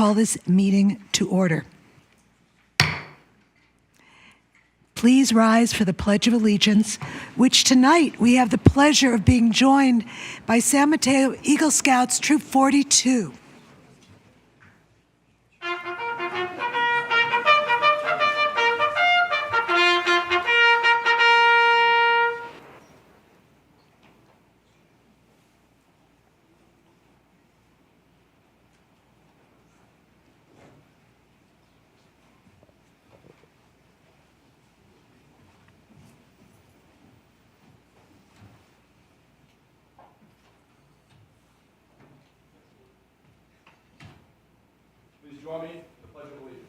call this meeting to order. Please rise for the Pledge of Allegiance, which tonight we have the pleasure of being joined by San Mateo Eagle Scouts Troop 42. Join me, the Pledge of Allegiance.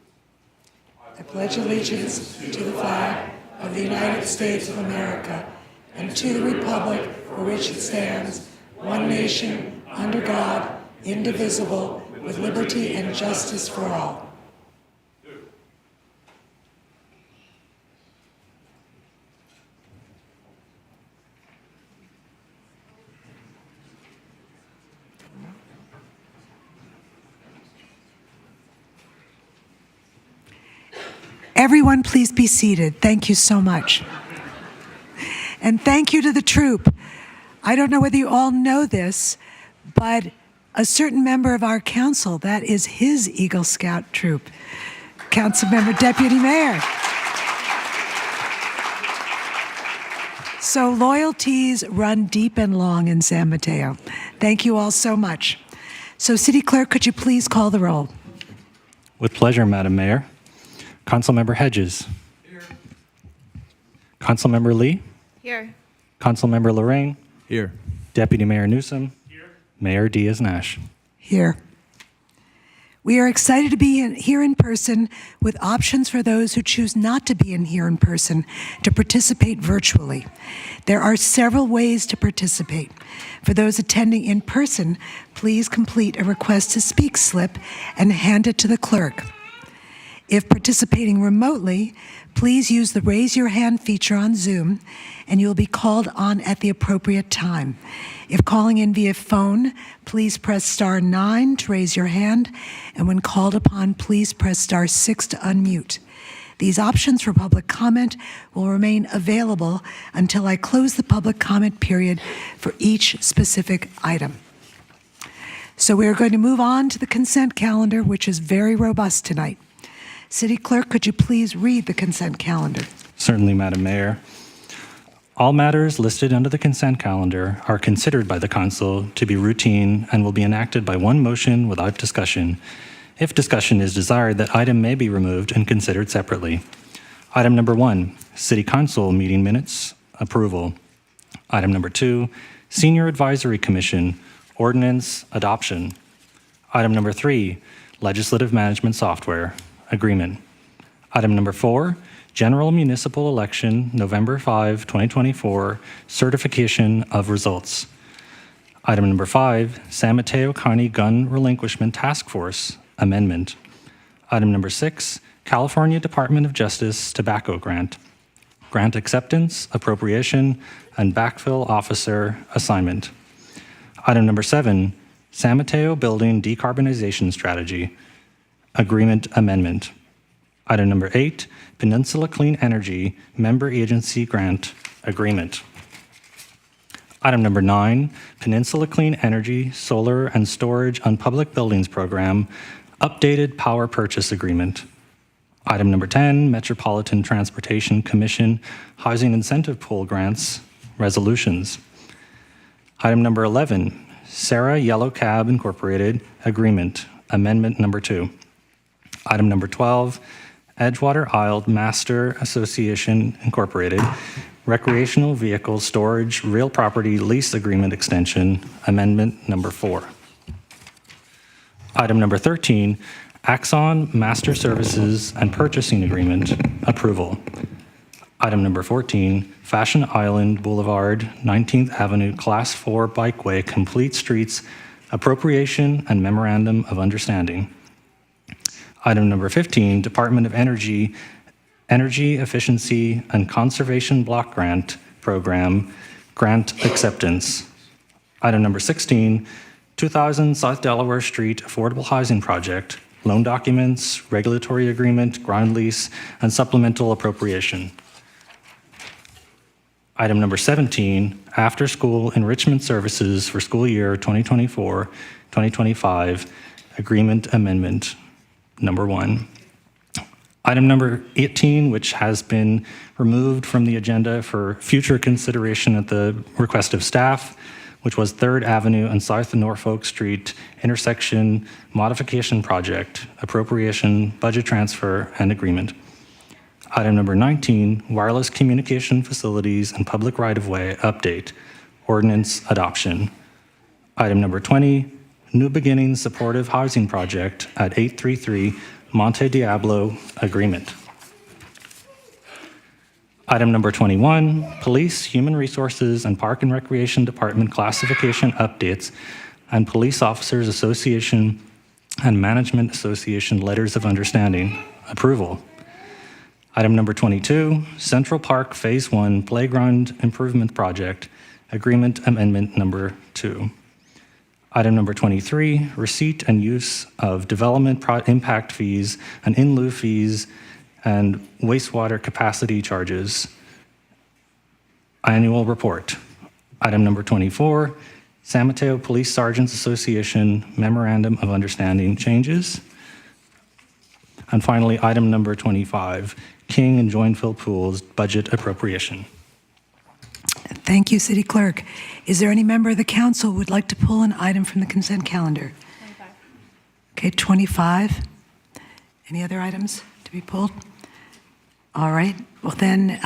I pledge allegiance to the flag of the United States of America and to the republic for which it stands, one nation, under God, indivisible, with liberty and justice for all. Everyone, please be seated. Thank you so much. And thank you to the troop. I don't know whether you all know this, but a certain member of our council, that is his Eagle Scout troop, Councilmember Deputy Mayor. So loyalties run deep and long in San Mateo. Thank you all so much. So City Clerk, could you please call the roll? With pleasure, Madam Mayor. Councilmember Hedges. Here. Councilmember Lee. Here. Councilmember Lorraine. Here. Deputy Mayor Newsom. Here. Mayor Diaz Nash. Here. We are excited to be here in person with options for those who choose not to be here in person to participate virtually. There are several ways to participate. For those attending in person, please complete a request to speak slip and hand it to the clerk. If participating remotely, please use the Raise Your Hand feature on Zoom, and you'll be called on at the appropriate time. If calling in via phone, please press *9 to raise your hand, and when called upon, please press *6 to unmute. These options for public comment will remain available until I close the public comment period for each specific item. So we are going to move on to the consent calendar, which is very robust tonight. City Clerk, could you please read the consent calendar? Certainly, Madam Mayor. All matters listed under the consent calendar are considered by the Council to be routine and will be enacted by one motion without discussion. If discussion is desired, that item may be removed and considered separately. Item number 1, City Council meeting minutes approval. Item number 2, Senior Advisory Commission ordinance adoption. Item number 3, Legislative Management Software agreement. Item number 4, General Municipal Election, November 5, 2024, certification of results. Item number 5, San Mateo County Gun Relinquishment Task Force amendment. Item number 6, California Department of Justice tobacco grant. Grant acceptance, appropriation, and backfill officer assignment. Item number 7, San Mateo Building Decarbonization Strategy agreement amendment. Item number 8, Peninsula Clean Energy Member Agency Grant Agreement. Item number 9, Peninsula Clean Energy Solar and Storage on Public Buildings Program Updated Power Purchase Agreement. Item number 10, Metropolitan Transportation Commission Housing Incentive Pool Grants Resolutions. Item number 11, Sarah Yellow Cab Incorporated Agreement Amendment number 2. Item number 12, Edgewater Isle Master Association Incorporated, Recreational Vehicle Storage Real Property Lease Agreement Extension, Amendment number 4. Item number 13, Axon Master Services and Purchasing Agreement Approval. Item number 14, Fashion Island Boulevard, 19th Avenue Class 4 Bikeway Complete Streets Appropriation and Memorandum of Understanding. Item number 15, Department of Energy Efficiency and Conservation Block Grant Program, Grant Acceptance. Item number 16, 2000 South Delaware Street Affordable Housing Project, loan documents, regulatory agreement, ground lease, and supplemental appropriation. Item number 17, after-school enrichment services for school year 2024-2025, agreement amendment number 1. Item number 18, which has been removed from the agenda for future consideration at the request of staff, which was 3rd Avenue and South Norfolk Street intersection modification project, appropriation, budget transfer, and agreement. Item number 19, wireless communication facilities and public right-of-way update, ordinance adoption. Item number 20, New Beginnings Supportive Housing Project at 833 Monte Diablo agreement. Item number 21, Police, Human Resources, and Park and Recreation Department classification updates and Police Officers Association and Management Association letters of understanding, approval. Item number 22, Central Park Phase 1 Playground Improvement Project, Agreement Amendment number 2. Item number 23, Receipt and use of development impact fees and in lieu fees and wastewater capacity charges, annual report. Item number 24, San Mateo Police Sergeants Association Memorandum of Understanding changes. And finally, item number 25, King and Joinville Pools budget appropriation. Thank you, City Clerk. Is there any member of the council who would like to pull an item from the consent calendar? 25. Okay, 25. Any other items to be pulled? All right. Well, then,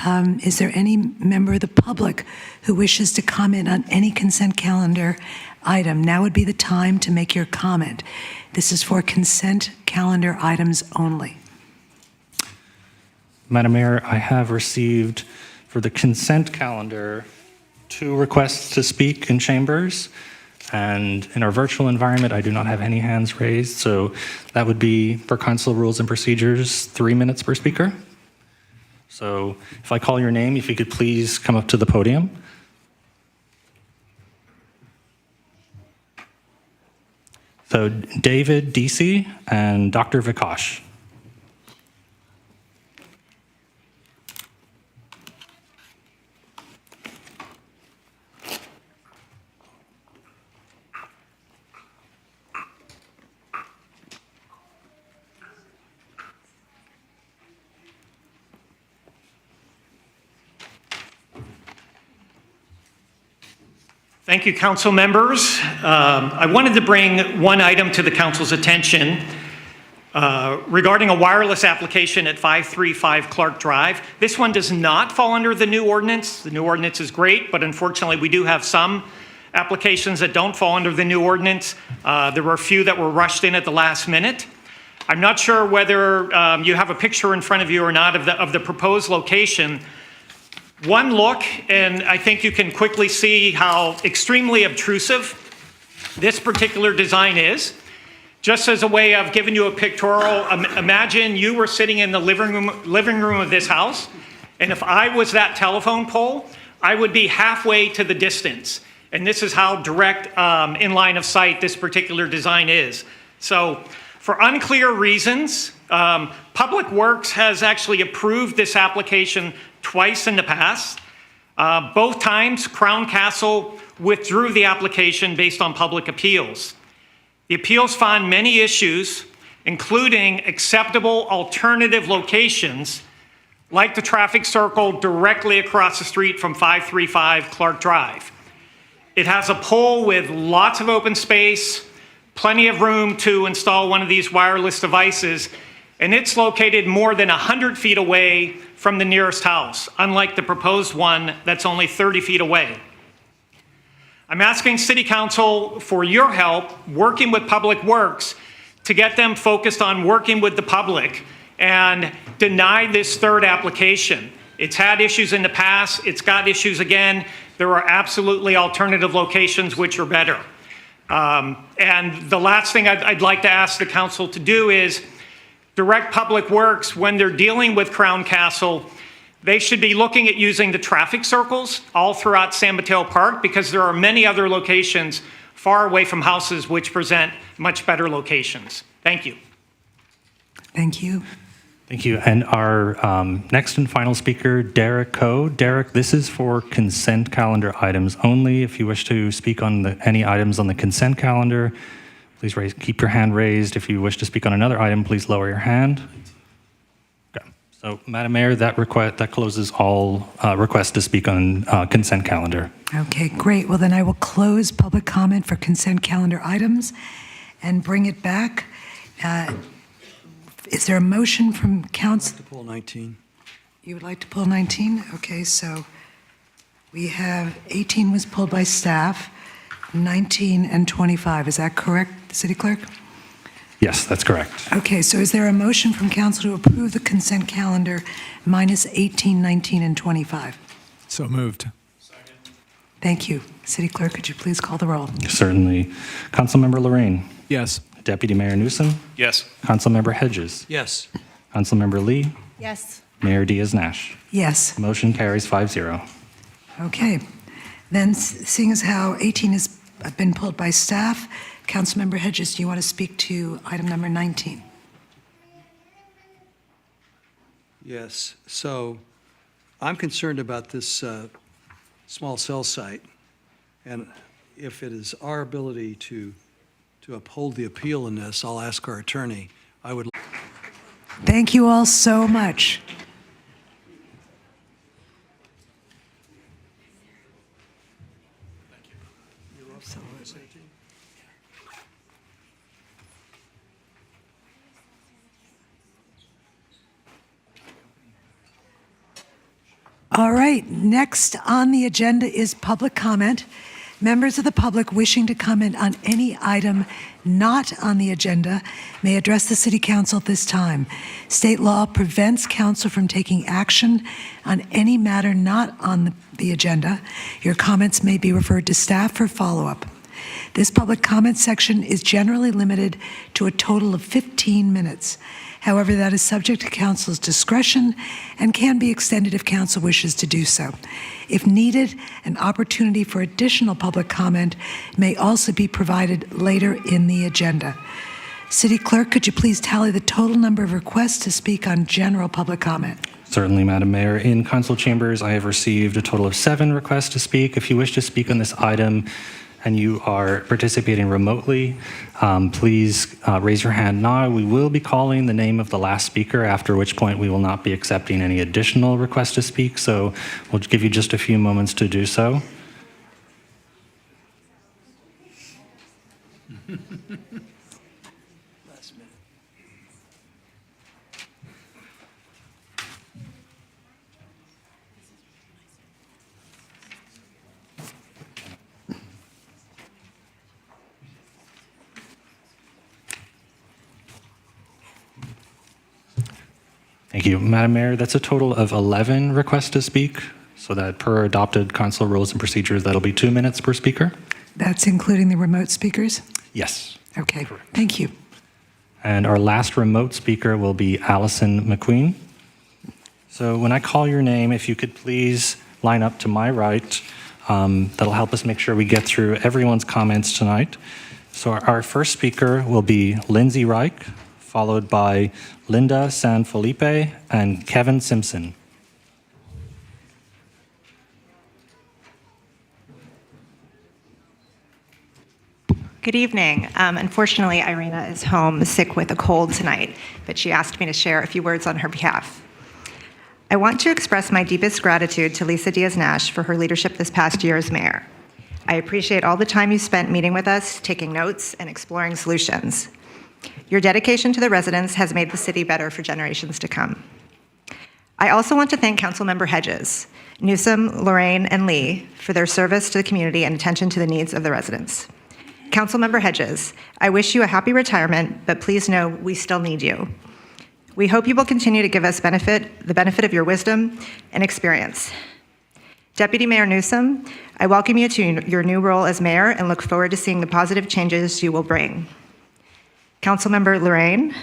is there any member of the public who wishes to comment on any consent calendar item? Now would be the time to make your comment. This is for consent calendar items only. Madam Mayor, I have received for the consent calendar 2 requests to speak in chambers, and in our virtual environment, I do not have any hands raised, so that would be, per council rules and procedures, 3 minutes per speaker. So if I call your name, if you could please come up to the podium. So David DC and Dr. Vikash. Thank you, council members. I wanted to bring one item to the council's attention regarding a wireless application at 535 Clark Drive. This one does not fall under the new ordinance. The new ordinance is great, but unfortunately we do have some applications that don't fall under the new ordinance. There were a few that were rushed in at the last minute. I'm not sure whether you have a picture in front of you or not of the proposed location. One look, and I think you can quickly see how extremely obtrusive this particular design is. Just as a way of giving you a pictorial, imagine you were sitting in the living room of this house, and if I was that telephone pole, I would be halfway to the distance. And this is how direct in line of sight this particular design is. So for unclear reasons, Public Works has actually approved this application twice in the past. Both times, Crown Castle withdrew the application based on public appeals. The appeals found many issues, including acceptable alternative locations, like the traffic circle directly across the street from 535 Clark Drive. It has a pole with lots of open space, plenty of room to install one of these wireless devices, and it's located more than 100 feet away from the nearest house, unlike the proposed one that's only 30 feet away. I'm asking City Council for your help working with Public Works to get them focused on working with the public and deny this third application. It's had issues in the past, it's got issues again. There are absolutely alternative locations which are better. And the last thing I'd like to ask the council to do is direct Public Works, when they're dealing with Crown Castle, they should be looking at using the traffic circles all throughout San Mateo Park, because there are many other locations far away from houses which present much better locations. Thank you. Thank you. Thank you. And our next and final speaker, Derek Coe. Derek, this is for consent calendar items only. If you wish to speak on any items on the consent calendar, please keep your hand raised. If you wish to speak on another item, please lower your hand. Okay. So, Madam Mayor, that closes all requests to speak on consent calendar. Okay, great. Well, then I will close public comment for consent calendar items and bring it back. Is there a motion from council? To pull 19. You would like to pull 19? Okay, so we have 18 was pulled by staff, 19 and 25. Is that correct, City Clerk? Yes, that's correct. Okay, so is there a motion from council to approve the consent calendar minus 18, 19, and 25? So moved. Thank you. City Clerk, could you please call the roll? Certainly. Councilmember Lorraine. Yes. Deputy Mayor Newsom. Yes. Councilmember Hedges. Yes. Councilmember Lee. Yes. Mayor Diaz-Nash. Yes. Motion carries 5-0. Okay. Then, seeing as how 18 has been pulled by staff, Councilmember Hedges, do you want to speak to item number 19? Yes, so I'm concerned about this small cell site, and if it is our ability to uphold the appeal in this, I'll ask our attorney. I would. Thank you all so much. All right, next on the agenda is public comment. Members of the public wishing to comment on any item not on the agenda may address the City Council at this time. State law prevents council from taking action on any matter not on the agenda. Your comments may be referred to staff for follow-up. This public comment section is generally limited to a total of 15 minutes. However, that is subject to council's discretion and can be extended if council wishes to do so. If needed, an opportunity for additional public comment may also be provided later in the agenda. City Clerk, could you please tally the total number of requests to speak on general public comment? Certainly, Madam Mayor. In council chambers, I have received a total of 7 requests to speak. If you wish to speak on this item and you are participating remotely, please raise your hand now. We will be calling the name of the last speaker, after which point we will not be accepting any additional requests to speak. So we'll give you just a few moments to do so. Thank you. Madam Mayor, that's a total of 11 requests to speak, so that per adopted council rules and procedures, that'll be 2 minutes per speaker. That's including the remote speakers? Yes. Okay, Correct. thank you. And our last remote speaker will be Allison McQueen. So when I call your name, if you could please line up to my right, that'll help us make sure we get through everyone's comments tonight. So our first speaker will be Lindsay Reich, followed by Linda Sanfilippo and Kevin Simpson. Good evening. Unfortunately, Irina is home sick with a cold tonight, but she asked me to share a few words on her behalf. I want to express my deepest gratitude to Lisa Diaz-Nash for her leadership this past year as mayor. I appreciate all the time you spent meeting with us, taking notes, and exploring solutions. Your dedication to the residents has made the city better for generations to come. I also want to thank Councilmember Hedges, Newsom, Lorraine, and Lee for their service to the community and attention to the needs of the residents. Councilmember Hedges, I wish you a happy retirement, but please know we still need you. We hope you will continue to give us the benefit of your wisdom and experience. Deputy Mayor Newsom, I welcome you to your new role as mayor and look forward to seeing the positive changes you will bring. Councilmember Lorraine,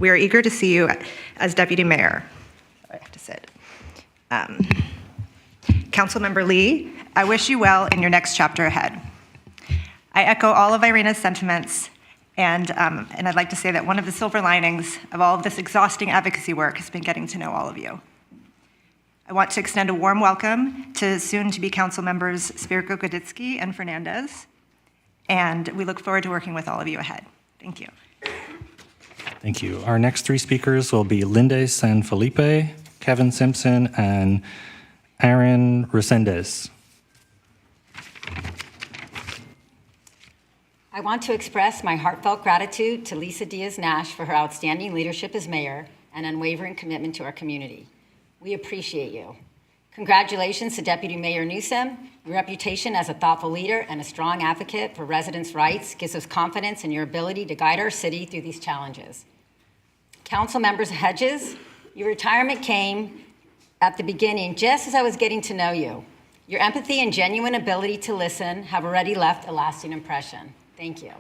we are eager to see you as deputy mayor. I have to sit. Councilmember Lee, I wish you well in your next chapter ahead. I echo all of Irina's sentiments And I'd like to say that one of the silver linings of all of this exhausting advocacy work has been getting to know all of you. I want to extend a warm welcome to soon-to-be council members Spirko Goditsky and Fernandez, and we look forward to working with all of you ahead. Thank you. Thank you. Our next three speakers will be Linde San Felipe, Kevin Simpson, and Aaron Resendez. I want to express my heartfelt gratitude to Lisa Diaz Nash for her outstanding leadership as mayor and unwavering commitment to our community. We appreciate you. Congratulations to Deputy Mayor Newsom. Your reputation as a thoughtful leader and a strong advocate for residents' rights gives us confidence in your ability to guide our city through these challenges. Council members Hedges, your retirement came at the beginning just as I was getting to know you. Your empathy and genuine ability to listen have already left a lasting impression. Thank you.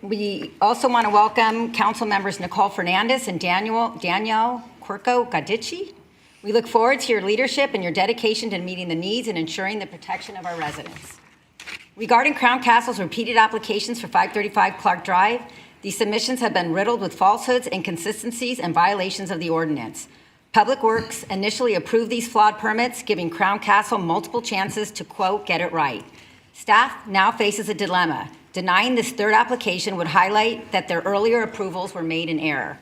We also want to welcome council members Nicole Fernandez and Danielle Quirco Gadici. We look forward to your leadership and your dedication to meeting the needs and ensuring the protection of our residents. Regarding Crown Castle's repeated applications for 535 Clark Drive, these submissions have been riddled with falsehoods, inconsistencies, and violations of the ordinance. Public Works initially approved these flawed permits, giving Crown Castle multiple chances to, quote, get it right. Staff now faces a dilemma. Denying this third application would highlight that their earlier approvals were made in error.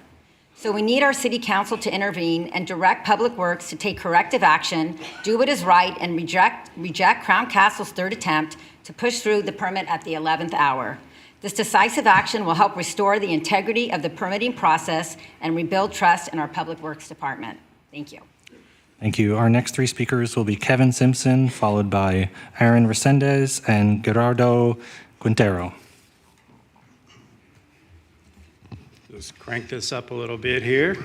So we need our city council to intervene and direct Public Works to take corrective action, do what is right, and reject Crown Castle's third attempt to push through the permit at the 11th hour. This decisive action will help restore the integrity of the permitting process and rebuild trust in our Public Works Department. Thank you. Thank you. Our next three speakers will be Kevin Simpson, followed by Aaron Resendez and Gerardo Quintero. Let's crank this up a little bit here.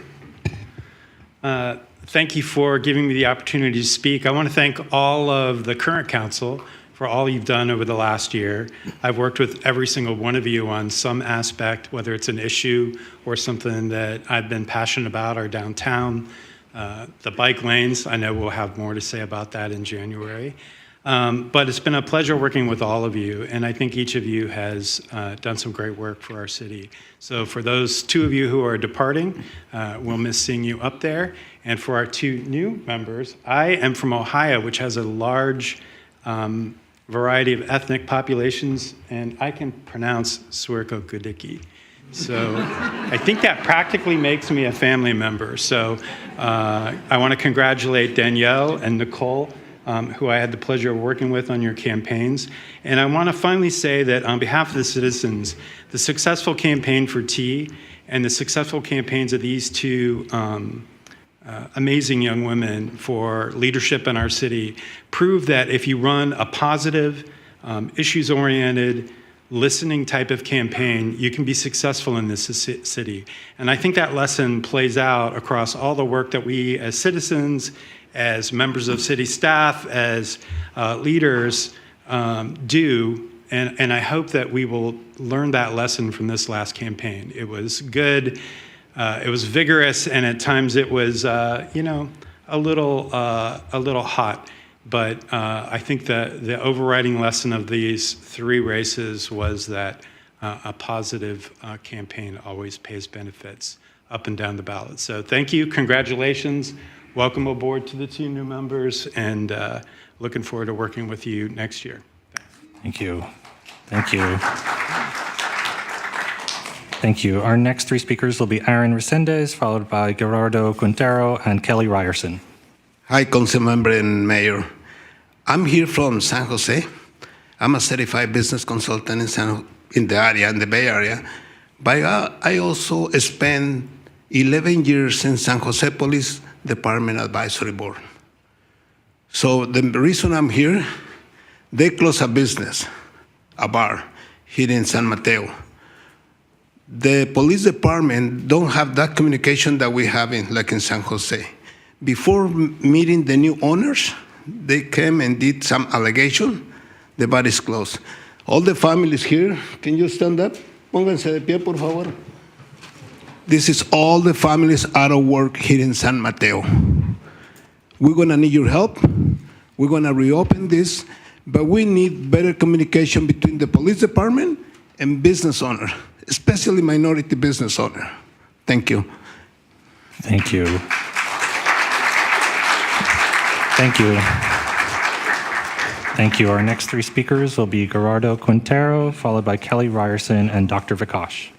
Thank you for giving me the opportunity to speak. I want to thank all of the current council for all you've done over the last year. I've worked with every single one of you on some aspect, whether it's an issue or something that I've been passionate about, our downtown. The bike lanes, I know we'll have more to say about that in January. But it's been a pleasure working with all of you, and I think each of you has done some great work for our city. So for those two of you who are departing, we'll miss seeing you up there. And for our two new members, I am from Ohio, which has a large variety of ethnic populations, and I can pronounce Swirko Kudiki. So I think that practically makes me a family member. So I want to congratulate Danielle and Nicole, who I had the pleasure of working with on your campaigns. And I want to finally say that on behalf of the citizens, the successful campaign for T and the successful campaigns of these two amazing young women for leadership in our city prove that if you run a positive, issues-oriented, listening type of campaign, you can be successful in this city. And I think that lesson plays out across all the work that we as citizens, as members of city staff, as leaders do. And I hope that we will learn that lesson from this last campaign. It was good, it was vigorous, and at times it was, a little hot. But I think that the overriding lesson of these three races was that a positive campaign always pays benefits up and down the ballot. So thank you, congratulations, welcome aboard to the two new members, and looking forward to working with you next year. Thank you. Thank you. Thank you. Our next three speakers will be Aaron Resendez, followed by Gerardo Quintero and Kelly Ryerson. Hi, Council Member and Mayor. I'm here from San Jose. I'm a certified business consultant in the area, in the Bay Area. But I also spent 11 years in San Jose Police Department Advisory Board. So the reason I'm here, they closed a business, a bar, here in San Mateo. The police department don't have that communication that we have in San Jose. Before meeting the new owners, they came and did some allegation. The bar is closed. All the families here, can you stand up? Pónganse de pie, por favor. This is all the families out of work here in San Mateo. We're gonna need your help. We're gonna reopen this but we need better communication between the police department and business owner, especially minority business owner. Thank you. Thank you. Thank you. Thank you. Our next three speakers will be Gerardo Quintero, followed by Kelly Ryerson and Dr. Vikash.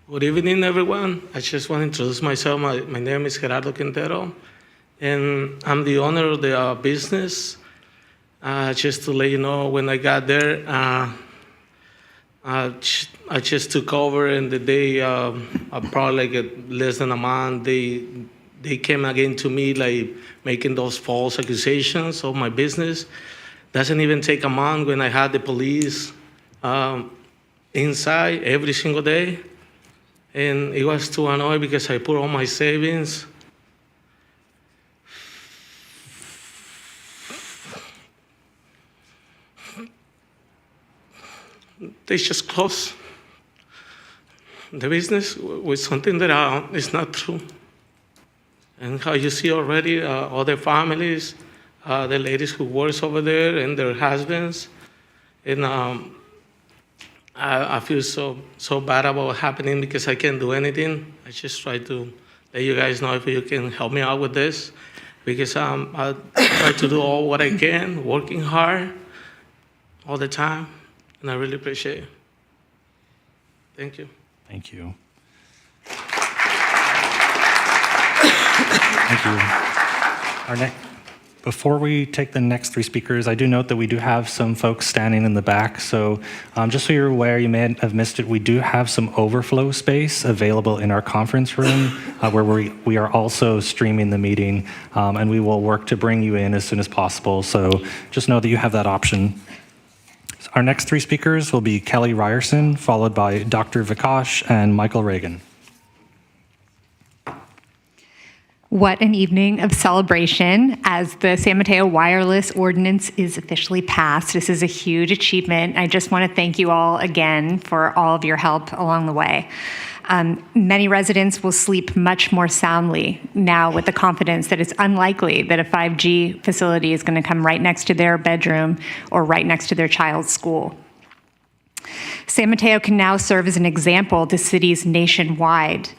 Good evening, everyone. I just want to introduce myself. My name is Gerardo Quintero, and I'm the owner of the business. Just to let you know, when I got there, I just took over, and the day, probably like less than a month, they came again to me, like making those false accusations of my business. Doesn't even take a month when I had the police inside every single day. And it was too annoying because I put all my savings. They just closed the business with something that is not true. And how you see already other families, the ladies who works over there and their husbands, and I feel so bad about what happening because I can't do anything. I just try to let you guys know if you can help me out with this, because I try to do all what I can, working hard all the time, and I really appreciate it. Thank you. Thank you. Thank you. Before we take the next three speakers, I do note that we do have some folks standing in the back. So just so you're aware, you may have missed it, we do have some overflow space available in our conference room where we are also streaming the meeting, and we will work to bring you in as soon as possible. So just know that you have that option. Our next three speakers will be Kelly Ryerson, followed by Dr. Vikash and Michael Reagan. What an evening of celebration as the San Mateo Wireless Ordinance is officially passed. This is a huge achievement. I just want to thank you all again for all of your help along the way. Many residents will sleep much more soundly now with the confidence that it's unlikely that a 5G facility is going to come right next to their bedroom or right next to their child's school. San Mateo can now serve as an example to cities nationwide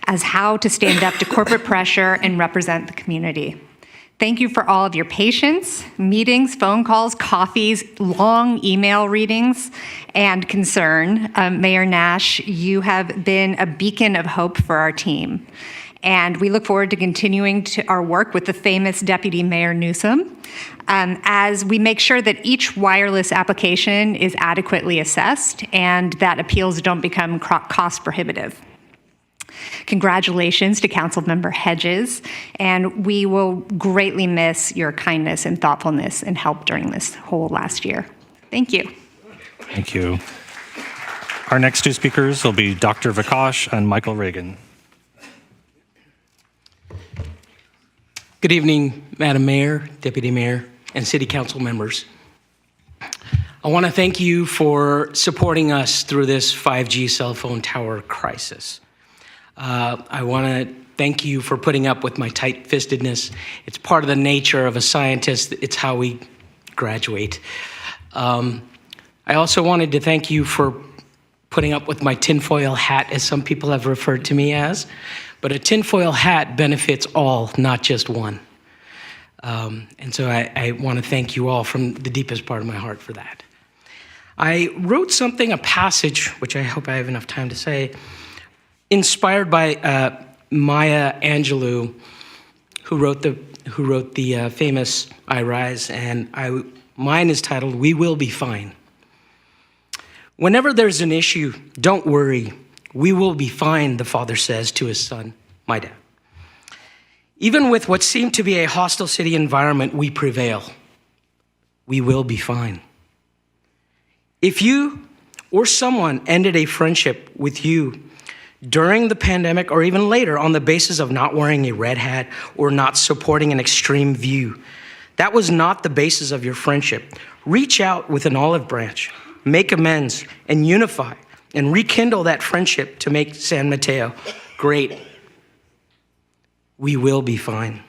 as how to stand up to corporate pressure and represent the community. Thank you for all of your patience, meetings, phone calls, coffees, long email readings, and concern. Mayor Nash, you have been a beacon of hope for our team. And we look forward to continuing our work with the famous Deputy Mayor Newsom as we make sure that each wireless application is adequately assessed and that appeals don't become cost prohibitive. Congratulations to Councilmember Hedges, and we will greatly miss your kindness and thoughtfulness and help during this whole last year. Thank you. Thank you. Our next two speakers will be Dr. Vikash and Michael Reagan. Good evening, Madam Mayor, Deputy Mayor, and City Council members. I want to thank you for supporting us through this 5G cell phone tower crisis. I want to thank you for putting up with my tight-fistedness. It's part of the nature of a scientist. It's how we graduate. I also wanted to thank you for putting up with my tinfoil hat, as some people have referred to me as. But a tinfoil hat benefits all, not just one. And so I want to thank you all from the deepest part of my heart for that. I wrote something, a passage, which I hope I have enough time to say, inspired by Maya Angelou, who wrote the famous I Rise, and mine is titled, "We Will Be Fine." Whenever there's an issue, don't worry. We will be fine, the father says to his son, my dad. Even with what seemed to be a hostile city environment, we prevail. We will be fine. If you or someone ended a friendship with you during the pandemic or even later on the basis of not wearing a red hat or not supporting an extreme view, that was not the basis of your friendship. Reach out with an olive branch, make amends, and unify, and rekindle that friendship to make San Mateo great we will be fine.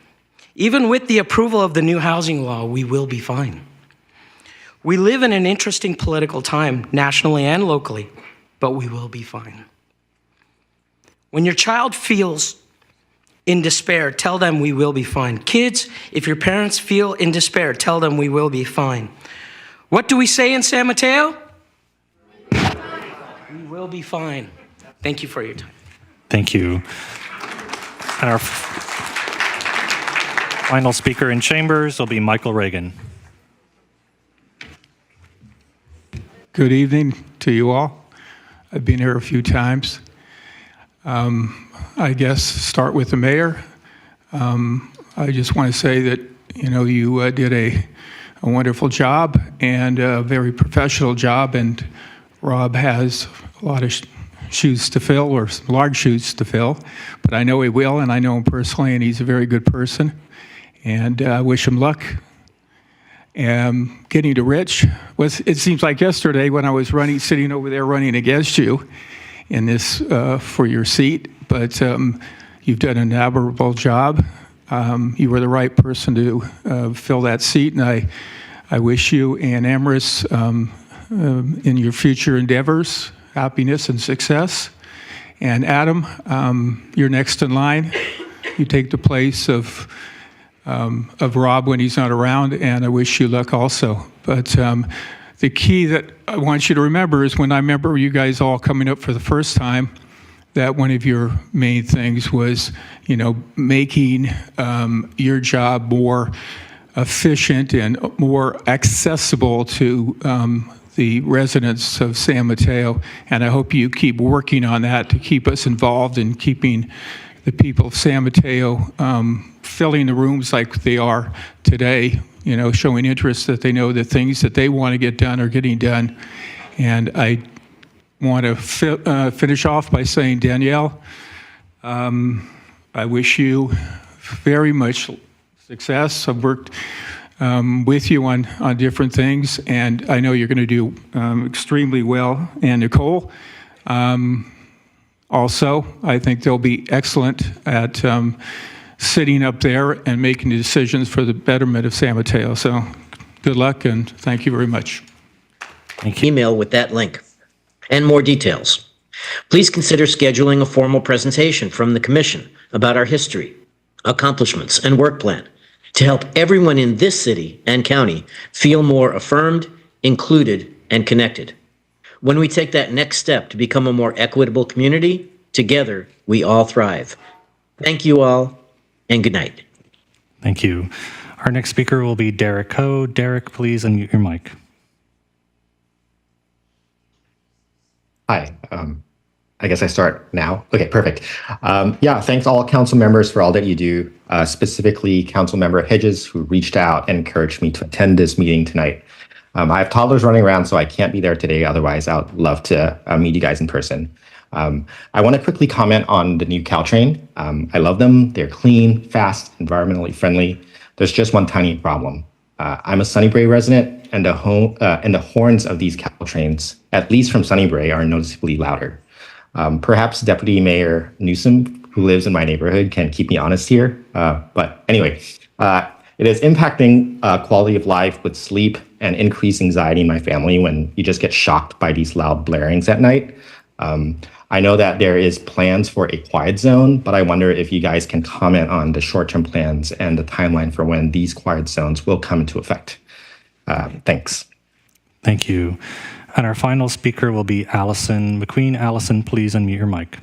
Even with the approval of the new housing law, we will be fine. We live in an interesting political time, nationally and locally, but we will be fine. When your child feels in despair, tell them we will be fine. Kids, if your parents feel in despair, tell them we will be fine. What do we say in San Mateo? We will be fine. Thank you for your time. Thank you. And our final speaker in chambers will be Michael Reagan. Good evening to you all. I've been here a few times. I guess start with the mayor. I just want to say that, you did a wonderful job and a very professional job, and Rob has a lot of shoes to fill, or some large shoes to fill, but I know he will, and I know him personally, and he's a very good person, and I wish him luck. Getting to Rich, it seems like yesterday when I was sitting over there running against you in this for your seat, but you've done an admirable job. You were the right person to fill that seat, and I wish you and Amherst in your future endeavors happiness and success. And Adam, you're next in line. You take the place of Rob when he's not around, and I wish you luck also. But the key that I want you to remember is when I remember you guys all coming up for the first time, that one of your main things was, making your job more efficient and more accessible to the residents of San Mateo. And I hope you keep working on that to keep us involved in keeping the people of San Mateo filling the rooms like they are today, showing interest that they know the things that they want to get done are getting done. And I want to finish off by saying, Danielle, I wish you very much success. I've worked with you on different things, and I know you're going to do extremely well. And Nicole, also, I think they'll be excellent at sitting up there and making the decisions for the betterment of San Mateo. So good luck, and thank you very much. Thank you. Email with that link and more details. Please consider scheduling a formal presentation from the Commission about our history, accomplishments, and work plan to help everyone in this city and county feel more affirmed, included, and connected. When we take that next step to become a more equitable community, together we all thrive. Thank you all, and good night. Thank you. Our next speaker will be Derek Ho. Derek, please unmute your mic. Hi. I guess I start now. Okay, perfect. Yeah, thanks all council members for all that you do, specifically Council Member Hedges, who reached out and encouraged me to attend this meeting tonight. I have toddlers running around, so I can't be there today. Otherwise, I would love to meet you guys in person. I want to quickly comment on the new Caltrain. I love them. They're clean, fast, environmentally friendly. There's just one tiny problem. I'm a Sunnybrae resident, and the horns of these Caltrains, at least from Sunnybrae, are noticeably louder. Perhaps Deputy Mayor Newsom, who lives in my neighborhood, can keep me honest here. But anyway, it is impacting quality of life with sleep and increased anxiety in my family when you just get shocked by these loud blarings at night. I know that there is plans for a quiet zone, but I wonder if you guys can comment on the short-term plans and the timeline for when these quiet zones will come into effect. Thanks. Thank you. And our final speaker will be Allison McQueen. Allison, please unmute your mic.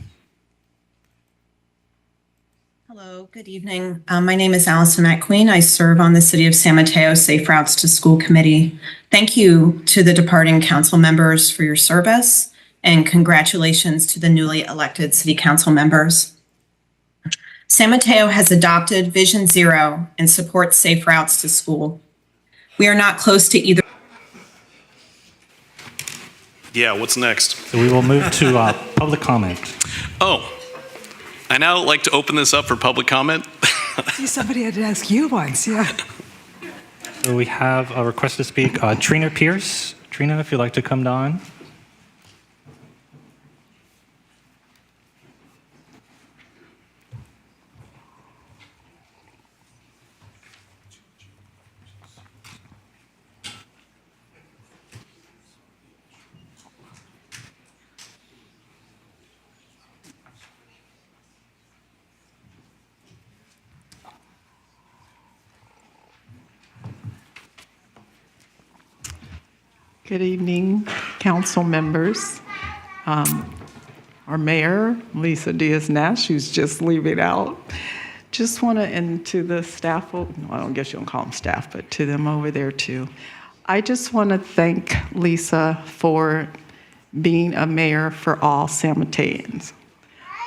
Hello, good evening. My name is Allison McQueen. I serve on the City of San Mateo Safe Routes to School Committee. Thank you to the departing council members for your service, and congratulations to the newly elected city council members. San Mateo has adopted Vision Zero and supports safe routes to school. We are not close to either. Yeah, what's next? So we will move to public comment. Oh, I now like to open this up for public comment. See, somebody had to ask you once, yeah. So we have a request to speak. Trina Pierce. Trina, if you'd like to come on. Good evening, council members. Our mayor, Lisa Diaz Nash, who's just leaving out. Just want to, and to the staff, well, I don't guess you don't call them staff, but to them over there too. I just want to thank Lisa for being a mayor for all San Mateans.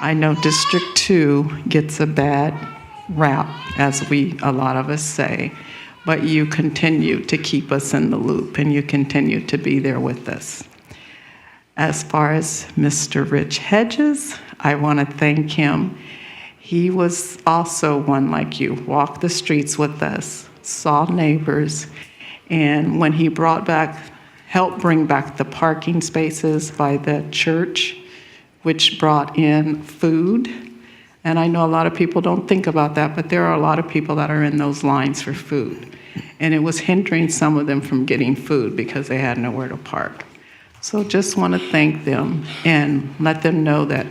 I know District 2 gets a bad rap, as a lot of us say, but you continue to keep us in the loop and you continue to be there with us. As far as Mr. Rich Hedges, I want to thank him. He was also one like you, walked the streets with us, saw neighbors, and when he helped bring back the parking spaces by the church, which brought in food. And I know a lot of people don't think about that, but there are a lot of people that are in those lines for food. And it was hindering some of them from getting food because they had nowhere to park. So just want to thank them and let them know that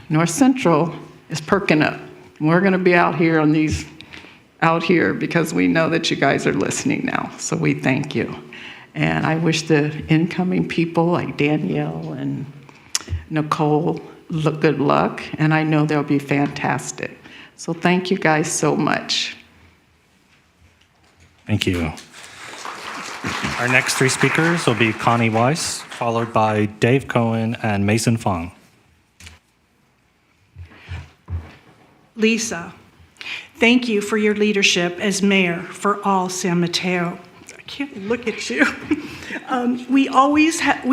North Central is perking up. We're going to be out here because we know that you guys are listening now. So we thank you. And I wish the incoming people like Danielle and Nicole good luck. And I know they'll be fantastic. So thank you guys so much. Thank you. Our next three speakers will be Connie Weiss, followed by Dave Cohen and Mason Fong. Lisa, thank you for your leadership as mayor for all San Mateo. I can't look at you. We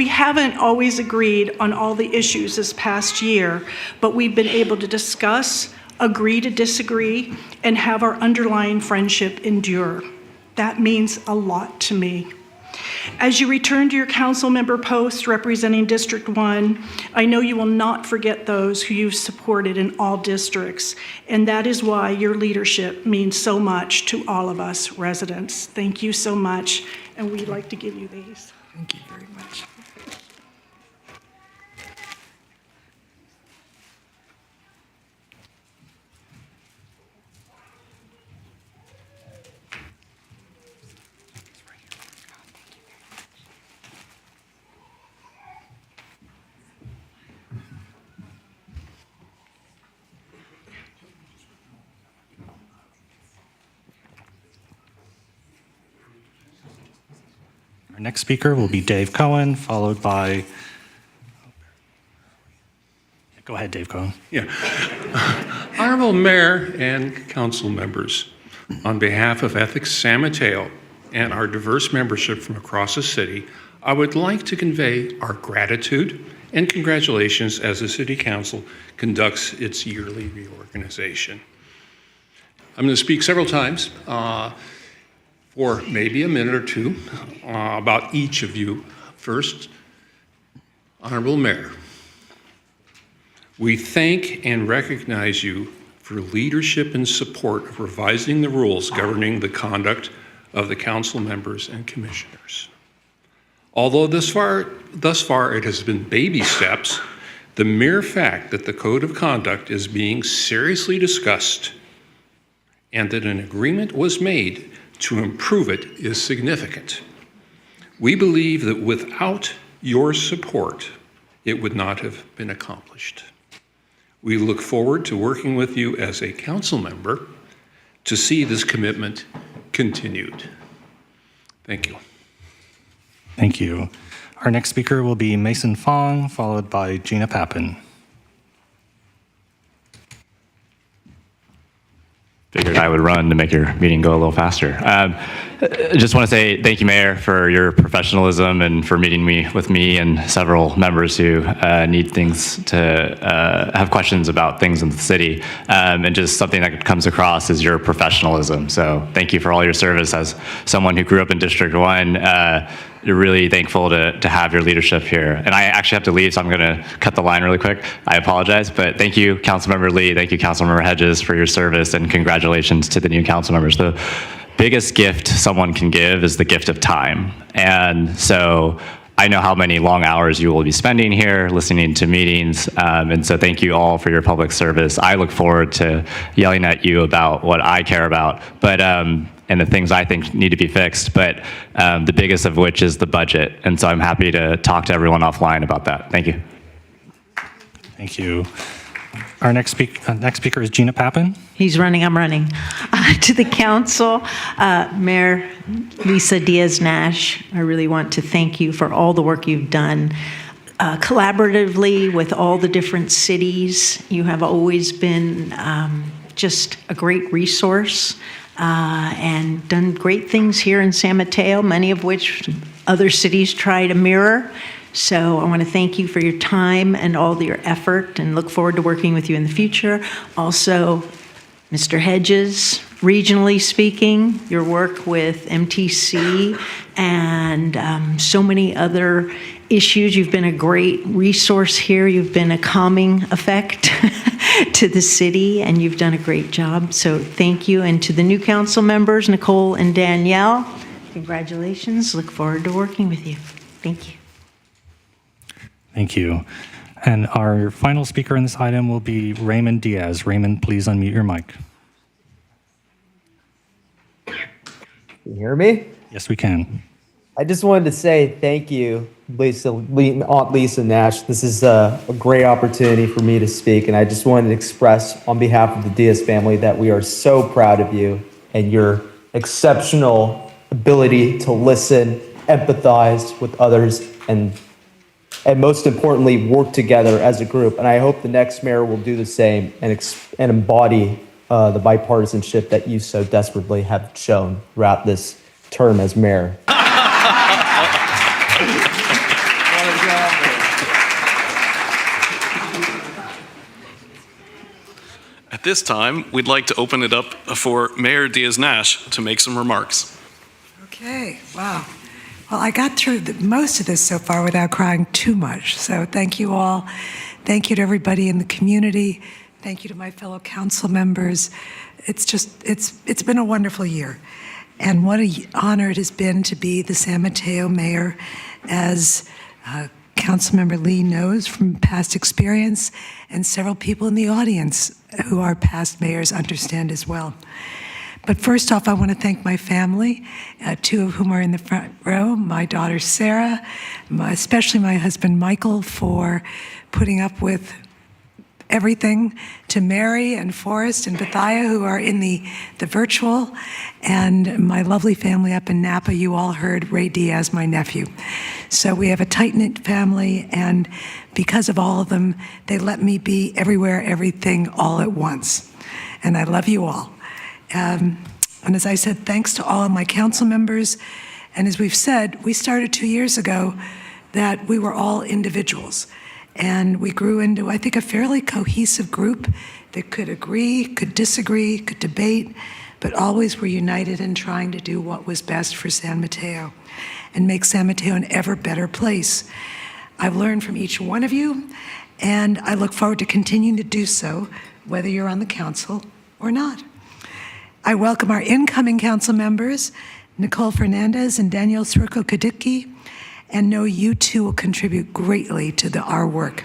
haven't always agreed on all the issues this past year, but we've been able to discuss, agree to disagree, and have our underlying friendship endure. That means a lot to me. As you return to your council member post representing District 1, I know you will not forget those who you've supported in all districts, and that is why your leadership means so much to all of us residents. Thank you so much, and we'd like to give you these. Thank you very much. Our next speaker will be Dave Cohen, followed by... Go ahead, Dave Cohen. Yeah. Honorable Mayor and council members, on behalf of Ethics San Mateo and our diverse membership from across the city, I would like to convey our gratitude and congratulations as the City Council conducts its yearly reorganization. I'm going to speak several times for maybe a minute or two about each of you. First, Honorable Mayor, we thank and recognize you for leadership and support of revising the rules governing the conduct of the council members and commissioners. Although thus far it has been baby steps, the mere fact that the code of conduct is being seriously discussed and that an agreement was made to improve it is significant. We believe that without your support, it would not have been accomplished. We look forward to working with you as a council member to see this commitment continued. Thank you. Thank you. Our next speaker will be Mason Fong, followed by Gina Pappin. Figured I would run to make your meeting go a little faster. I just want to say thank you, Mayor, for your professionalism and for meeting with me and several members who need things to have questions about things in the city. And just something that comes across is your professionalism. So thank you for all your service. As someone who grew up in District 1, you're really thankful to have your leadership here. And I actually have to leave, so I'm going to cut the line really quick. I apologize, but thank you, Councilmember Lee. Thank you, Councilmember Hedges, for your service, and congratulations to the new council members. The biggest gift someone can give is the gift of time. And so I know how many long hours you will be spending here listening to meetings. And so thank you all for your public service. I look forward to yelling at you about what I care about. But and the things I think need to be fixed, but the biggest of which is the budget. And so I'm happy to talk to everyone offline about that. Thank you. Thank you. Our next speaker is Gina Pappin. He's running, I'm running. To the council, Mayor Lisa Diaz Nash, I really want to thank you for all the work you've done collaboratively with all the different cities. You have always been just a great resource and done great things here in San Mateo, many of which other cities try to mirror. So I want to thank you for your time and all your effort and look forward to working with you in the future. Also, Mr. Hedges, regionally speaking, your work with MTC and so many other issues. You've been a great resource here. You've been a calming effect to the city, and you've done a great job. So thank you. And to the new council members, Nicole and Danielle, congratulations. Look forward to working with you. Thank you. Thank you. And our final speaker in this item will be Raymond Diaz. Raymond, please unmute your mic. Can you hear me? Yes, we can. I just wanted to say thank you, Aunt Lisa Nash. This is a great opportunity for me to speak, and I just wanted to express on behalf of the Diaz family that we are so proud of you and your exceptional ability to listen, empathize with others, and most importantly, work together as a group. And I hope the next mayor will do the same and embody the bipartisanship that you so desperately have shown throughout this term as mayor. At this time, we'd like to open it up for Mayor Diaz-Nash to make some remarks. Okay, wow. Well, I got through most of this so far without crying too much. So thank you all. Thank you to everybody in the community. Thank you to my fellow council members. It's been a wonderful year. And what an honor it has been to be the San Mateo mayor, as Councilmember Lee knows from past experience, and several people in the audience who are past mayors understand as well. But first off, I want to thank my family, two of whom are in the front row, my daughter Sarah, especially my husband Michael, for putting up with everything, to Mary and Forrest and Bethia, who are in the virtual, and my lovely family up in Napa. You all heard Ray Diaz, my nephew. So we have a tight-knit family, and because of all of them, they let me be everywhere, everything, all at once. And I love you all. And as I said, thanks to all of my council members. And as we've said, we started 2 years ago that we were all individuals. And we grew into, I think, a fairly cohesive group that could agree, could disagree, could debate, but always were united in trying to do what was best for San Mateo and make San Mateo an ever better place. I've learned from each one of you, and I look forward to continuing to do so, whether you're on the council or not. I welcome our incoming council members, Nicole Fernandez and Danielle Sirko-Kadicki, and know you too will contribute greatly to our work.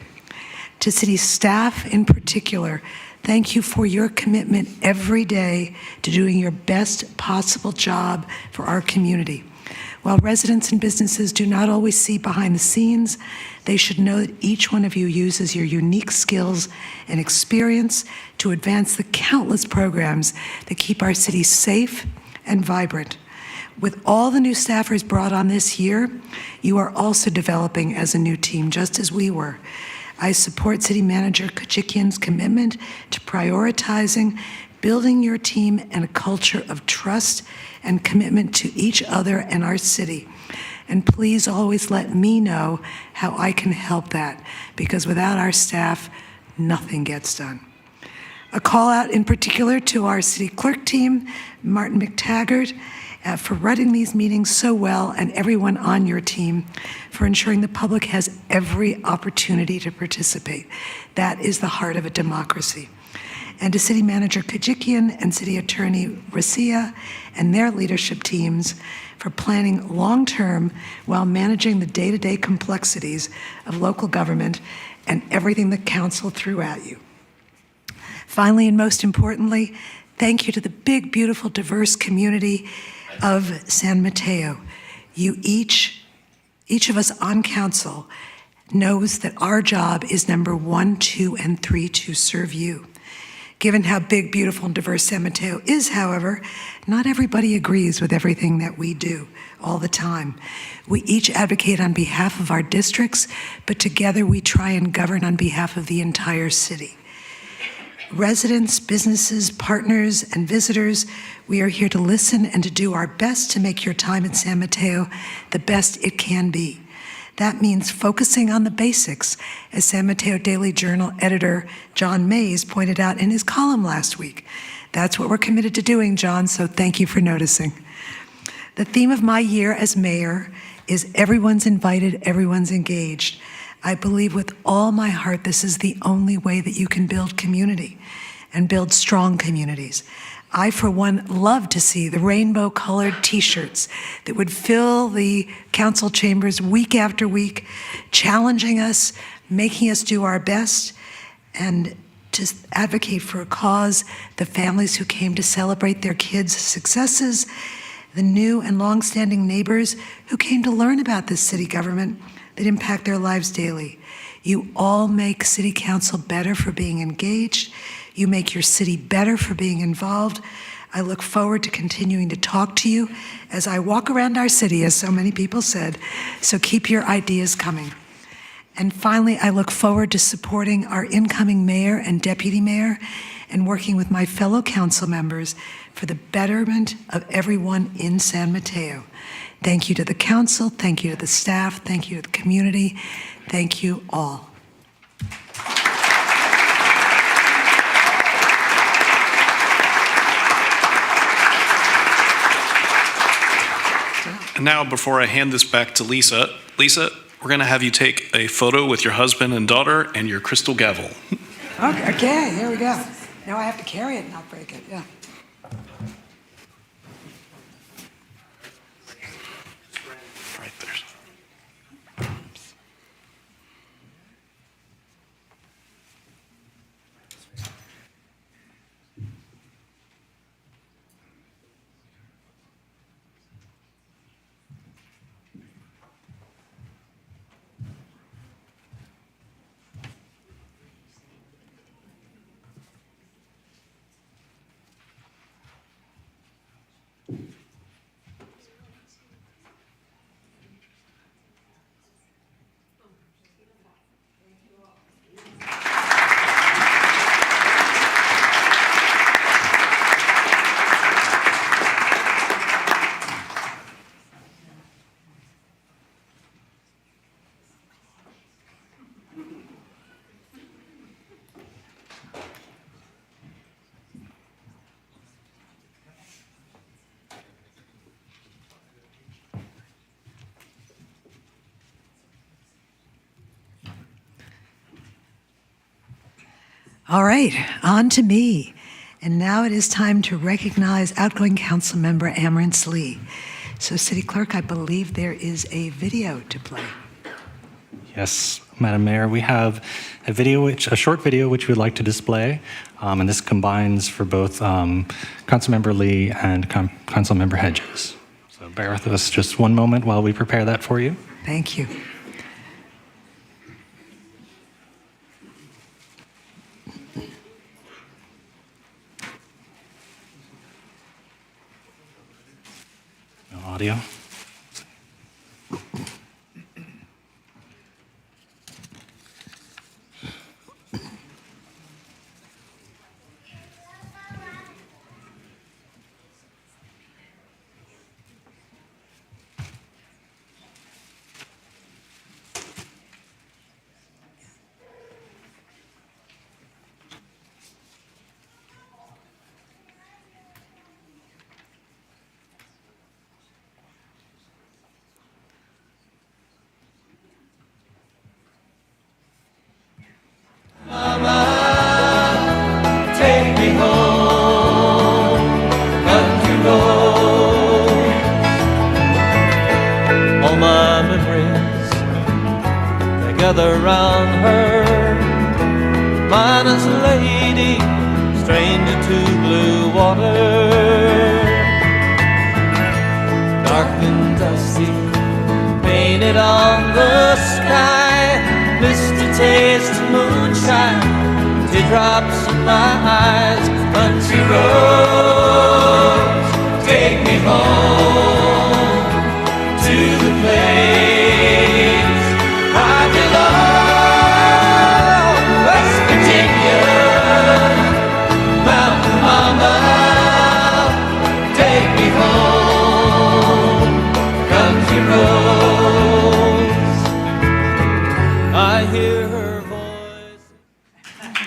To city staff in particular, thank you for your commitment every day to doing your best possible job for our community. While residents and businesses do not always see behind the scenes, they should know that each one of you uses your unique skills and experience to advance the countless programs that keep our city safe and vibrant. With all the new staffers brought on this year, you are also developing as a new team, just as we were. I support City Manager Kachikian's commitment to prioritizing building your team and a culture of trust and commitment to each other and our city. And please always let me know how I can help that, because without our staff, nothing gets done. A call out in particular to our city clerk team, Martin McTaggart, for running these meetings so well, and everyone on your team for ensuring the public has every opportunity to participate. That is the heart of a democracy. And to City Manager Kajikian and City Attorney Racia and their leadership teams for planning long-term while managing the day-to-day complexities of local government and everything the council threw at you. Finally, and most importantly, Thank you to the big, beautiful, diverse community of San Mateo. You each of us on council knows that our job is number 1, 2, and 3 to serve you. Given how big, beautiful, and diverse San Mateo is, however, not everybody agrees with everything that we do all the time. We each advocate on behalf of our districts, but together we try and govern on behalf of the entire city. Residents, businesses, partners, and visitors, we are here to listen and to do our best to make your time in San Mateo the best it can be. That means focusing on the basics, as San Mateo Daily Journal editor John Mays pointed out in his column last week. That's what we're committed to doing, John, so thank you for noticing. The theme of my year as mayor is everyone's invited, everyone's engaged. I believe with all my heart this is the only way that you can build community and build strong communities. I, for one, love to see the rainbow-colored T-shirts that would fill the council chambers week after week, challenging us, making us do our best, and to advocate for a cause, the families who came to celebrate their kids' successes, the new and long-standing neighbors who came to learn about this city government that impact their lives daily. You all make City Council better for being engaged. You make your city better for being involved. I look forward to continuing to talk to you as I walk around our city, as so many people said, so keep your ideas coming. And finally, I look forward to supporting our incoming mayor and deputy mayor and working with my fellow council members for the betterment of everyone in San Mateo. Thank you to the council, thank you to the staff, thank you to the community, thank you all. And now, before I hand this back to Lisa, we're going to have you take a photo with your husband and daughter and your crystal gavel. Okay, here we go. Now I have to carry it and not break it, yeah. Right there. All right, on to me. And now it is time to recognize outgoing council member Amarance Lee. So City Clerk, I believe there is a video to play. Yes, Madam Mayor, we have a short video which we'd like to display, and this combines for both Councilmember Lee and Councilmember Hedges. So bear with us just one moment while we prepare that for you. Thank you. No audio. Take me home, country road. All my memories, they gather round her. Minus a lady stranger to blue water, dark and dusty, painted on the sky, misty taste of moonshine, teardrops in my eyes. Country roads, take me home to the place I belong. West Virginia, Mountain Mama, take me home. Country roads, I hear her voice.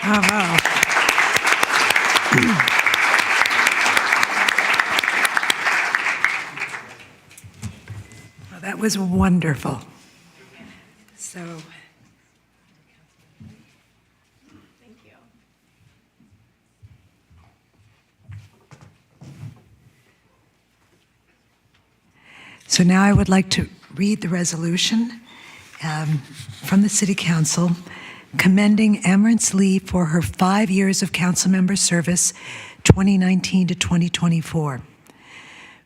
Bravo. Well, that was wonderful. So, thank you. So now I would like to read the resolution from the City Council commending Amarance Lee for her 5 years of council member service, 2019 to 2024.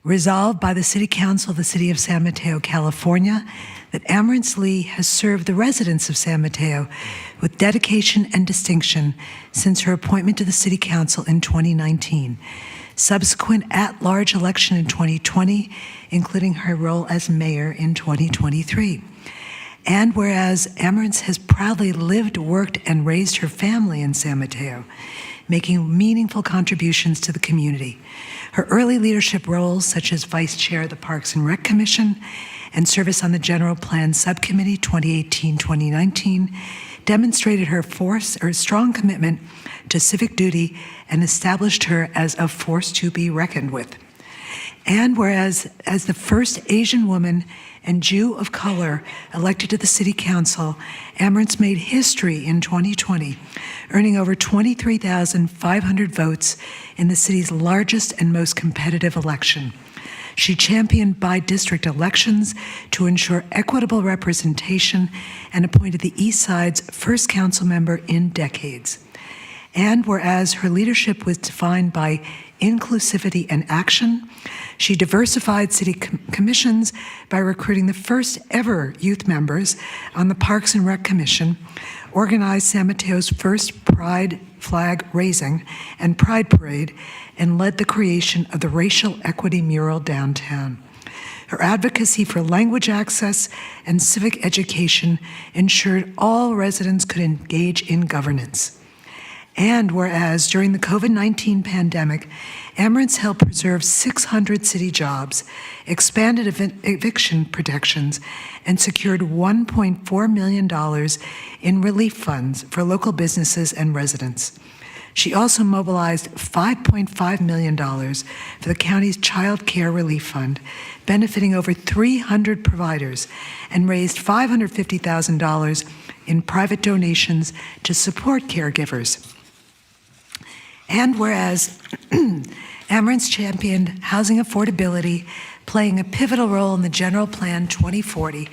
Resolved by the City Council of the City of San Mateo, California, that Amarance Lee has served the residents of San Mateo with dedication and distinction since her appointment to the City Council in 2019, subsequent at-large election in 2020, including her role as mayor in 2023. And whereas Amarance has proudly lived, worked, and raised her family in San Mateo, making meaningful contributions to the community. Her early leadership roles, such as Vice Chair of the Parks and Rec Commission and service on the General Plan Subcommittee 2018-2019, demonstrated her strong commitment to civic duty and established her as a force to be reckoned with. And whereas, as the first Asian woman and Jew of color elected to the City Council, Amarance made history in 2020, earning over 23,500 votes in the city's largest and most competitive election. She championed by-district elections to ensure equitable representation and appointed the East Side's first council member in decades. And whereas her leadership was defined by inclusivity and action, she diversified city commissions by recruiting the first ever youth members on the Parks and Rec Commission, organized San Mateo's first Pride flag raising and Pride Parade, and led the creation of the Racial Equity Mural downtown. Her advocacy for language access and civic education ensured all residents could engage in governance. And whereas during the COVID-19 pandemic, Amarance helped preserve 600 city jobs, expanded eviction protections, and secured $1.4 million in relief funds for local businesses and residents. She also mobilized $5.5 million for the county's Child Care Relief Fund, benefiting over 300 providers, and raised $550,000 in private donations to support caregivers. And whereas Amarance championed housing affordability, playing a pivotal role in the General Plan 2040,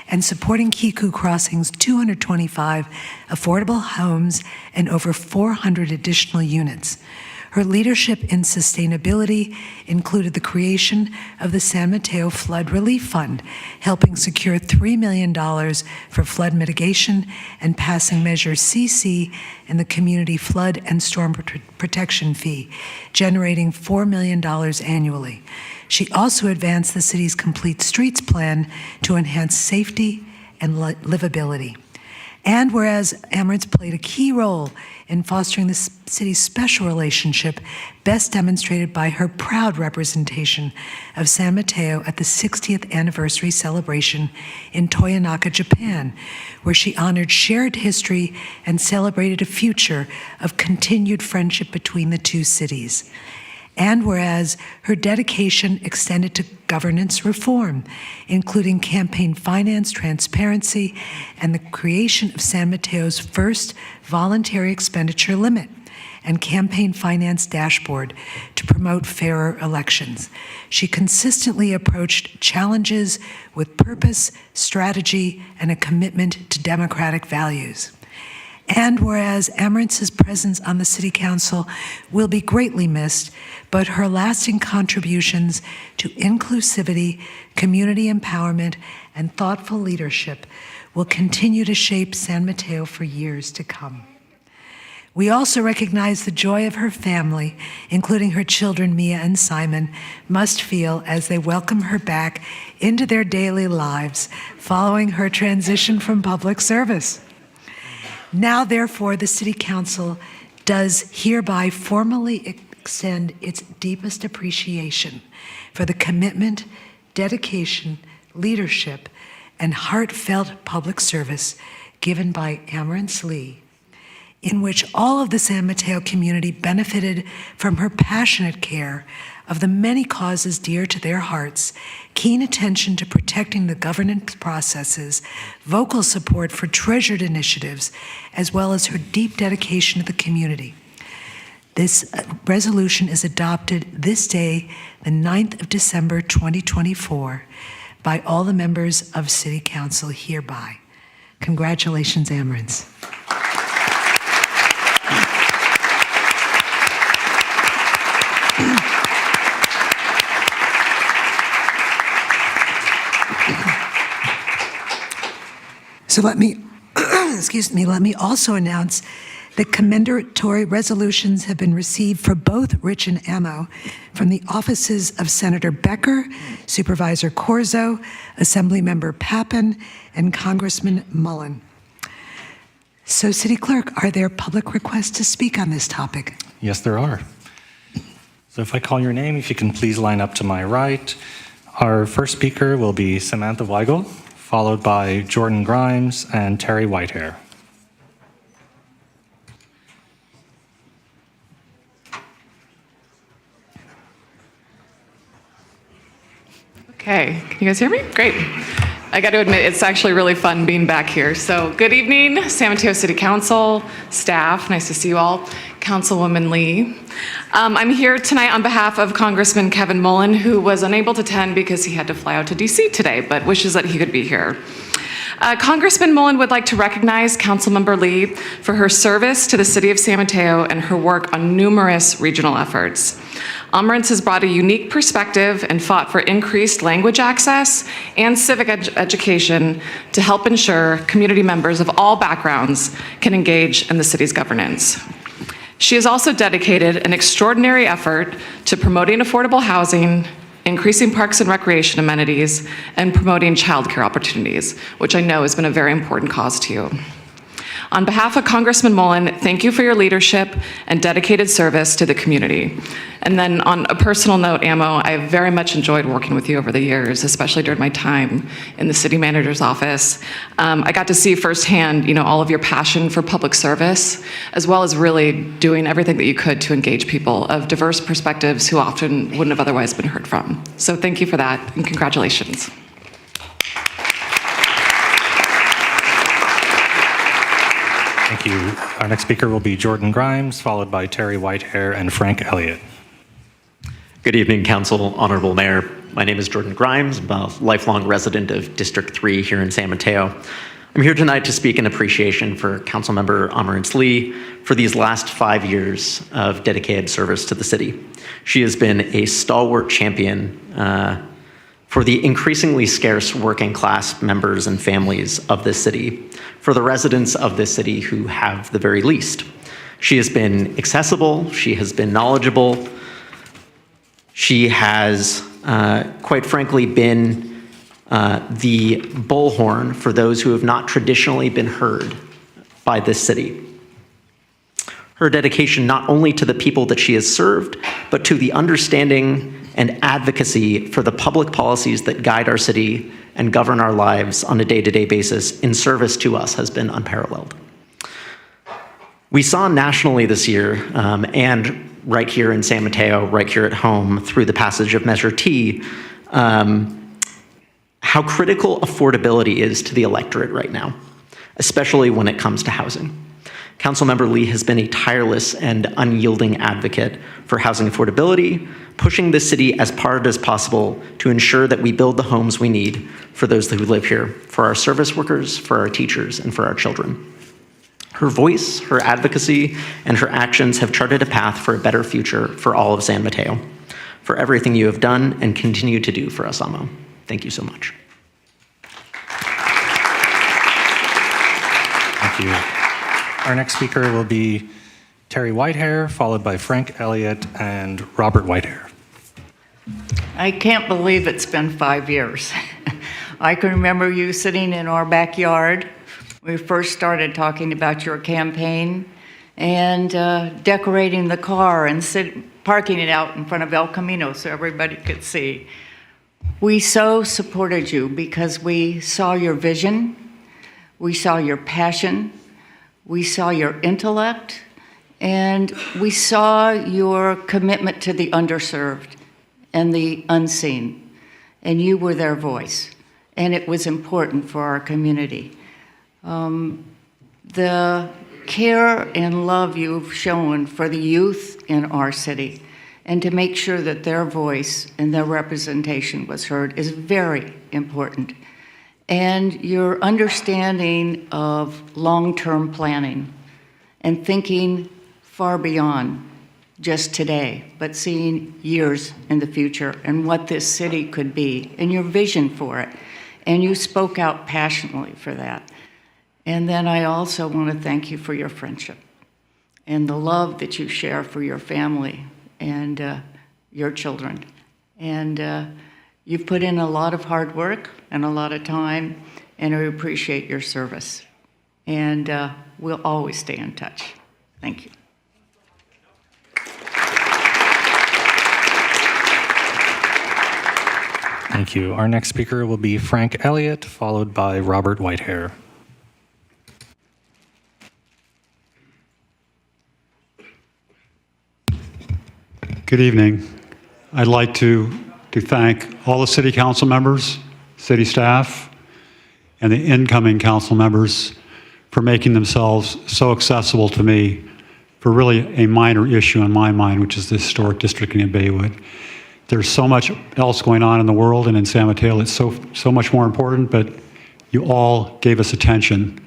and supporting Kiku Crossing's 225 affordable homes and over 400 additional units. Her leadership in sustainability included the creation of the San Mateo Flood Relief Fund, helping secure $3 million for flood mitigation and passing Measure CC and the Community Flood and Storm Protection Fee, generating $4 million annually. She also advanced the city's Complete Streets plan to enhance safety and livability. And whereas Amarance played a key role in fostering the city's special relationship, best demonstrated by her proud representation of San Mateo at the 60th anniversary celebration in Toyonaka, Japan, where she honored shared history and celebrated a future of continued friendship between the two cities. And whereas her dedication extended to governance reform, including campaign finance transparency and the creation of San Mateo's first voluntary expenditure limit and campaign finance dashboard to promote fairer elections. She consistently approached challenges with purpose, strategy, and a commitment to democratic values. And whereas Amarance's presence on the City Council will be greatly missed, but her lasting contributions to inclusivity, community empowerment, and thoughtful leadership will continue to shape San Mateo for years to come. We also recognize the joy of her family, including her children Mia and Simon, must feel as they welcome her back into their daily lives following her transition from public service. Now, therefore, the City Council does hereby formally extend its deepest appreciation for the commitment, dedication, leadership, and heartfelt public service given by Amarance Lee, in which all of the San Mateo community benefited from her passionate care of the many causes dear to their hearts, keen attention to protecting the governance processes, vocal support for treasured initiatives, as well as her deep dedication to the community. This resolution is adopted this day, the 9th of December, 2024, by all the members of City Council hereby. Congratulations, Amarance. So let me also announce that commendatory resolutions have been received for both Rich and Amo from the offices of Senator Becker, Supervisor Corzo, Assemblymember Pappen, and Congressman Mullen. So, City Clerk, are there public requests to speak on this topic? Yes, there are. So if I call your name, if you can please line up to my right. Our first speaker will be Samantha Weigel, followed by Jordan Grimes and Terry Whitehair. Okay, can you guys hear me? Great. I got to admit, it's actually really fun being back here. So good evening, San Mateo City Council, staff, nice to see you all, Councilwoman Lee. I'm here tonight on behalf of Congressman Kevin Mullen, who was unable to attend because he had to fly out to DC today, but wishes that he could be here. Congressman Mullen would like to recognize Councilmember Lee for her service to the City of San Mateo and her work on numerous regional efforts. Amarance has brought a unique perspective and fought for increased language access and civic education to help ensure community members of all backgrounds can engage in the city's governance. She has also dedicated an extraordinary effort to promoting affordable housing, increasing parks and recreation amenities, and promoting childcare opportunities, which I know has been a very important cause to you. On behalf of Congressman Mullen, thank you for your leadership and dedicated service to the community. And then on a personal note, Amo, I very much enjoyed working with you over the years, especially during my time in the city manager's office. I got to see firsthand, all of your passion for public service, as well as really doing everything that you could to engage people of diverse perspectives who often wouldn't have otherwise been heard from. So thank you for that, and congratulations. Thank you. Our next speaker will be Jordan Grimes, followed by Terry Whitehair and Frank Elliott. Good evening, Council, Honorable Mayor. My name is Jordan Grimes. I'm a lifelong resident of District 3 here in San Mateo. I'm here tonight to speak in appreciation for Councilmember Amarance Lee for these last 5 years of dedicated service to the city. She has been a stalwart champion for the increasingly scarce working class members and families of this city, for the residents of this city who have the very least. She has been accessible, she has been knowledgeable, she has, quite frankly, been the bullhorn for those who have not traditionally been heard by this city. Her dedication not only to the people that she has served, but to the understanding and advocacy for the public policies that guide our city and govern our lives on a day-to-day basis in service to us has been unparalleled. We saw nationally this year, and right here in San Mateo, right here at home, through the passage of Measure T, how critical affordability is to the electorate right now, especially when it comes to housing. Councilmember Lee has been a tireless and unyielding advocate for housing affordability, pushing the city as hard as possible to ensure that we build the homes we need for those who live here, for our service workers, for our teachers, and for our children. Her voice, her advocacy, and her actions have charted a path for a better future for all of San Mateo. For everything you have done and continue to do for us, Amo. Thank you so much. Thank you. Our next speaker will be Terry Whitehair, followed by Frank Elliott and Robert Whitehair. I can't believe it's been 5 years. I can remember you sitting in our backyard. We first started talking about your campaign and decorating the car and parking it out in front of El Camino so everybody could see. We so supported you because we saw your vision, we saw your passion, we saw your intellect, and we saw your commitment to the underserved and the unseen. And you were their voice, and it was important for our community. The care and love you've shown for the youth in our city and to make sure that their voice and their representation was heard is very important. And your understanding of long-term planning and thinking far beyond just today, but seeing years in the future and what this city could be and your vision for it. And you spoke out passionately for that. And then I also want to thank you for your friendship and the love that you share for your family and your children. And you've put in a lot of hard work and a lot of time, and I appreciate your service. And we'll always stay in touch. Thank you. Thank you. Our next speaker will be Frank Elliott, followed by Robert Whitehair. Good evening. I'd like to thank all the city council members, city staff, and the incoming council members for making themselves so accessible to me for really a minor issue in my mind, which is the historic districting in Baywood. There's so much else going on in the world and in San Mateo that's so much more important, but you all gave us attention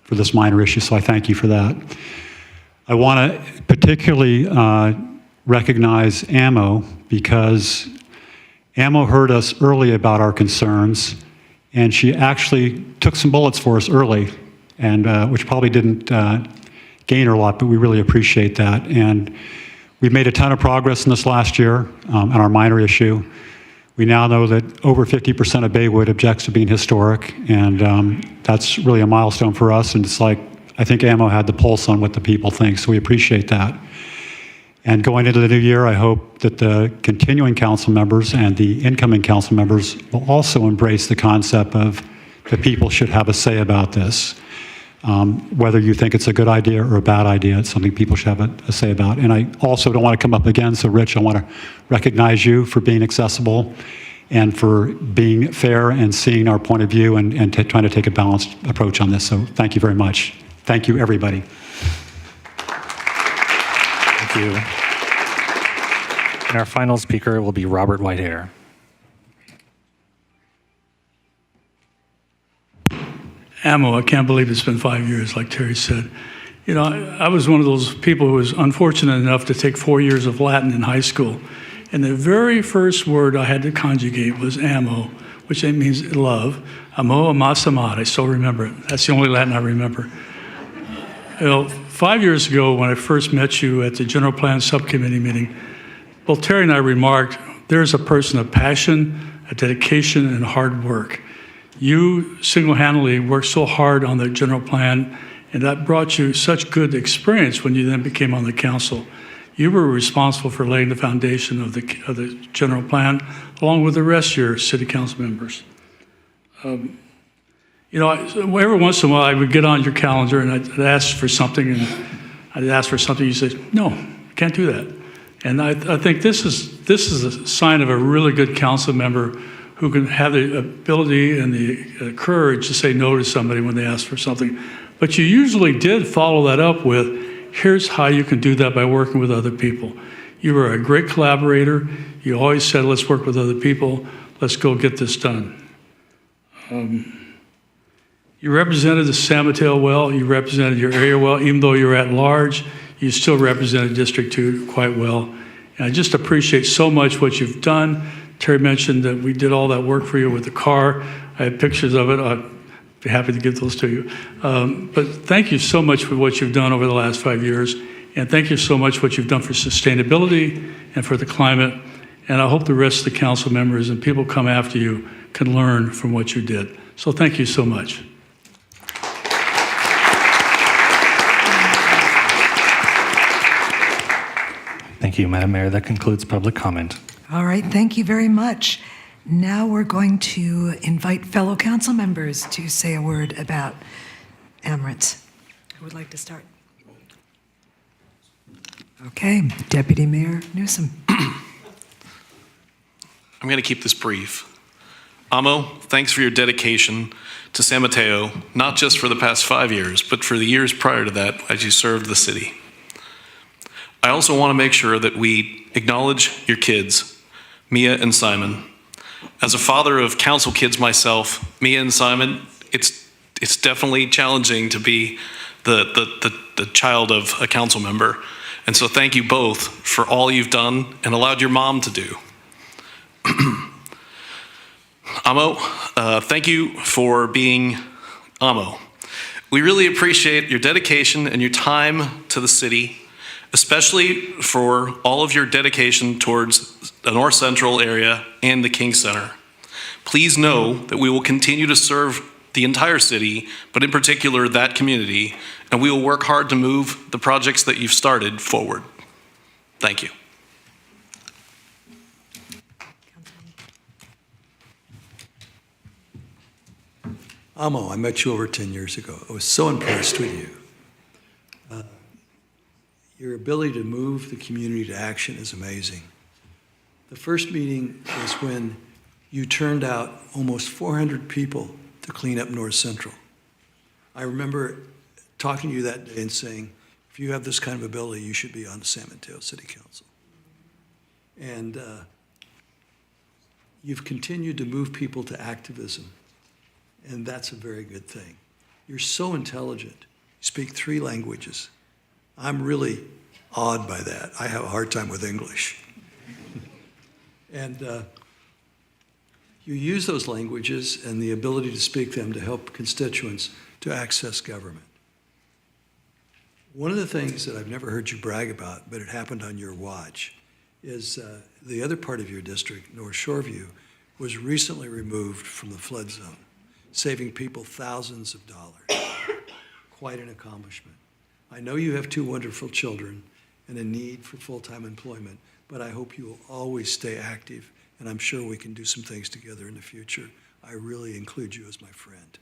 for this minor issue, so I thank you for that. I want to particularly recognize Ammo because Ammo heard us early about our concerns, and she actually took some bullets for us early, and which probably didn't gain her a lot, but we really appreciate that. And we've made a ton of progress in this last year on our minor issue. We now know that over 50% of Baywood objects to being historic, and that's really a milestone for us. And it's like, I think Ammo had the pulse on what the people think, so we appreciate that. And going into the new year, I hope that the continuing council members and the incoming council members will also embrace the concept of the people should have a say about this. Whether you think it's a good idea or a bad idea, it's something people should have a say about. And I also don't want to come up again, so Rich, I want to recognize you for being accessible and for being fair and seeing our point of view and trying to take a balanced approach on this. So thank you very much. Thank you, everybody. Thank you. And our final speaker will be Robert Whitehair. Ammo, I can't believe it's been 5 years, like Terry said. You know, I was one of those people who was unfortunate enough to take 4 years of Latin in high school. And the very first word I had to conjugate was ammo, which means love. Amo, amas, amad. I still remember it. That's the only Latin I remember. You know, 5 years ago, when I first met you at the General Plan Subcommittee meeting, both Terry and I remarked, there's a person of passion, a dedication, and hard work. You single-handedly worked so hard on the general plan, and that brought you such good experience when you then became on the council. You were responsible for laying the foundation of the general plan, along with the rest of your city council members. You know, every once in a while I would get on your calendar and I'd ask for something, and I'd ask for something. You say, "No, can't do that." And I think this is a sign of a really good council member who can have the ability and the courage to say no to somebody when they ask for something. But you usually did follow that up with, here's how you can do that by working with other people. You were a great collaborator. You always said, let's work with other people. Let's go get this done. You represented the San Mateo well, you represented your area well, even though you're at large, you still represented District 2 quite well. And I just appreciate so much what you've done. Terry mentioned that we did all that work for you with the car. I have pictures of it. I'd be happy to give those to you. But thank you so much for what you've done over the last 5 years. And thank you so much for what you've done for sustainability and for the climate. And I hope the rest of the council members and people come after you can learn from what you did. So thank you so much. Thank you, Madam Mayor. That concludes public comment. All right, thank you very much. Now we're going to invite fellow council members to say a word about Emirates. Who would like to start? Okay, Deputy Mayor Newsom. I'm going to keep this brief. Amo, thanks for your dedication to San Mateo, not just for the past 5 years, but for the years prior to that as you served the city. I also want to make sure that we acknowledge your kids, Mia and Simon. As a father of council kids myself, Mia and Simon, it's definitely challenging to be the child of a council member. And so thank you both for all you've done and allowed your mom to do. Amo, thank you for being Amo. We really appreciate your dedication and your time to the city, especially for all of your dedication towards the North Central area and the King Center. Please know that we will continue to serve the entire city, but in particular that community, and we will work hard to move the projects that you've started forward. Thank you. Amo, I met you over 10 years ago. I was so impressed with you. Your ability to move the community to action is amazing. The first meeting was when you turned out almost 400 people to clean up North Central. I remember talking to you that day and saying, if you have this kind of ability, you should be on the San Mateo City Council. And you've continued to move people to activism, and that's a very good thing. You're so intelligent. You speak 3 languages. I'm really awed by that. I have a hard time with English. And you use those languages and the ability to speak them to help constituents to access government. One of the things that I've never heard you brag about, but it happened on your watch, is the other part of your district, North Shoreview, was recently removed from the flood zone, saving people thousands of dollars. Quite an accomplishment. I know you have 2 wonderful children and a need for full-time employment, but I hope you will always stay active, and I'm sure we can do some things together in the future. I really include you as my friend.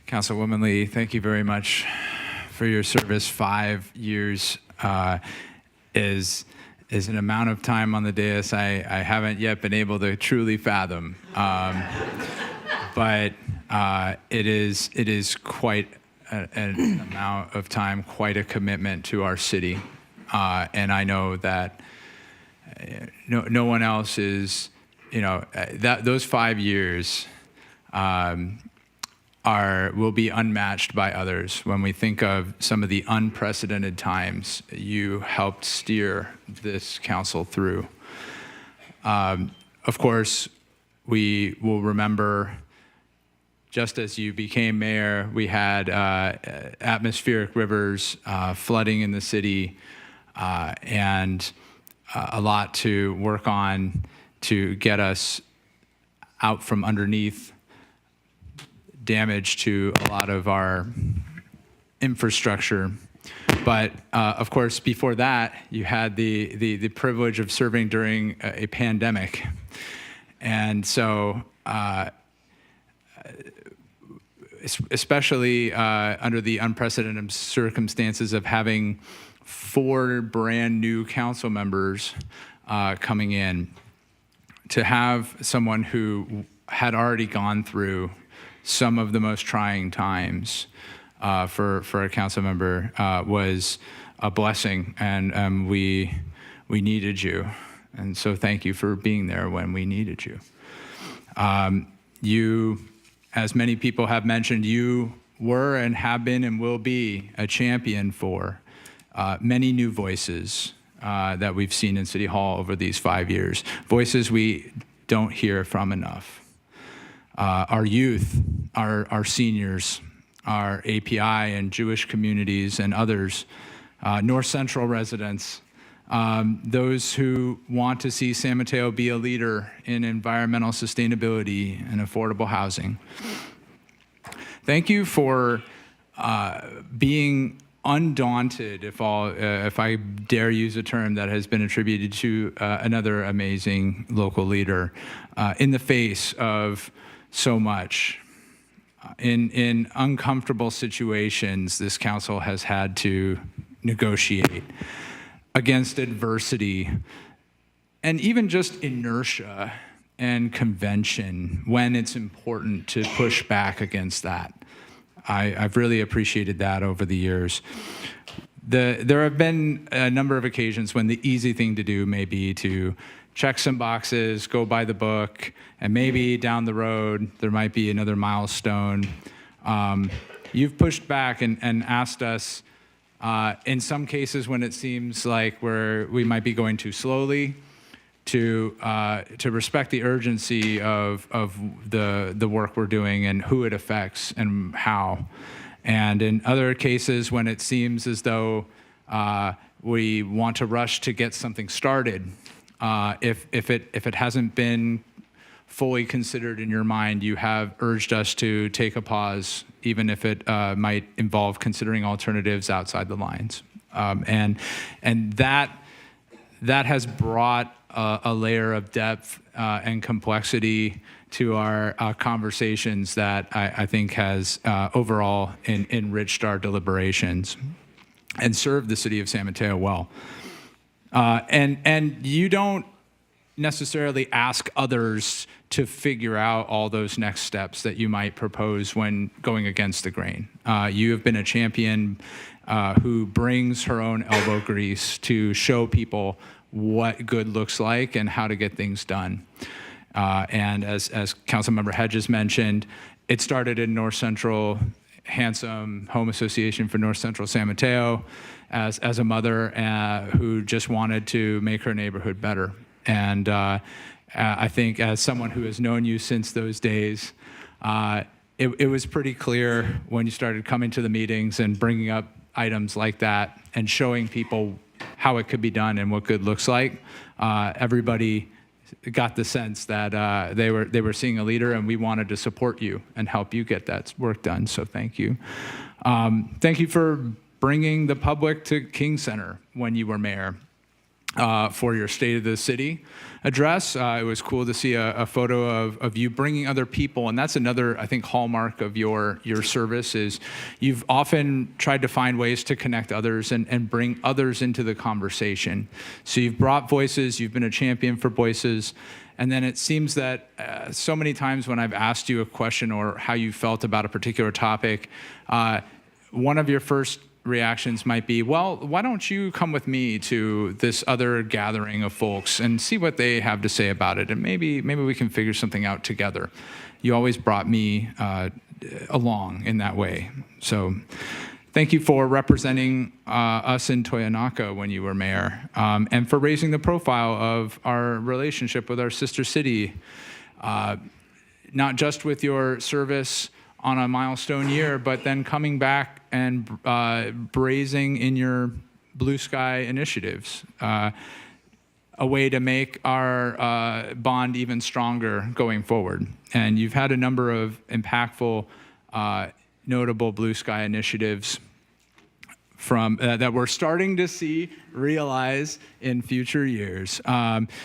Councilwoman Lee, thank you very much for your service. 5 years is an amount of time on the dais I haven't yet been able to truly fathom. But it is quite an amount of time, quite a commitment to our city. And I know that no one else is, those 5 years will be unmatched by others. When we think of some of the unprecedented times you helped steer this council through. Of course, we will remember, just as you became mayor, we had atmospheric rivers, flooding in the city, and a lot to work on to get us out from underneath damage to a lot of our infrastructure. But of course, before that, you had the privilege of serving during a pandemic. And so, especially under the unprecedented circumstances of having 4 brand new council members coming in, to have someone who had already gone through some of the most trying times for a council member was a blessing, and we needed you. And so thank you for being there when we needed you. You, as many people have mentioned, you were and have been and will be a champion for many new voices that we've seen in City Hall over these 5 years, voices we don't hear from enough. Our youth, our seniors, our API and Jewish communities and others, North Central residents, those who want to see San Mateo be a leader in environmental sustainability and affordable housing. Thank you for being undaunted, if I dare use a term that has been attributed to another amazing local leader, in the face of so much. In uncomfortable situations, this council has had to negotiate against adversity and even just inertia and convention when it's important to push back against that. I've really appreciated that over the years. There have been a number of occasions when the easy thing to do may be to check some boxes, go by the book, and maybe down the road there might be another milestone. You've pushed back and asked us, in some cases when it seems like we might be going too slowly, to respect the urgency of the work we're doing and who it affects and how. And in other cases when it seems as though we want to rush to get something started, if it hasn't been fully considered in your mind, you have urged us to take a pause, even if it might involve considering alternatives outside the lines. And that has brought a layer of depth and complexity to our conversations that I think has overall enriched our deliberations and served the city of San Mateo well. And you don't necessarily ask others to figure out all those next steps that you might propose when going against the grain. You have been a champion who brings her own elbow grease to show people what good looks like and how to get things done. And as Councilmember Hedges mentioned, it started in North Central, handsome Home Association for North Central San Mateo, as a mother who just wanted to make her neighborhood better. And I think as someone who has known you since those days, it was pretty clear when you started coming to the meetings and bringing up items like that and showing people how it could be done and what good looks like. Everybody got the sense that they were seeing a leader, and we wanted to support you and help you get that work done. So thank you. Thank you for bringing the public to King Center when you were mayor. For your State of the City address. It was cool to see a photo of you bringing other people, and that's another, I think, hallmark of your service is you've often tried to find ways to connect others and bring others into the conversation. So you've brought voices, you've been a champion for voices, and then it seems that so many times when I've asked you a question or how you felt about a particular topic, one of your first reactions might be, well, why don't you come with me to this other gathering of folks and see what they have to say about it, and maybe we can figure something out together. You always brought me along in that way. So thank you for representing us in Toyonaka when you were mayor, and for raising the profile of our relationship with our sister city, not just with your service on a milestone year, but then coming back and brazing in your blue sky initiatives, a way to make our bond even stronger going forward. And you've had a number of impactful, notable blue sky initiatives from that we're starting to see realize in future years,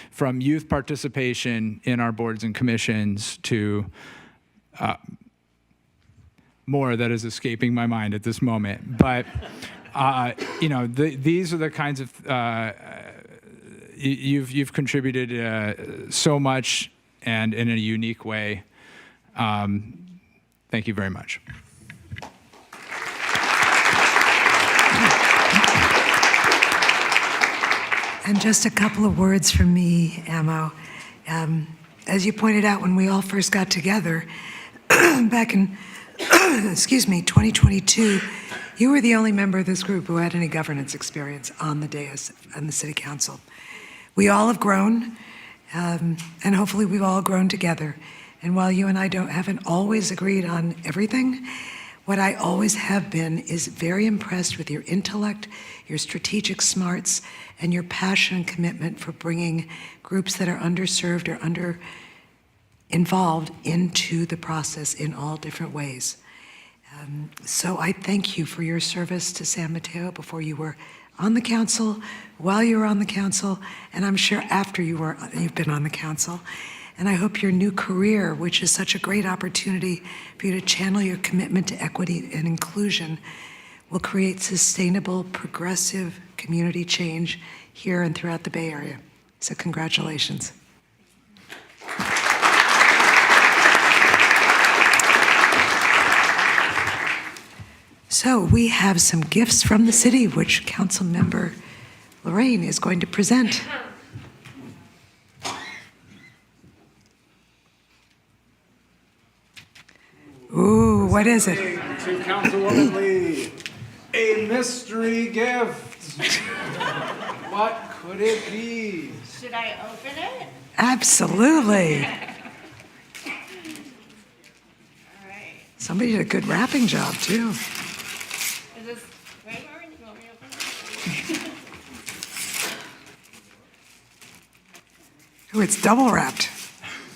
from youth participation in our boards and commissions to more that is escaping my mind at this moment. But, these are the kinds of, you've contributed so much and in a unique way. Thank you very much. And just a couple of words from me, Amo. As you pointed out, when we all first got together back in, 2022, you were the only member of this group who had any governance experience on the dais and the city council. We all have grown, and hopefully we've all grown together. And while you and I haven't always agreed on everything, what I always have been is very impressed with your intellect, your strategic smarts, and your passion and commitment for bringing groups that are underserved or involved into the process in all different ways. So I thank you for your service to San Mateo before you were on the council, while you were on the council, and I'm sure after you've been on the council. And I hope your new career, which is such a great opportunity for you to channel your commitment to equity and inclusion, will create sustainable, progressive community change here and throughout the Bay Area. So congratulations. So we have some gifts from the city, which Council Member Lorraine is going to present. Ooh, what is it? To Councilwoman Lee, a mystery gift. What could it be? Should I open it? Absolutely. All right. Somebody did a good wrapping job, too. Is this right, Lauren? You want me to open it? Ooh, it's double wrapped.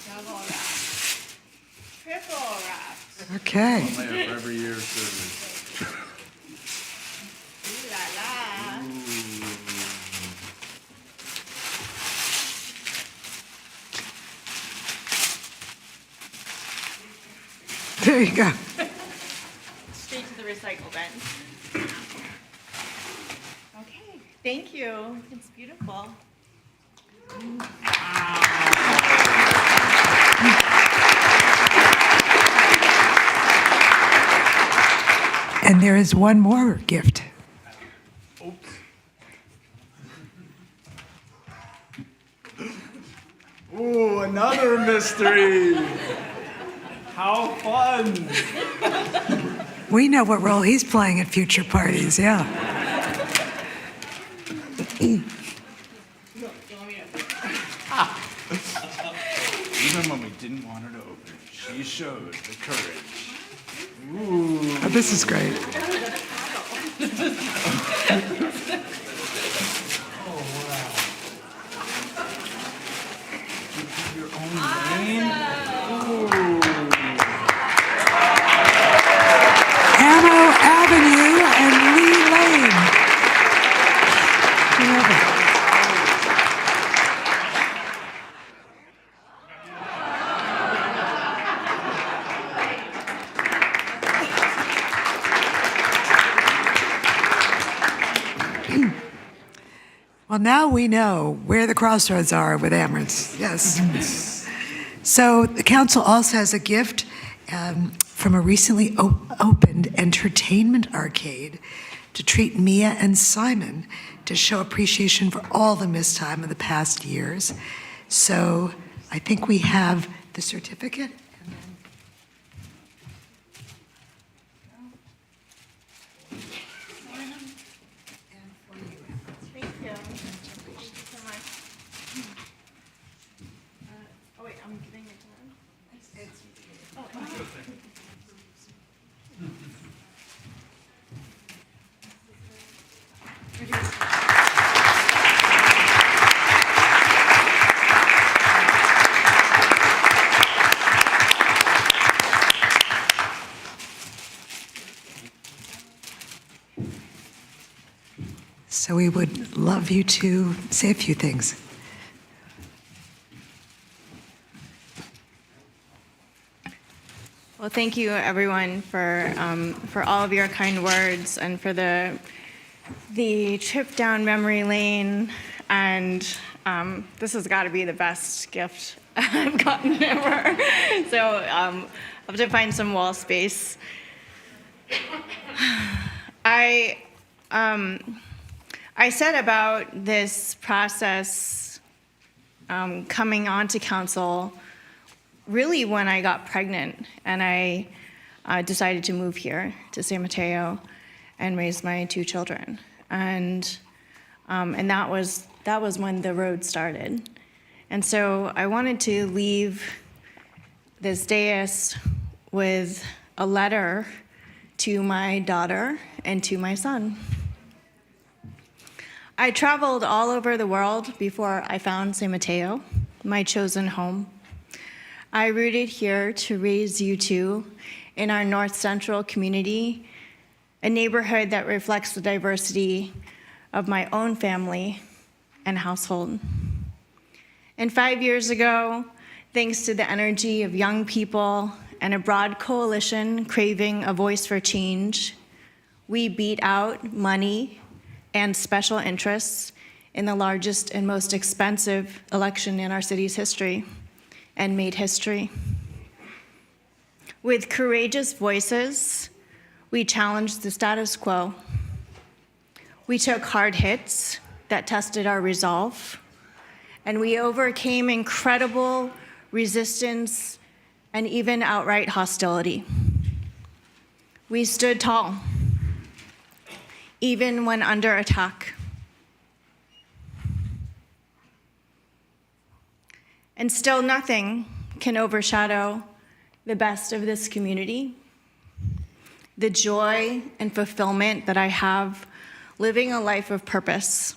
Double wrapped. Triple wrapped. Okay. Every year service. Ooh la la. There you go. Straight to the recycle bin. Okay, thank you. It's beautiful. And there is one more gift. Ooh, another mystery. How fun. We know what role he's playing at future parties, yeah. Even when we didn't want her to open it, she showed the courage. Ooh. Oh, this is great. Oh, wow. You have your own name? Ooh. Ammo Avenue and Lee Lane. Love it. Well, now we know where the crossroads are with Amherst. Yes. So the council also has a gift from a recently opened entertainment arcade to treat Mia and Simon to show appreciation for all the missed time of the past years. So I think we have the certificate. Thank you. Thank you so much. Oh wait, I'm giving it to them. Oh, So we would love you to say a few things. Well, thank you everyone for all of your kind words and for the trip down memory lane. And this has got to be the best gift I've gotten ever. So I'll have to find some wall space. I said about this process coming onto council really when I got pregnant and I decided to move here to San Mateo and raise my 2 children. And that was when the road started. And so I wanted to leave this dais with a letter to my daughter and to my son. I traveled all over the world before I found San Mateo, my chosen home. I rooted here to raise you two in our North Central community, a neighborhood that reflects the diversity of my own family and household. And 5 years ago, thanks to the energy of young people and a broad coalition craving a voice for change, we beat out money and special interests in the largest and most expensive election in our city's history and made history. With courageous voices, we challenged the status quo. We took hard hits that tested our resolve, and we overcame incredible resistance and even outright hostility. We stood tall, even when under attack. And still nothing can overshadow the best of this community, the joy and fulfillment that I have living a life of purpose.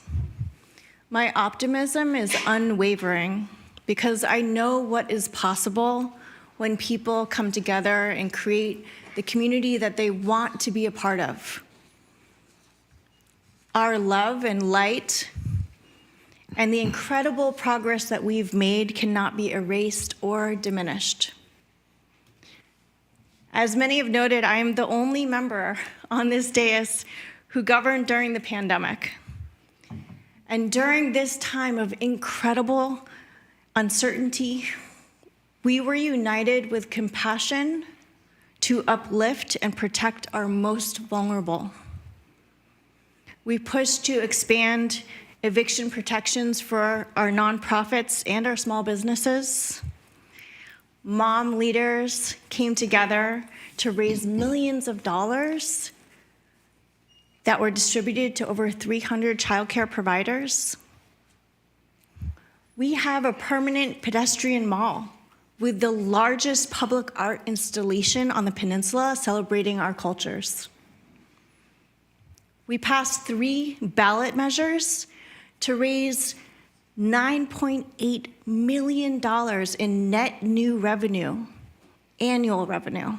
My optimism is unwavering because I know what is possible when people come together and create the community that they want to be a part of. Our love and light and the incredible progress that we've made cannot be erased or diminished. As many have noted, I am the only member on this dais who governed during the pandemic. And during this time of incredible uncertainty, we were united with compassion to uplift and protect our most vulnerable. We pushed to expand eviction protections for our nonprofits and our small businesses. Mom leaders came together to raise millions of dollars that were distributed to over 300 childcare providers. We have a permanent pedestrian mall with the largest public art installation on the peninsula celebrating our cultures. We passed 3 ballot measures to raise $9.8 million in net new revenue, annual revenue.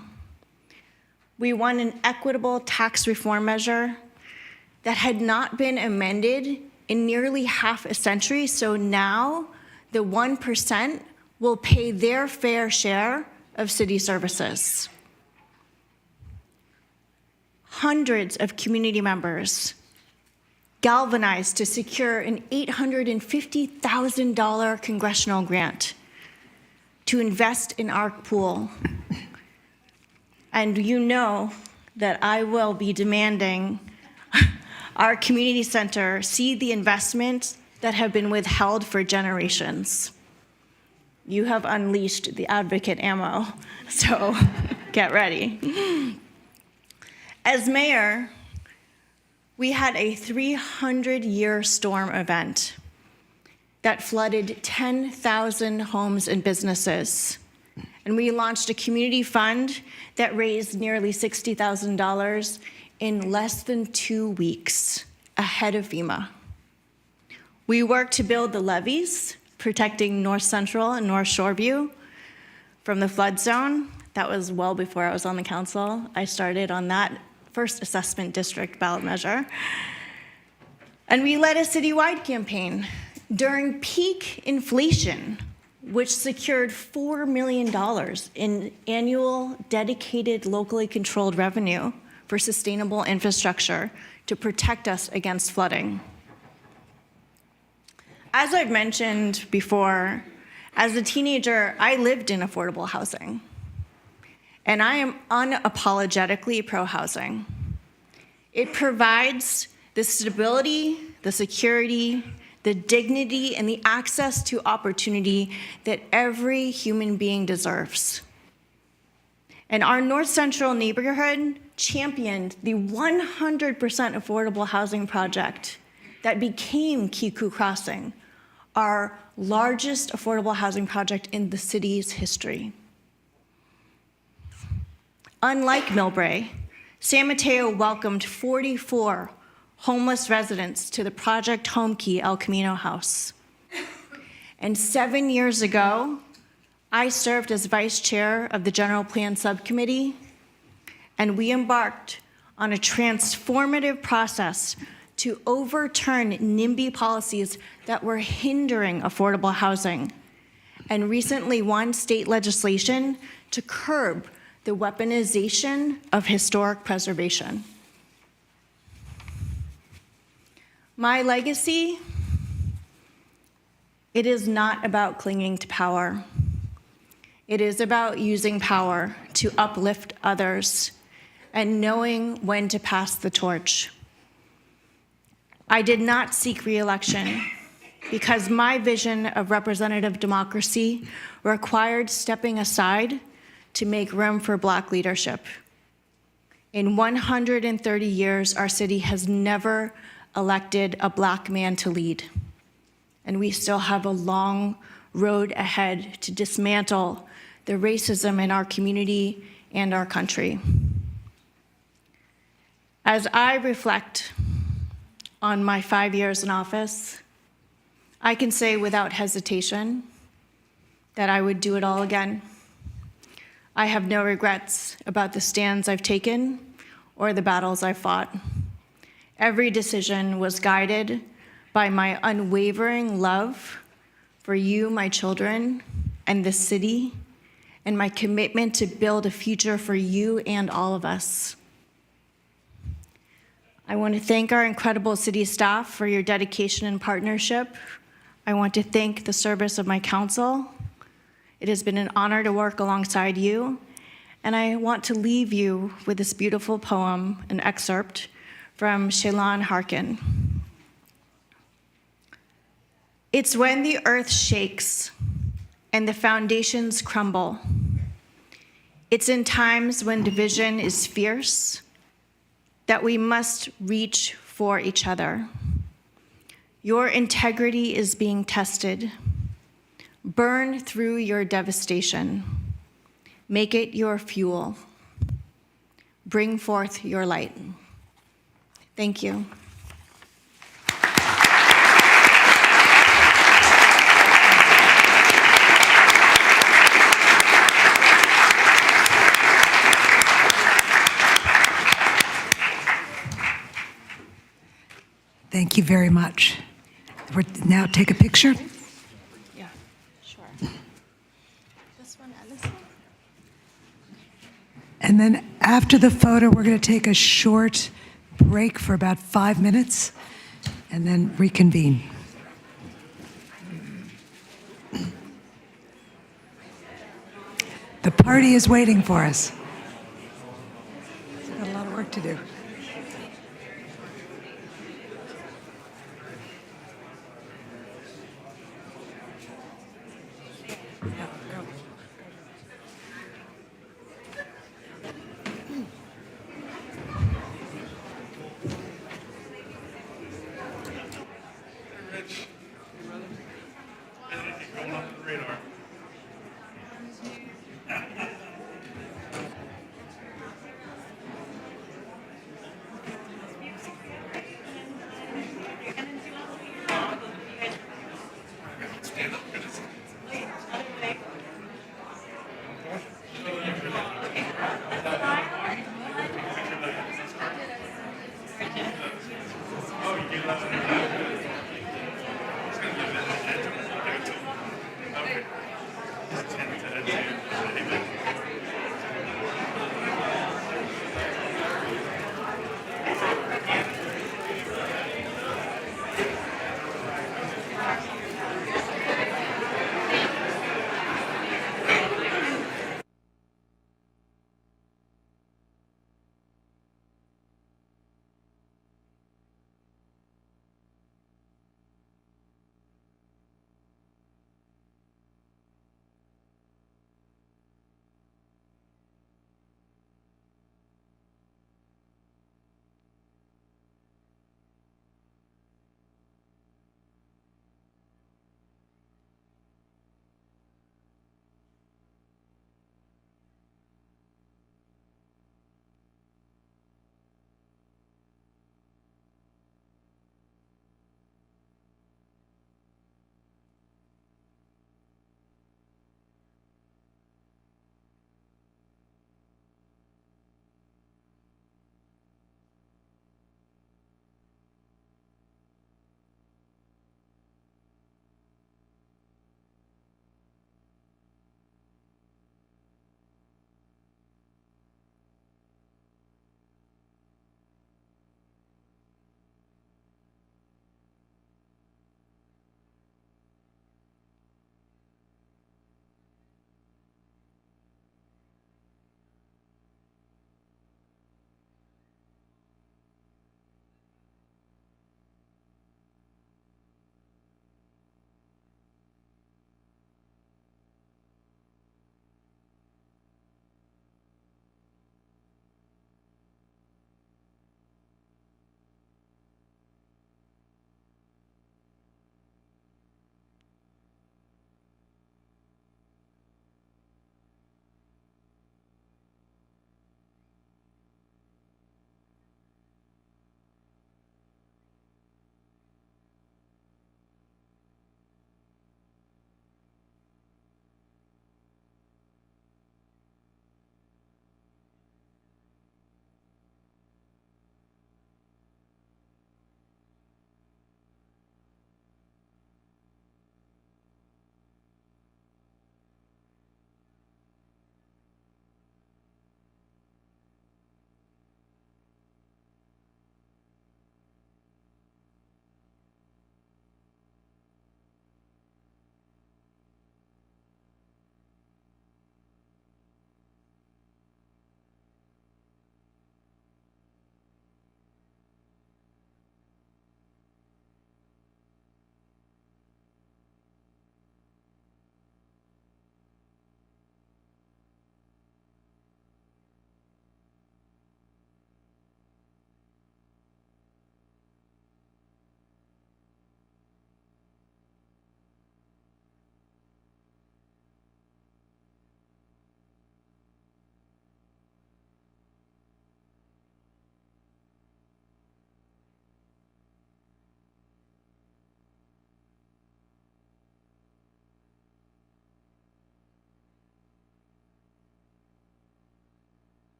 We won an equitable tax reform measure that had not been amended in nearly half a century, so now the 1% will pay their fair share of city services. Hundreds of community members galvanized to secure an $850,000 congressional grant to invest in our pool. And you know that I will be demanding our community center see the investments that have been withheld for generations. You have unleashed the advocate ammo, so get ready. As mayor, we had a 300-year storm event that flooded 10,000 homes and businesses. And we launched a community fund that raised nearly $60,000 in less than 2 weeks, ahead of FEMA. We worked to build the levees, protecting North Central and North Shoreview from the flood zone. That was well before I was on the council. I started on that first assessment district ballot measure. And we led a citywide campaign during peak inflation, which secured $4 million in annual dedicated locally controlled revenue for sustainable infrastructure to protect us against flooding. As I've mentioned before, as a teenager, I lived in affordable housing. And I am unapologetically pro-housing. It provides the the stability, the security, the dignity, and the access to opportunity that every human being deserves. And our North Central neighborhood championed the 100% affordable housing project that became Kiku Crossing, our largest affordable housing project in the city's history. Unlike Millbrae, San Mateo welcomed 44 homeless residents to the Project Home Key El Camino house. And 7 years ago, I served as vice chair of the General Plan Subcommittee, and we embarked on a transformative process to overturn NIMBY policies that were hindering affordable housing, and recently won state legislation to curb the weaponization of historic preservation. My legacy, it is not about clinging to power. It is about using power to uplift others and knowing when to pass the torch. I did not seek re-election because my vision of representative democracy required stepping aside to make room for Black leadership. In 130 years, our city has never elected a Black man to lead, and we still have a long road ahead to dismantle the racism in our community and our country. As I reflect on my 5 years in office, I can say without hesitation that I would do it all again. I have no regrets about the stands I've taken or the battles I've fought. Every decision was guided by my unwavering love for you, my children, and the city, and my commitment to build a future for you and all of us. I want to thank our incredible city staff for your dedication and partnership. I want to thank the service of my council. It has been an honor to work alongside you, and I want to leave you with this beautiful poem, an excerpt from Shalon Harkin. It's when the earth shakes and the foundations crumble. It's in times when division is fierce that we must reach for each other. Your integrity is being tested. Burn through your devastation. Make it your fuel. Bring forth your light. Thank you. Thank you very much. We're now take a picture. Yeah, sure. This one and this one. And then after the photo, we're going to take a short break for about 5 minutes and then reconvene. The party is waiting for us. We've got a lot of work to do.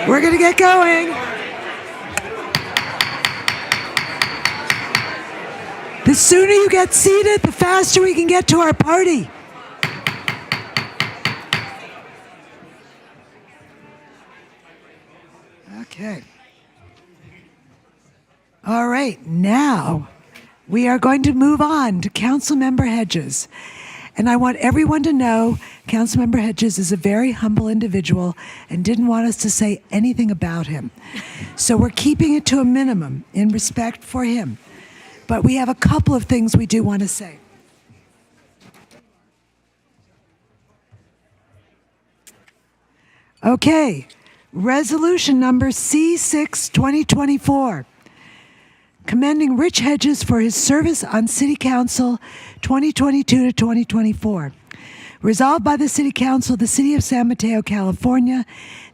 We're going to get going. The sooner you get seated, the faster we can get to our party. Okay. All right, now we are going to move on to Councilmember Hedges. And I want everyone to know Councilmember Hedges is a very humble individual and didn't want us to say anything about him. So we're keeping it to a minimum in respect for him. But we have a couple of things we do want to say. Okay, resolution number C6 2024. Commending Rich Hedges for his service on City Council 2022 to 2024. Resolved by the City Council of the City of San Mateo, California,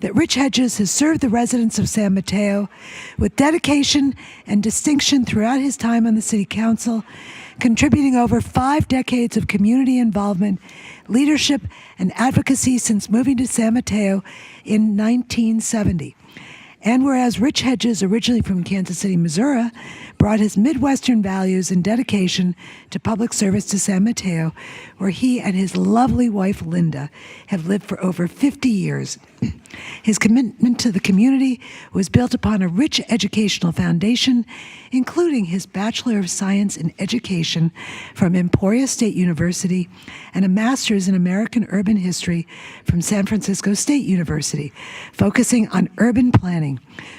that Rich Hedges has served the residents of San Mateo with dedication and distinction throughout his time on the City Council, contributing over 5 decades of community involvement, leadership, and advocacy since moving to San Mateo in 1970. And whereas Rich Hedges, originally from Kansas City, Missouri, brought his Midwestern values and dedication to public service to San Mateo, where he and his lovely wife, Linda, have lived for over 50 years. His commitment to the community was built upon a rich educational foundation, including his Bachelor of Science in Education from Emporia State University and a Master's in American Urban History from San Francisco State University, focusing on urban planning.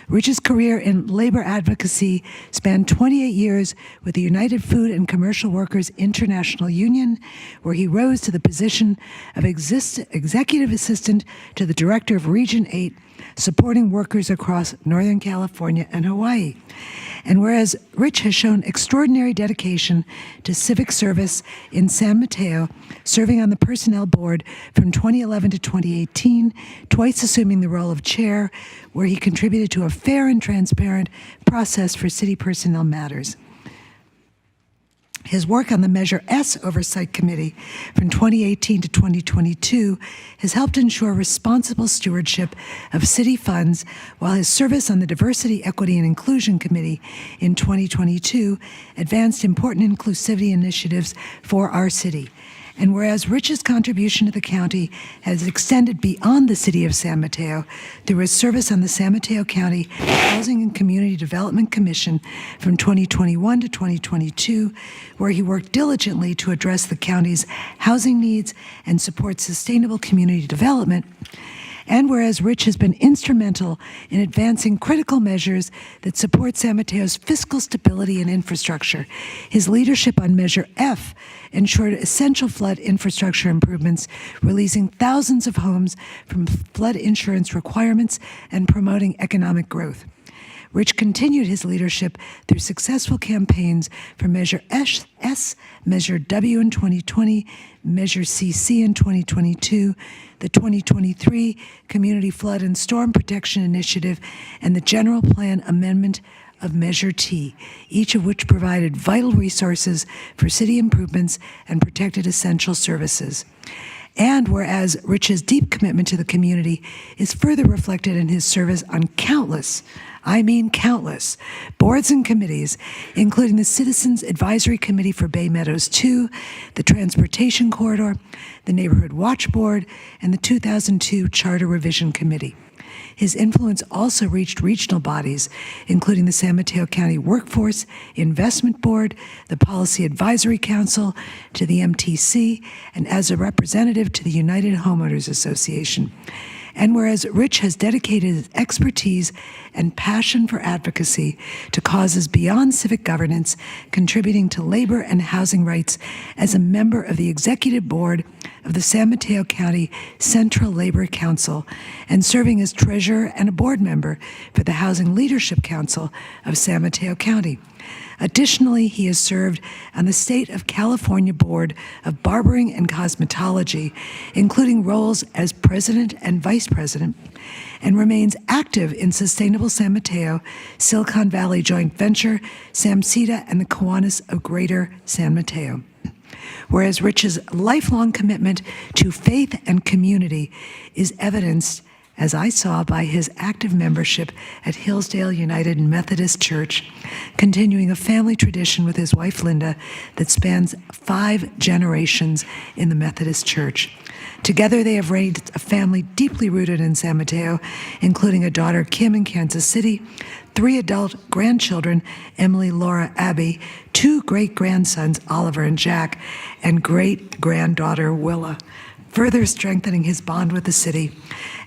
Rich's career in labor advocacy spanned 28 years with the United Food and Commercial Workers International Union, where he rose to the position of executive assistant to the director of Region 8, supporting workers across Northern California and Hawaii. And whereas Rich has shown extraordinary dedication to civic service in San Mateo, serving on the Personnel Board from 2011 to 2018, twice assuming the role of chair, where he contributed to a fair and transparent process for city personnel matters. His work on the Measure S Oversight Committee from 2018 to 2022 has helped ensure responsible stewardship of city funds, while his service on the Diversity, Equity, and Inclusion Committee in 2022 advanced important inclusivity initiatives for our city. And whereas Rich's contribution to the county has extended beyond the city of San Mateo through his service on the San Mateo County Housing and Community Development Commission from 2021 to 2022, where he worked diligently to address the county's housing needs and support sustainable community development. And whereas Rich has been instrumental in advancing critical measures that support San Mateo's fiscal stability and infrastructure, his leadership on Measure F ensured essential flood infrastructure improvements, releasing thousands of homes from flood insurance requirements and promoting economic growth. Rich continued his leadership through successful campaigns for Measure S, Measure W in 2020, Measure CC in 2022, the 2023 Community Flood and Storm Protection Initiative, and the General Plan Amendment of Measure T, each of which provided vital resources for city improvements and protected essential services. And whereas Rich's deep commitment to the community is further reflected in his service on countless boards and committees, including the Citizens Advisory Committee for Bay Meadows 2, the Transportation Corridor, the Neighborhood Watch Board, and the 2002 Charter Revision Committee. His influence also reached regional bodies, including the San Mateo County Workforce Investment Board, the Policy Advisory Council, to the MTC, and as a representative to the United Homeowners Association. And whereas Rich has dedicated his expertise and passion for advocacy to causes beyond civic governance, contributing to labor and housing rights as a member of the Executive Board of the San Mateo County Central Labor Council, and serving as treasurer and a board member for the Housing Leadership Council of San Mateo County. Additionally, he has served on the State of California Board of Barbering and Cosmetology, including roles as president and vice president, and remains active in Sustainable San Mateo, Silicon Valley Joint Venture, SAMCETA, and the Kiwanis of Greater San Mateo. Whereas Rich's lifelong commitment to faith and community is evidenced as I saw by his active membership at Hillsdale United Methodist Church, continuing a family tradition with his wife Linda that spans 5 generations in the Methodist Church. Together, they have raised a family deeply rooted in San Mateo, including a daughter, Kim, in Kansas City, 3 adult grandchildren, Emily, Laura, Abby, 2 great-grandsons, Oliver and Jack, and great-granddaughter, Willa, further strengthening his bond with the city.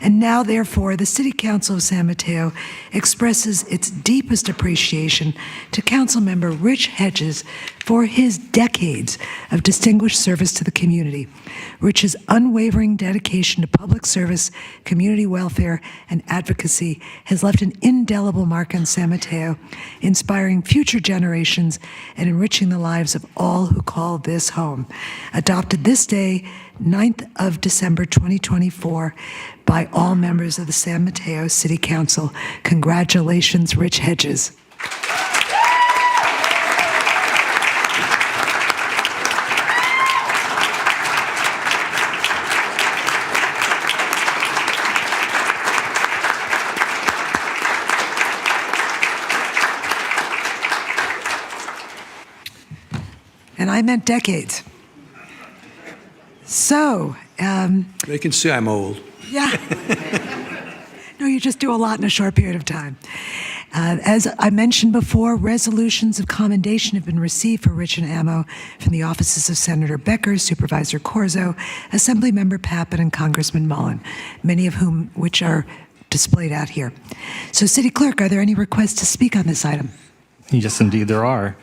And now, therefore, the City Council of San Mateo expresses its deepest appreciation to Councilmember Rich Hedges for his decades of distinguished service to the community. Rich's unwavering dedication to public service, community welfare, and advocacy has left an indelible mark on San Mateo, inspiring future generations and enriching the lives of all who call this home. Adopted this day, 9th of December 2024, by all members of the San Mateo City Council. Congratulations, Rich Hedges. And I meant decades. So, they can see I'm old. Yeah. No, you just do a lot in a short period of time. As I mentioned before, resolutions of commendation have been received for Rich and Ammo from the offices of Senator Becker, Supervisor Corzo, Assemblymember Pappen, and Congressman Mullen, many of whom which are displayed out here. So, City Clerk, are there any requests to speak on this item? Yes, indeed, there are.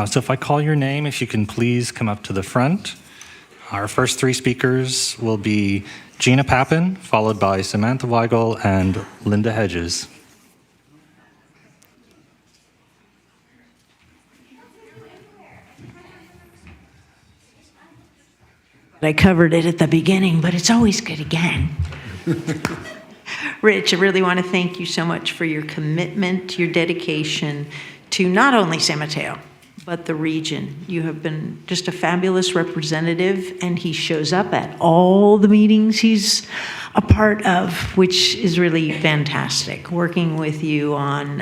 So if I call your name, if you can please come up to the front. Our first 3 speakers will be Gina Pappen, followed by Samantha Weigel and Linda Hedges. I covered it at the beginning, but it's always good again. Rich, I really want to thank you so much for your commitment, your dedication to not only San Mateo, but the region. You have been just a fabulous representative, and he shows up at all the meetings he's a part of, which is really fantastic. Working with you on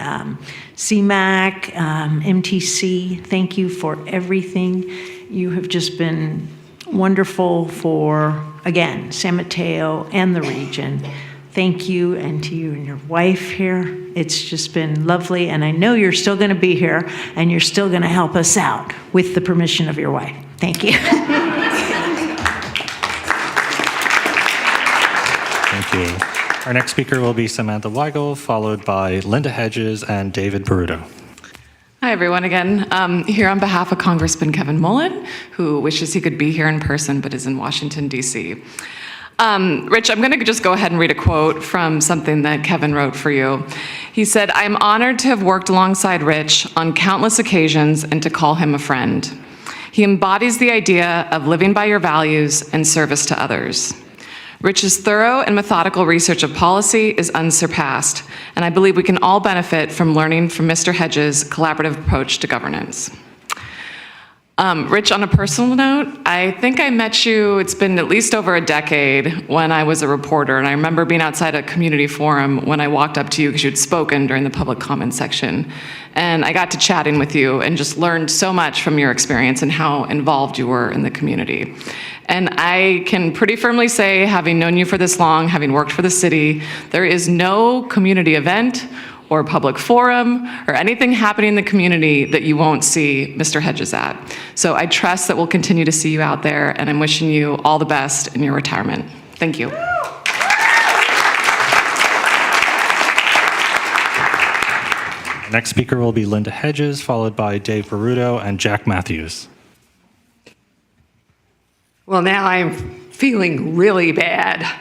CMAC, MTC, thank you for everything. You have just been wonderful for, again, San Mateo and the region. Thank you, and to you and your wife here. It's just been lovely, and I know you're still going to be here, and you're still going to help us out with the permission of your wife. Thank you. Thank you. Our next speaker will be Samantha Weigel, followed by Linda Hedges and David Baruto. Hi, everyone, again. Here on behalf of Congressman Kevin Mullen, who wishes he could be here in person but is in Washington, D.C. Rich, I'm going to just go ahead and read a quote from something that Kevin wrote for you. He said, "I'm honored to have worked alongside Rich on countless occasions and to call him a friend. He embodies the idea of living by your values and service to others. Rich's thorough and methodical research of policy is unsurpassed, and I believe we can all benefit from learning from Mr. Hedges' collaborative approach to governance." Rich, on a personal note, I think I met you, it's been at least over a decade, when I was a reporter, and I remember being outside a community forum when I walked up to you because you'd spoken during the public comment section. And I got to chatting with you and just learned so much from your experience and how involved you were in the community. And I can pretty firmly say, having known you for this long, having worked for the city, there is no community event or public forum or anything happening in the community that you won't see Mr. Hedges at. So I trust that we'll continue to see you out there, and I'm wishing you all the best in your retirement. Thank you. Next speaker will be Linda Hedges, followed by Dave Baruto and Jack Matthews. Well, now I'm feeling really bad.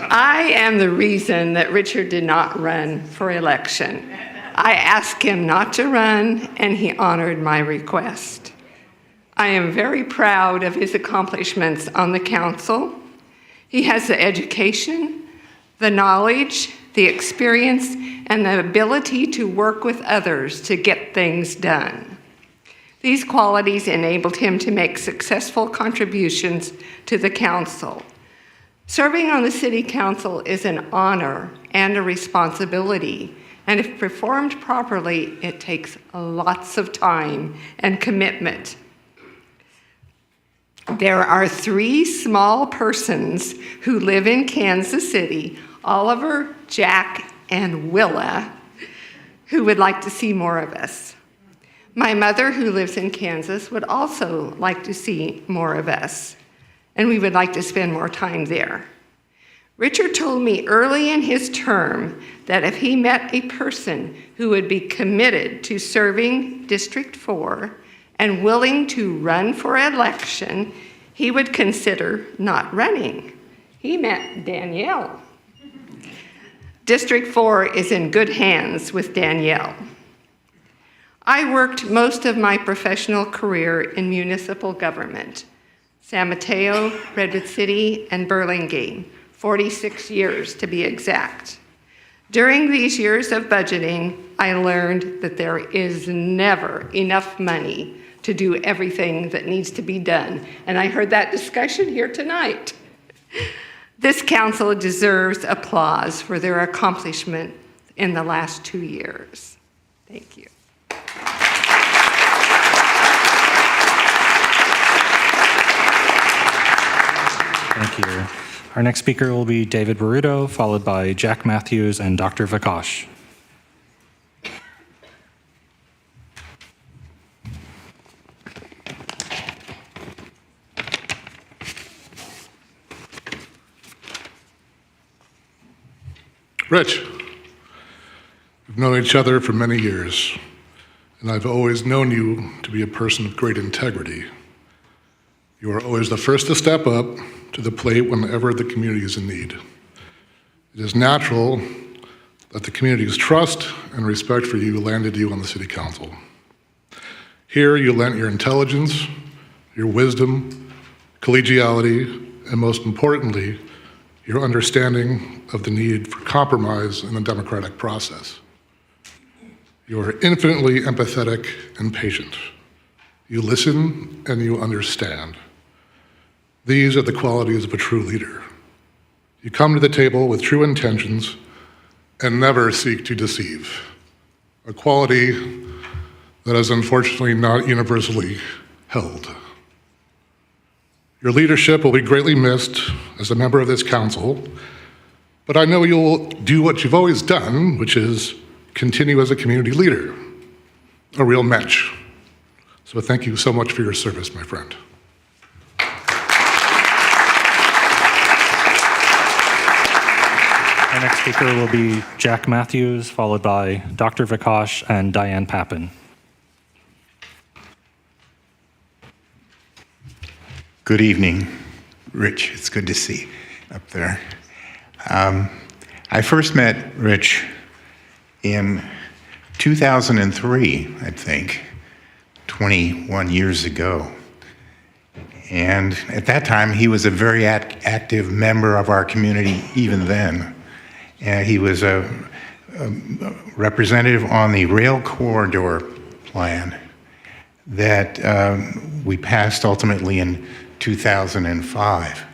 I am the reason that Richard did not run for election. I asked him not to run, and he honored my request. I am very proud of his accomplishments on the council. He has the education, the knowledge, the experience, and the ability to work with others to get things done. These qualities enabled him to make successful contributions to the council. Serving on the City Council is an honor and a responsibility, and if performed properly, it takes lots of time and commitment. There are 3 small persons who live in Kansas City, Oliver, Jack, and Willa, who would like to see more of us. My mother, who lives in Kansas, would also like to see more of us, and we would like to spend more time there. Richard told me early in his term that if he met a person who would be committed to serving District 4 and willing to run for election, he would consider not running. He met Danielle. District 4 is in good hands with Danielle. I worked most of my professional career in municipal government, San Mateo, Redwood City, and Burlingame, 46 years to be exact. During these years of budgeting, I learned that there is never enough money to do everything that needs to be done. And I heard that discussion here tonight. This council deserves applause for their accomplishment in the last 2 years. Thank you. Thank you. Our next speaker will be David Baruto, followed by Jack Matthews and Dr. Vakash. Rich, we've known each other for many years, and I've always known you to be a person of great integrity. You are always the first to step up to the plate whenever the community is in need. It is natural that the community's trust and respect for you landed you on the City Council. Here, you lent your intelligence, your wisdom, collegiality, and most importantly, your understanding of the need for compromise in the democratic process. You are infinitely empathetic and patient. You listen and you understand. These are the qualities of a true leader. You come to the table with true intentions and never seek to deceive, a quality that is unfortunately not universally held. Your leadership will be greatly missed as a member of this council, but I know you'll do what you've always done, which is continue as a community leader, a real mensch. So thank you so much for your service, my friend. Our next speaker will be Jack Matthews, followed by Dr. Vakash and Diane Pappen. Good evening, Rich. It's good to see you up there. I first met Rich in 2003, I think, 21 years ago. And at that time, he was a very active member of our community even then. And he was a representative on the rail corridor plan that we passed ultimately in 2005.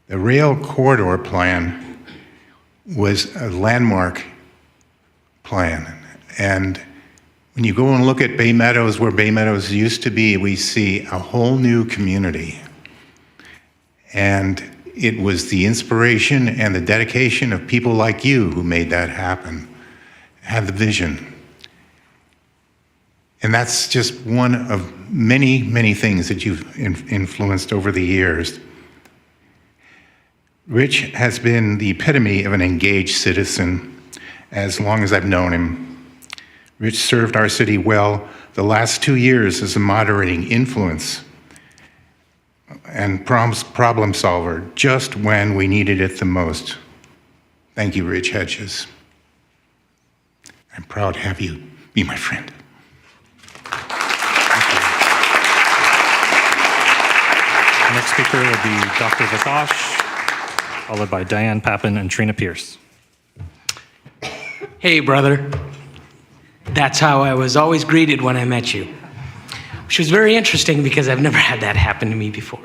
The rail corridor plan was a landmark plan. And when you go and look at Bay Meadows, where Bay Meadows used to be, we see a whole new community. And it was the inspiration and the dedication of people like you who made that happen, had the vision. And that's just one of many, many things that you've influenced over the years. Rich has been the epitome of an engaged citizen as long as I've known him. Rich served our city well the last 2 years as a moderating influence and problem solver just when we needed it the most. Thank you, Rich Hedges. I'm proud to have you be my friend. The next speaker will be Dr. Vakash, followed by Diane Pappen and Trina Pierce. Hey, brother. That's how I was always greeted when I met you, which was very interesting because I've never had that happen to me before.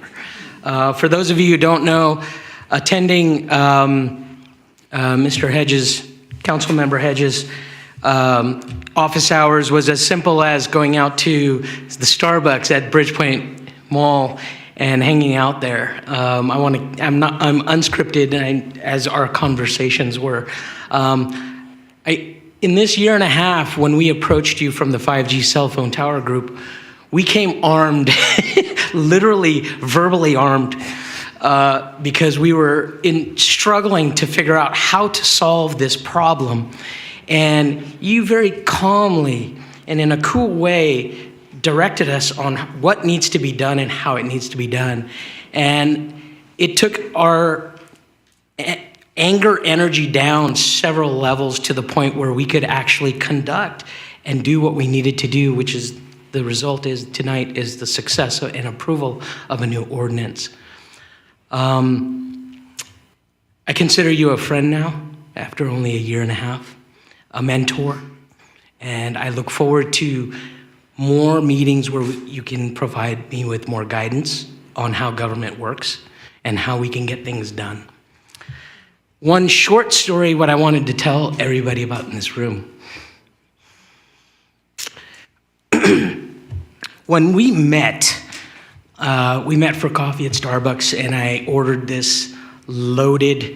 For those of you who don't know, attending Mr. Hedges, Councilmember Hedges' office hours was as simple as going out to the Starbucks at Bridgepoint Mall and hanging out there. I'm unscripted, as our conversations were. In this year and a half, when we approached you from the 5G cell phone tower group, we came armed, literally verbally armed, because we were struggling to figure out how to solve this problem. And you very calmly and in a cool way directed us on what needs to be done and how it needs to be done. And it took our anger energy down several levels to the point where we could actually conduct and do what we needed to do, which is the result is tonight is the success and approval of a new ordinance. I consider you a friend now after only a year and a half, a mentor, and I look forward to more meetings where you can provide me with more guidance on how government works and how we can get things done. One short story, what I wanted to tell everybody about in this room. When we met for coffee at Starbucks, and I ordered this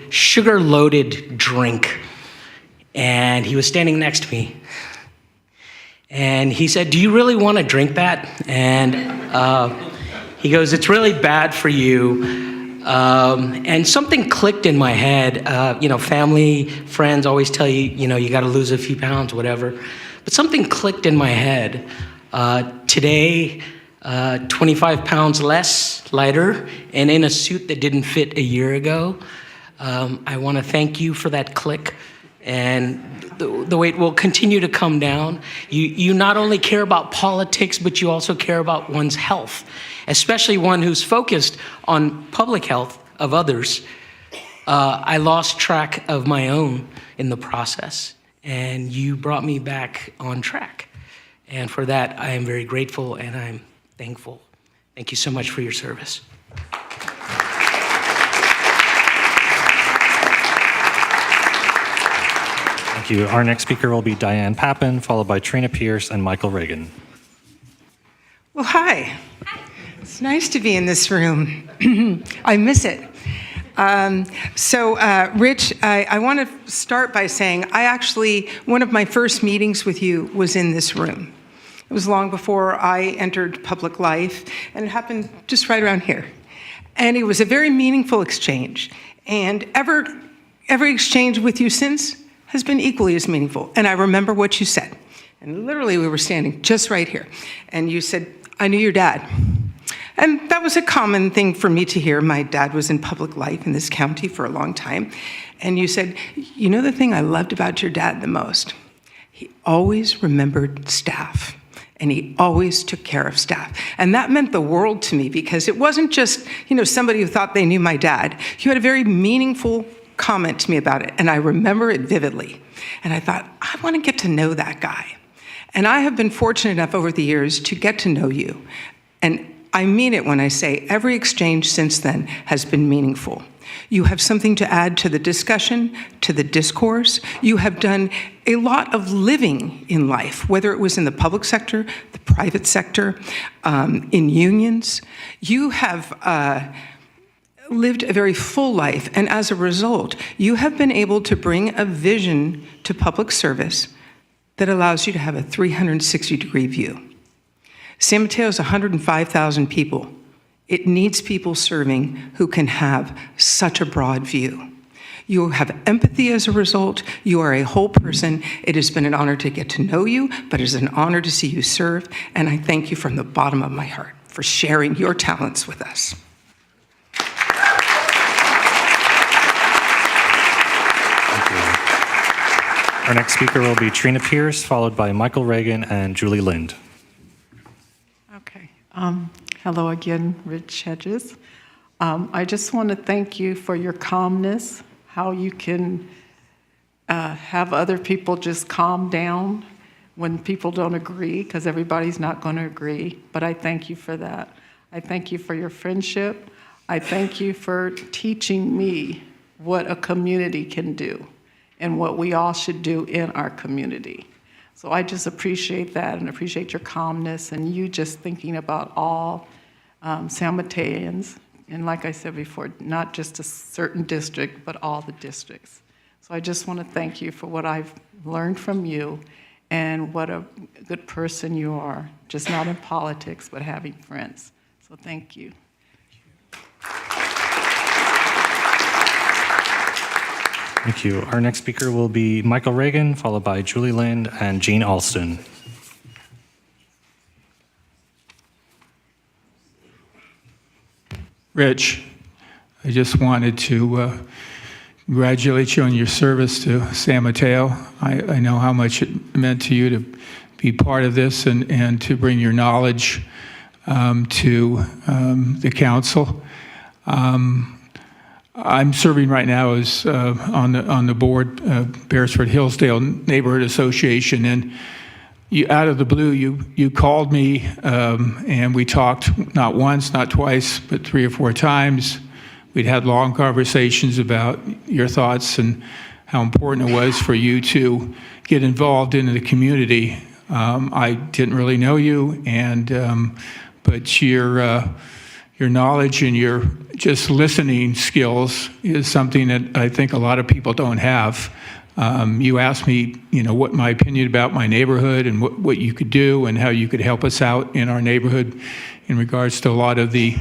sugar-loaded drink, and he was standing next to me. And he said, "Do you really want to drink that?" And he goes, "It's really bad for you." And something clicked in my head. Family, friends always tell you, you got to lose a few pounds, whatever. But something clicked in my head. Today, 25 pounds less, lighter, and in a suit that didn't fit a year ago. I want to thank you for that click. And the weight will continue to come down. You not only care about politics, but you also care about one's health, especially one who's focused on public health of others. I lost track of my own in the process, and you brought me back on track. And for that, I am very grateful and I'm thankful. Thank you so much for your service. Thank you. Our next speaker will be Diane Pappin, followed by Trina Pierce and Michael Reagan. Well, hi. It's nice to be in this room. I miss it. Rich, I want to start by saying one of my first meetings with you was in this room. It was long before I entered public life, and it happened just right around here. And it was a very meaningful exchange. And every exchange with you since has been equally as meaningful. And I remember what you said. And literally, we were standing just right here. And you said, "I knew your dad." And that was a common thing for me to hear. My dad was in public life in this county for a long time. And you said, "You know the thing I loved about your dad the most? He always remembered staff. And he always took care of staff." And that meant the world to me, because it wasn't just, somebody who thought they knew my dad. You had a very meaningful comment to me about it, and I remember it vividly. And I thought, I want to get to know that guy. And I have been fortunate enough over the years to get to know you. And I mean it when I say every exchange since then has been meaningful. You have something to add to the discussion, to the discourse. You have done a lot of living in life, whether it was in the public sector, the private sector, in unions. You have lived a very full life, and as a result, you have been able to bring a vision to public service that allows you to have a 360-degree view. San Mateo is 105,000 people. It needs people serving who can have such a broad view. You have empathy as a result. You are a whole person. It has been an honor to get to know you, but it is an honor to see you serve, and I thank you from the bottom of my heart for sharing your talents with us. Our next speaker will be Trina Pierce, followed by Michael Reagan and Julie Lind. Okay. Hello again, Rich Hedges. I just want to thank you for your calmness, how you can have other people just calm down when people don't agree, because everybody's not going to agree. But I thank you for that. I thank you for your friendship. I thank you for teaching me what a community can do and what we all should do in our community. So I just appreciate that and appreciate your calmness and you just thinking about all San Mateans. And like I said before, not just a certain district, but all the districts. So I just want to thank you for what I've learned from you and what a good person you are, just not in politics, but having friends. So thank you. Thank you. Our next speaker will be Michael Reagan, followed by Julie Lind and Jean Alston. Rich, I just wanted to congratulate you on your service to San Mateo. I know how much it meant to you to be part of this and to bring your knowledge to the council. I'm serving right now as on the board, Beresford Hillsdale Neighborhood Association, and out of the blue, you called me, and we talked not once, not twice, but 3 or 4 times. We'd had long conversations about your thoughts and how important it was for you to get involved in the community. I didn't really know you, but your knowledge and your just listening skills is something that I think a lot of people don't have. You asked me, what my opinion about my neighborhood and what you could do and how you could help us out in our neighborhood in regards to a lot of the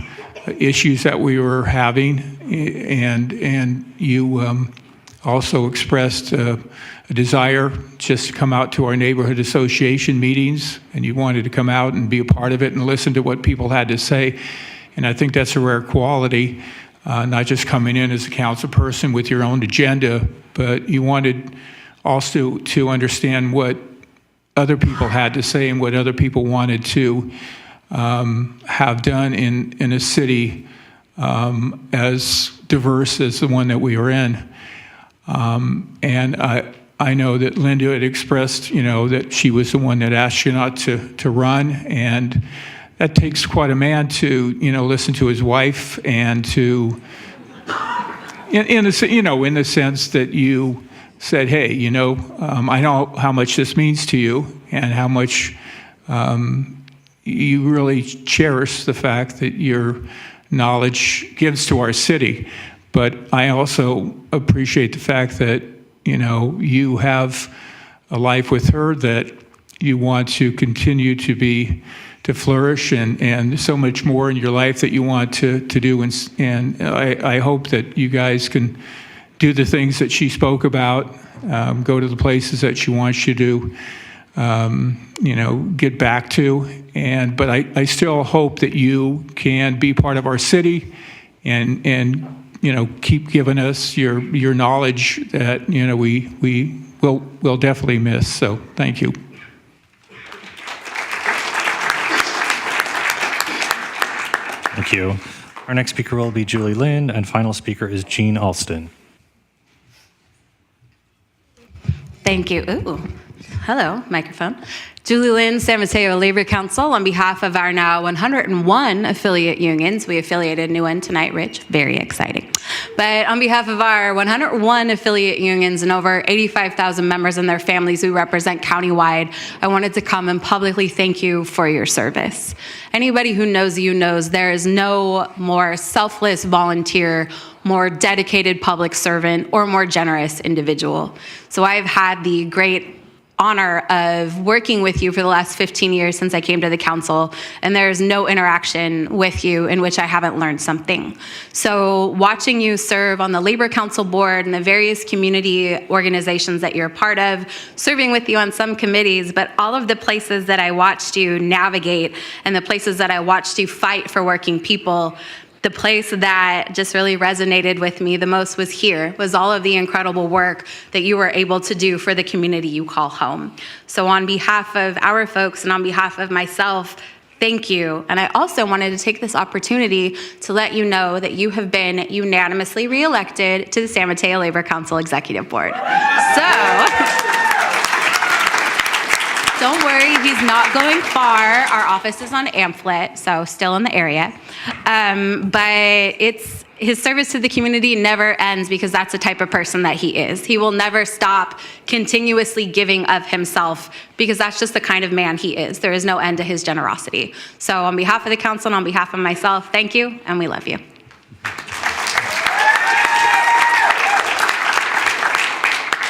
issues that we were having. And you also expressed a desire just to come out to our neighborhood association meetings, and you wanted to come out and be a part of it and listen to what people had to say. And I think that's a rare quality, not just coming in as a council person with your own agenda, but you wanted also to understand what other people had to say and what other people wanted to have done in a city as diverse as the one that we are in. And I know that Linda had expressed, that she was the one that asked you not to run, and that takes quite a man to, listen to his wife and to, in the sense that you said, hey, I know how much this means to you and how much you really cherish the fact that your knowledge gives to our city. But I also appreciate the fact that, you have a life with her that you want to continue to flourish and so much more in your life that you want to do. And I hope that you guys can do the things that she spoke about, go to the places that she wants you to, get back to. But I still hope that you can be part of our city and keep giving us your knowledge that, we'll definitely miss. So thank you. Thank you. Our next speaker will be Julie Lind, and final speaker is Jean Alston. Thank you. Ooh, hello, microphone. Julie Lind, San Mateo Labor Council. On behalf of our now 101 affiliate unions, we affiliated a new one tonight, Rich, very exciting. But on behalf of our 101 affiliate unions and over 85,000 members and their families we represent countywide, I wanted to come and publicly thank you for your service. Anybody who knows you knows there is no more selfless volunteer, more dedicated public servant, or more generous individual. So I've had the great honor of working with you for the last 15 years since I came to the council, and there's no interaction with you in which I haven't learned something. So watching you serve on the Labor Council board and the various community organizations that you're a part of, serving with you on some committees, but all of the places that I watched you navigate and the places that I watched you fight for working people, the place that just really resonated with me the most was here, was all of the incredible work that you were able to do for the community you call home. So on behalf of our folks and on behalf of myself, thank you. And I also wanted to take this opportunity to let you know that you have been unanimously reelected to the San Mateo Labor Council Executive Board. So Don't worry, he's not going far. Our office is on Amplet, so still in the area. But his service to the community never ends because that's the type of person that he is. He will never stop continuously giving of himself because that's just the kind of man he is. There is no end to his generosity. So on behalf of the council and on behalf of myself, thank you, and we love you.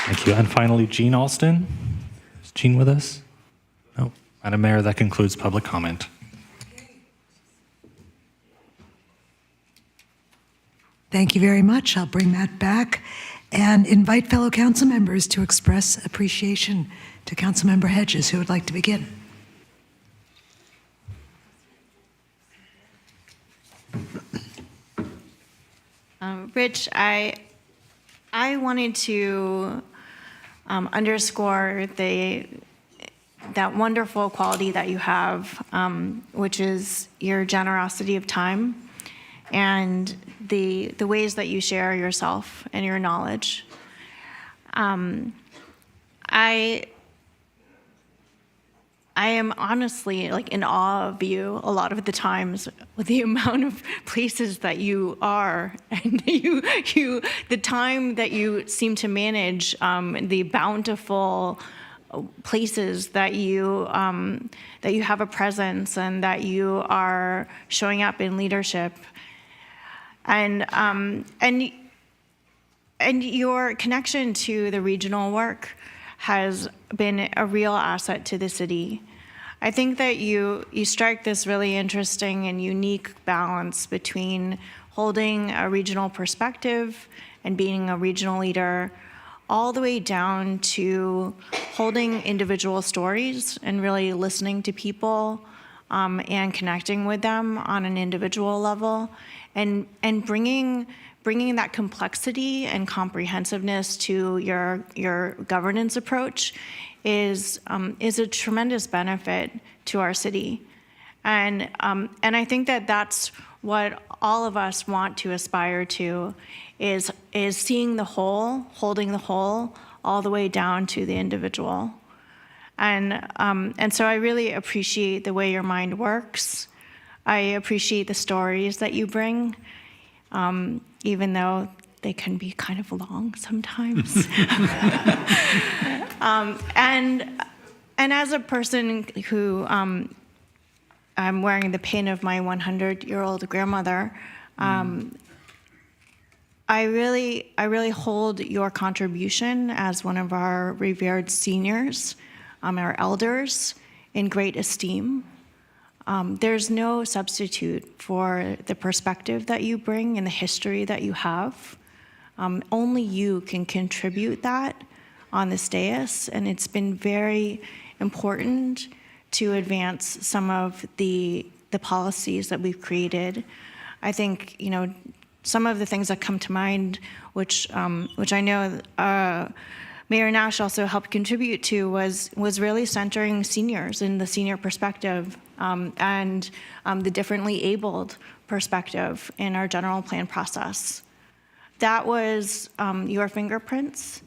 Thank you. And finally, Jean Alston. Is Jean with us? No. Madam Mayor, that concludes public comment. Thank you very much. I'll bring that back and invite fellow council members to express appreciation to Councilmember Hedges, who would like to begin. Rich, I wanted to underscore that wonderful quality that you have, which is your generosity of time and the ways that you share yourself and your knowledge. I am honestly like in awe of you a lot of the times with the amount of places that you are and the time that you seem to manage, the bountiful places that you have a presence and that you are showing up in leadership, and your connection to the regional work has been a real asset to the city. I think that you strike this really interesting and unique balance between holding a regional perspective and being a regional leader, all the way down to holding individual stories and really listening to people and connecting with them on an individual level, and bringing that complexity and comprehensiveness to your governance approach is a tremendous benefit to our city, and I think that that's what all of us want to aspire to, is seeing the whole, holding the whole, all the way down to the individual, and so I really appreciate the way your mind works. I appreciate the stories that you bring. Even though they can be kind of long sometimes. And as a person who I'm wearing the pin of my 100-year-old grandmother, I really hold your contribution as one of our revered seniors, our elders, in great esteem. There's no substitute for the perspective that you bring and the history that you have. Only you can contribute that on this dais, and it's been very important to advance some of the policies that we've created. I think, some of the things that come to mind, which I know Mayor Nash also helped contribute to, was really centering seniors in the senior perspective, and the differently abled perspective in our general plan process. That was your fingerprints,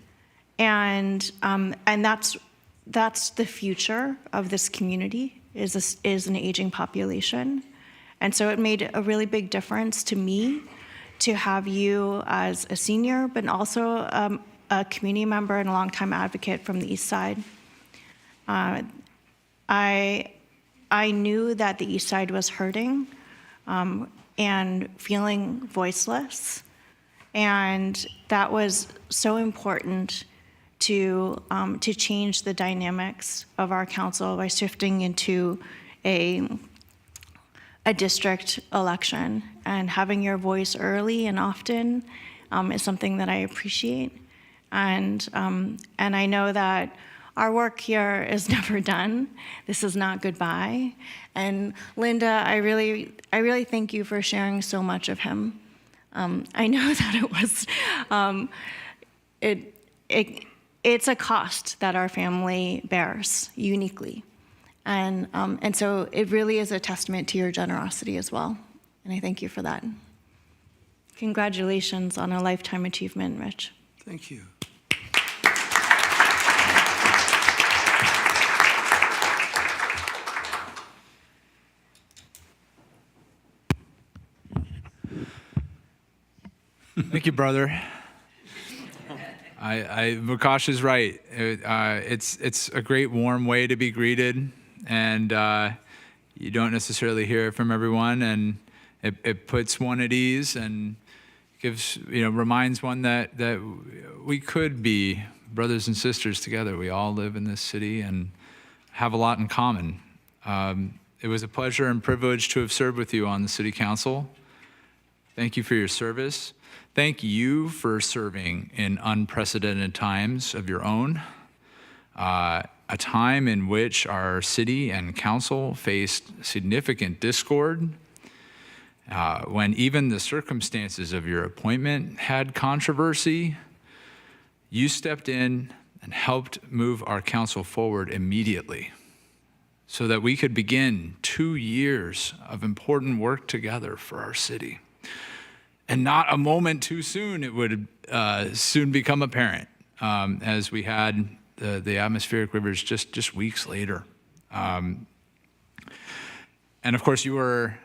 and that's the future of this community, is an aging population. And so it made a really big difference to me to have you as a senior, but also a community member and a longtime advocate from the East Side. I knew that the East Side was hurting and feeling voiceless, and that was so important to change the dynamics of our council by shifting into a district election, and having your voice early and often is something that I appreciate, and I know that our work here is never done. This is not goodbye. And Linda, I really thank you for sharing so much of him. I know that it was, it's a cost that our family bears uniquely. And so it really is a testament to your generosity as well. And I thank you for that. Congratulations on a lifetime achievement, Rich. Thank you. Thank you, brother. Mukesh is right. It's a great warm way to be greeted, and you don't necessarily hear it from everyone, and it puts one at ease and reminds one that we could be brothers and sisters together. We all live in this city and have a lot in common. It was a pleasure and privilege to have served with you on the city council. Thank you for your service. Thank you for serving in unprecedented times of your own, a time in which our city and council faced significant discord, when even the circumstances of your appointment had controversy. You stepped in and helped move our council forward immediately so that we could begin 2 years of important work together for our city. And not a moment too soon, it would soon become apparent as we had the atmospheric rivers just weeks later. And of course, you were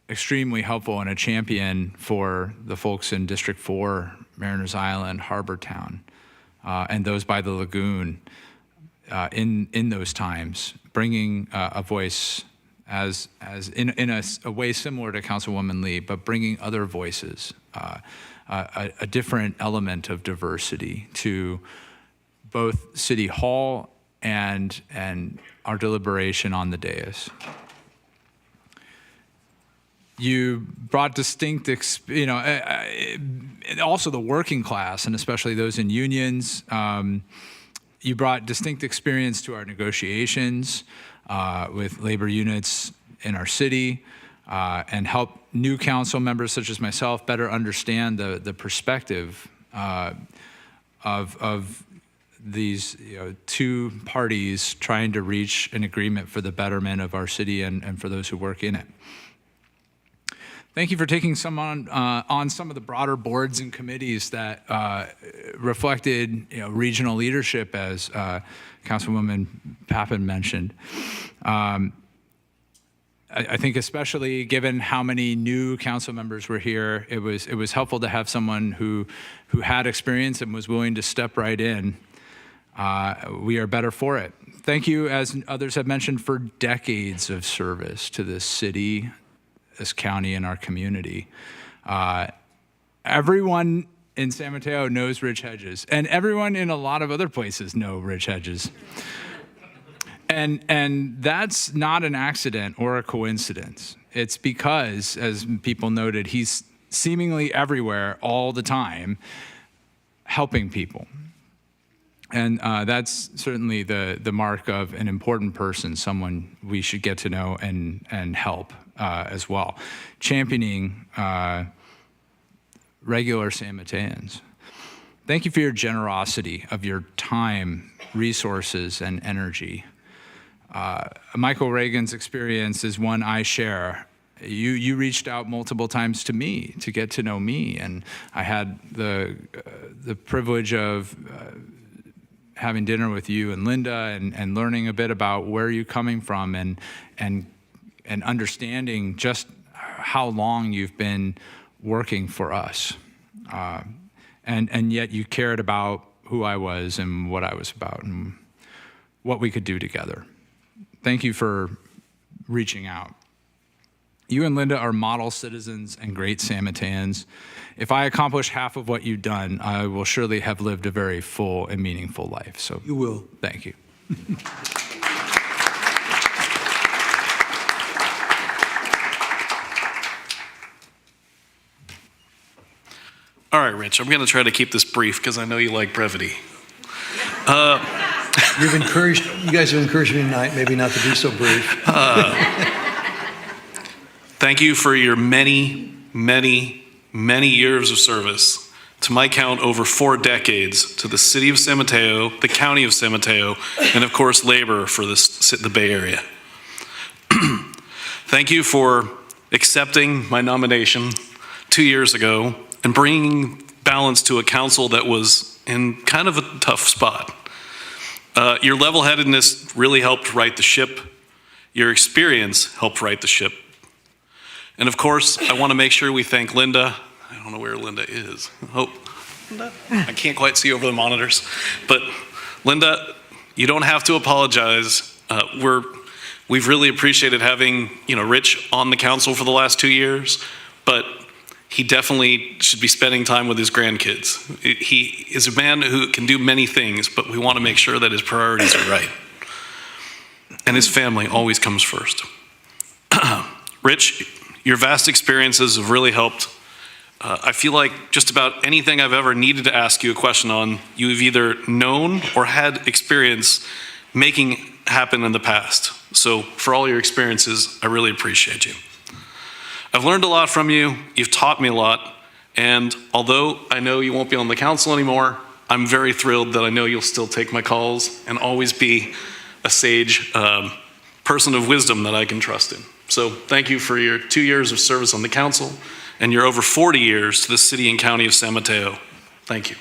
extremely helpful and a champion for the folks in District 4, Mariners Island, Harbor Town, and those by the lagoon in those times, bringing a voice as in a way similar to Councilwoman Lee, but bringing other voices, a different element of diversity to both City Hall and our deliberation on the dais. You brought distinct, also the working class, and especially those in unions. You brought distinct experience to our negotiations with labor units in our city, and help new council members such as myself better understand the perspective of these two parties trying to reach an agreement for the betterment of our city and for those who work in it. Thank you for taking some on some of the broader boards and committees that reflected regional leadership, as Councilwoman Pappen mentioned. I think especially given how many new council members were here, it was helpful to have someone who had experience and was willing to step right in. We are better for it. Thank you, as others have mentioned, for decades of service to this city, this county, and our community. Everyone in San Mateo knows Rich Hedges, and everyone in a lot of other places know Rich Hedges. And that's not an accident or a coincidence. It's because, as people noted, he's seemingly everywhere all the time, helping people. And that's certainly the mark of an important person, someone we should get to know and help as well. Championing regular San Mateans. Thank you for your generosity of your time, resources, and energy. Michael Reagan's experience is one I share. You reached out multiple times to me to get to know me, and I had the privilege of having dinner with you and Linda and learning a bit about where you're coming from and understanding just how long you've been working for us. And yet you cared about who I was and what I was about and what we could do together. Thank you for reaching out. You and Linda are model citizens and great San Mateans. If I accomplish half of what you've done, I will surely have lived a very full and meaningful life. So you will. Thank you. All right, Rich, I'm going to try to keep this brief because I know you like brevity. You guys have encouraged me tonight, maybe not to be so brief. Thank you for your many, many, many years of service. To my count, over 4 decades to the city of San Mateo, the county of San Mateo, and of course, labor for the Bay Area. Thank you for accepting my nomination 2 years ago and bringing balance to a council that was in kind of a tough spot. Your level-headedness really helped right the ship. Your experience helped right the ship. And of course, I want to make sure we thank Linda I don't know where Linda is. Oh, Linda? I can't quite see over the monitors. But Linda, you don't have to apologize. We've really appreciated having, Rich on the council for the last 2 years, but he definitely should be spending time with his grandkids. He is a man who can do many things, but we want to make sure that his priorities are right. And his family always comes first. Rich, your vast experiences have really helped. I feel like just about anything I've ever needed to ask you a question on, you've either known or had experience making happen in the past. So for all your experiences, I really appreciate you. I've learned a lot from you. You've taught me a lot. And although I know you won't be on the council anymore, I'm very thrilled that I know you'll still take my calls and always be a sage person of wisdom that I can trust in. So thank you for your 2 years of service on the council and your over 40 years to the city and county of San Mateo. Thank you.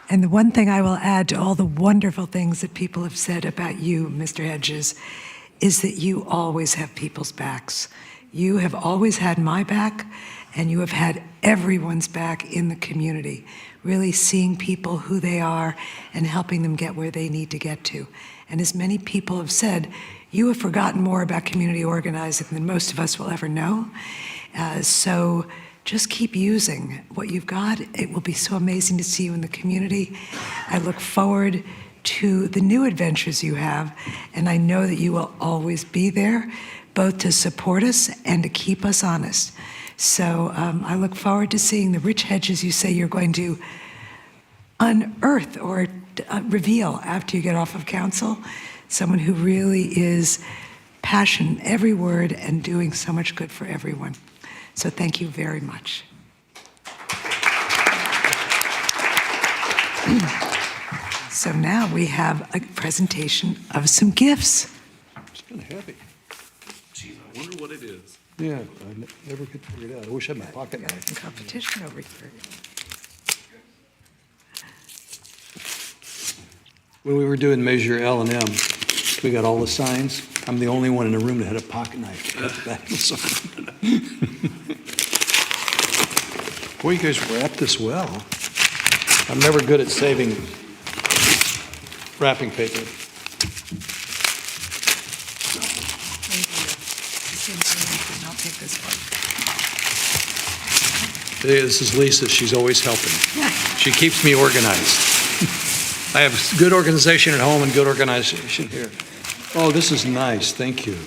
And the one thing I will add to all the wonderful things that people have said about you, Mr. Hedges, is that you always have people's backs. You have always had my back, and you have had everyone's back in the community, really seeing people who they are and helping them get where they need to get to. And as many people have said, you have forgotten more about community organizing than most of us will ever know. So just keep using what you've got. It will be so amazing to see you in the community. I look forward to the new adventures you have, and I know that you will always be there, both to support us and to keep us honest. So I look forward to seeing the Rich Hedges you say you're going to unearth or reveal after you get off of council, someone who really is passionate every word and doing so much good for everyone. So thank you very much. So now we have a presentation of some gifts. It's kind of heavy. Gee, I wonder what it is. Yeah, I never could figure it out. I wish I had my pocket knife. Competition over here. When we were doing Measure L&M, we got all the signs. I'm the only one in the room that had a pocket knife at the back of the sign. Boy, you guys wrap this well. I'm never good at saving wrapping paper. I'll take this one. This is Lisa. She's always helping. She keeps me organized. I have good organization at home and good organization here. Oh, this is nice. Thank you.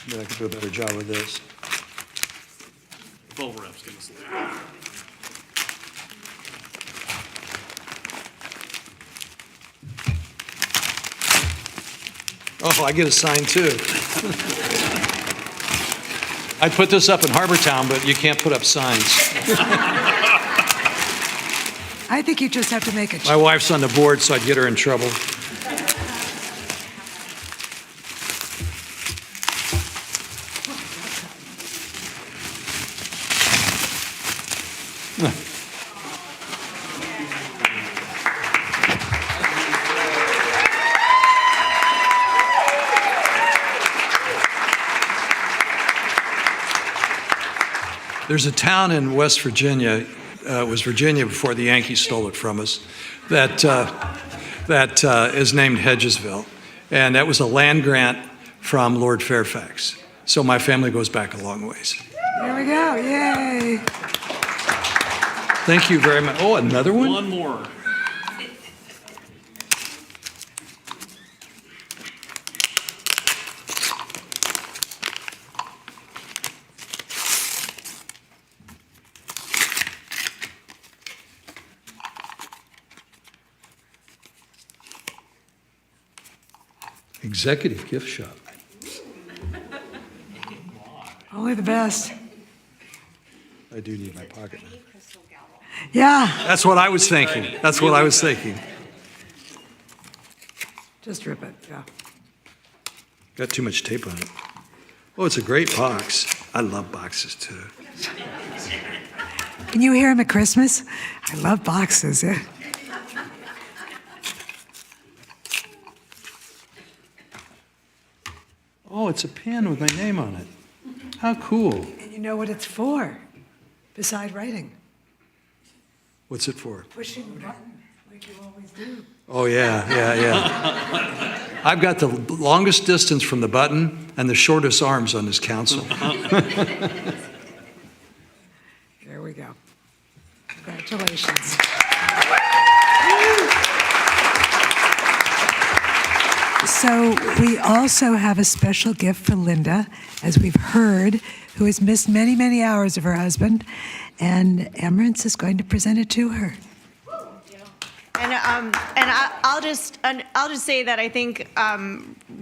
But I could do a better job with this. Bubble wrap's gonna slip. Oh, I get a sign too. I put this up in Harbortown, but you can't put up signs. I think you just have to make it. My wife's on the board, so I'd get her in trouble. There's a town in West Virginia, it was Virginia before the Yankees stole it from us, that is named Hedgesville. And that was a land grant from Lord Fairfax. So my family goes back a long ways. There we go. Yay. Thank you very much. Oh, another one? One more. Executive gift shop. Only the best. I do need my pocket knife. Yeah. That's what I was thinking. That's what I was thinking. Just rip it, yeah. Got too much tape on it. Oh, it's a great box. I love boxes too. Can you hear him at Christmas? I love boxes. Yeah. Oh, it's a pen with my name on it. How cool. And you know what it's for, beside writing? What's it for? Pushing the button, like you always do. Oh, yeah. I've got the longest distance from the button and the shortest arms on this council. There we go. Congratulations. So we also have a special gift for Linda, as we've heard, who has missed many, many hours of her husband, and Emerence is going to present it to her. And I'll just say that I think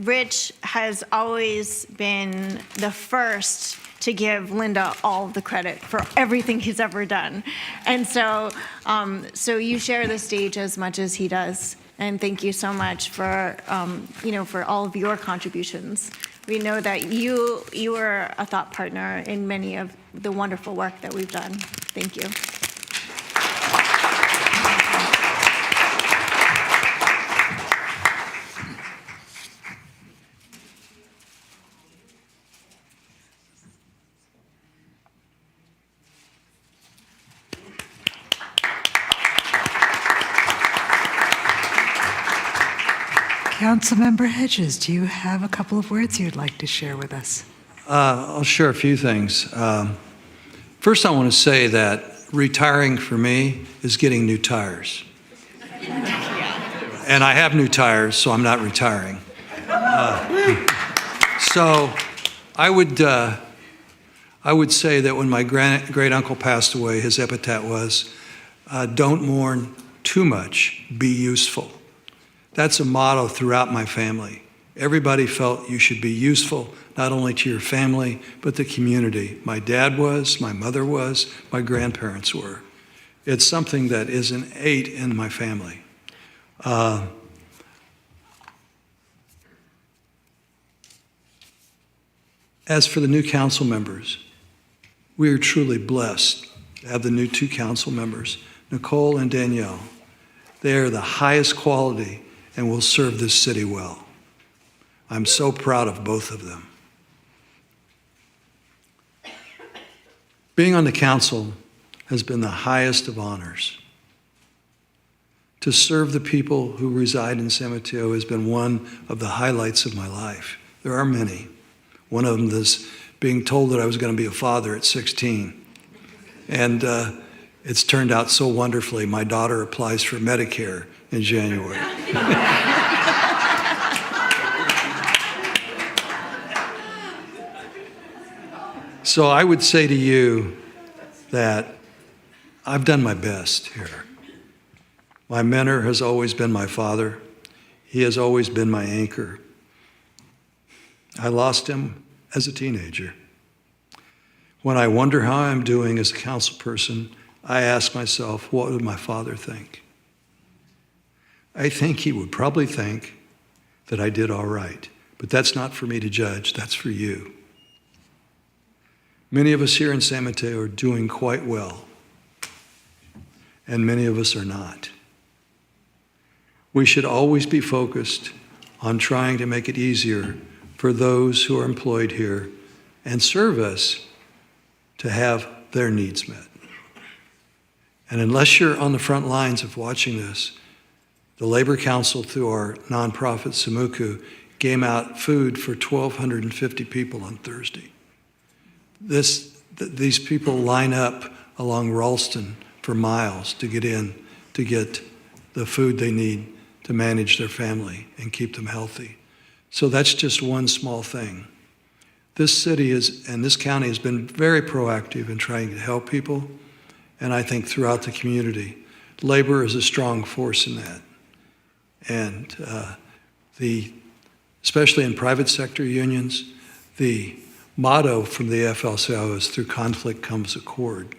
Rich has always been the first to give Linda all the credit for everything he's ever done, and so you share the stage as much as he does. And thank you so much for for all of your contributions. We know that you were a thought partner in many of the wonderful work that we've done. Thank you. Councilmember Hedges, do you have a couple of words you'd like to share with us? I'll share a few things. First, I want to say that retiring for me is getting new tires. And I have new tires, so I'm not retiring. So I would say that when my great uncle passed away, his epitaph was, don't mourn too much, be useful. That's a motto throughout my family. Everybody felt you should be useful, not only to your family, but the community. My dad was, my mother was, my grandparents were. It's something that is innate in my family. As for the new council members, we are truly blessed to have the new 2 council members, Nicole and Danielle. They are the highest quality and will serve this city well. I'm so proud of both of them. Being on the council has been the highest of honors. To serve the people who reside in San Mateo has been one of the highlights of my life. There are many. One of them is being told that I was going to be a father at 16. And it's turned out so wonderfully. My daughter applies for Medicare in January. So I would say to you that I've done my best here. My mentor has always been my father. He has always been my anchor. I lost him as a teenager. When I wonder how I'm doing as a council person, I ask myself, what would my father think? I think he would probably think that I did all right. But that's not for me to judge, that's for you. Many of us here in San Mateo are doing quite well, and many of us are not. We should always be focused on trying to make it easier for those who are employed here and serve us to have their needs met. And unless you're on the front lines of watching this, the Labor Council, through our nonprofit, Samuku, gave out food for 1,250 people on Thursday. These people line up along Ralston for miles to get in, to get the food they need to manage their family and keep them healthy. So that's just one small thing. This city and this county has been very proactive in trying to help people, and I think throughout the community. Labor is a strong force in that. And especially in private sector unions, the motto from the AFL-CIO is through conflict comes accord.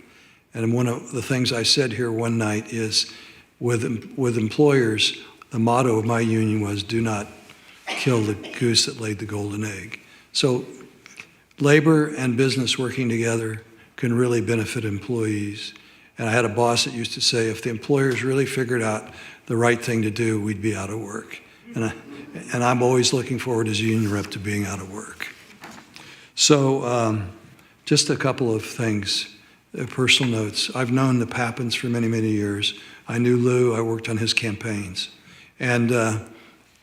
And one of the things I said here one night is with employers, the motto of my union was, do not kill the goose that laid the golden egg. So labor and business working together can really benefit employees. And I had a boss that used to say, if the employers really figured out the right thing to do, we'd be out of work. And I'm always looking forward as a union rep to being out of work. So just a couple of things, personal notes. I've known the Pappins for many, many years. I knew Lou, I worked on his campaigns. And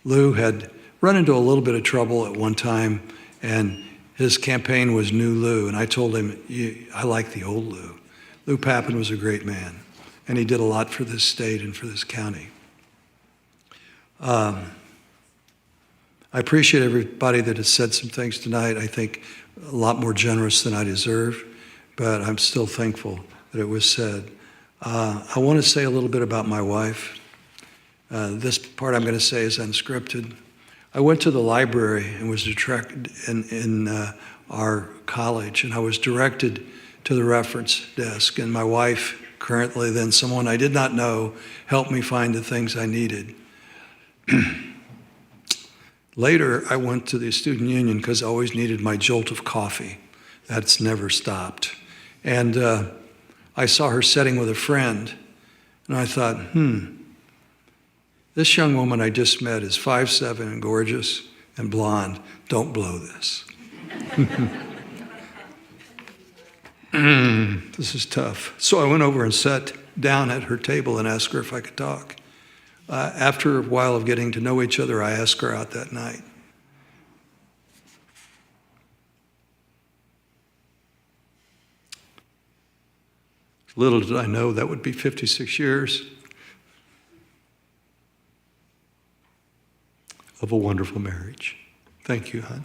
Lou had run into a little bit of trouble at one time, and his campaign was New Lou, and I told him, I like the old Lou. Lou Pappin was a great man, and he did a lot for this state and for this county. I appreciate everybody that has said some things tonight. I think a lot more generous than I deserve, but I'm still thankful that it was said. I want to say a little bit about my wife. This part I'm going to say is unscripted. I went to the library and was directed in our college, and I was directed to the reference desk, and my wife, currently then someone I did not know, helped me find the things I needed. Later, I went to the student union because I always needed my jolt of coffee. That's never stopped. And I saw her sitting with a friend, and I thought, this young woman I just met is 5'7" and gorgeous and blonde. Don't blow this. This is tough. So I went over and sat down at her table and asked her if I could talk. After a while of getting to know each other, I asked her out that night. Little did I know that would be 56 years of a wonderful marriage. Thank you, hon.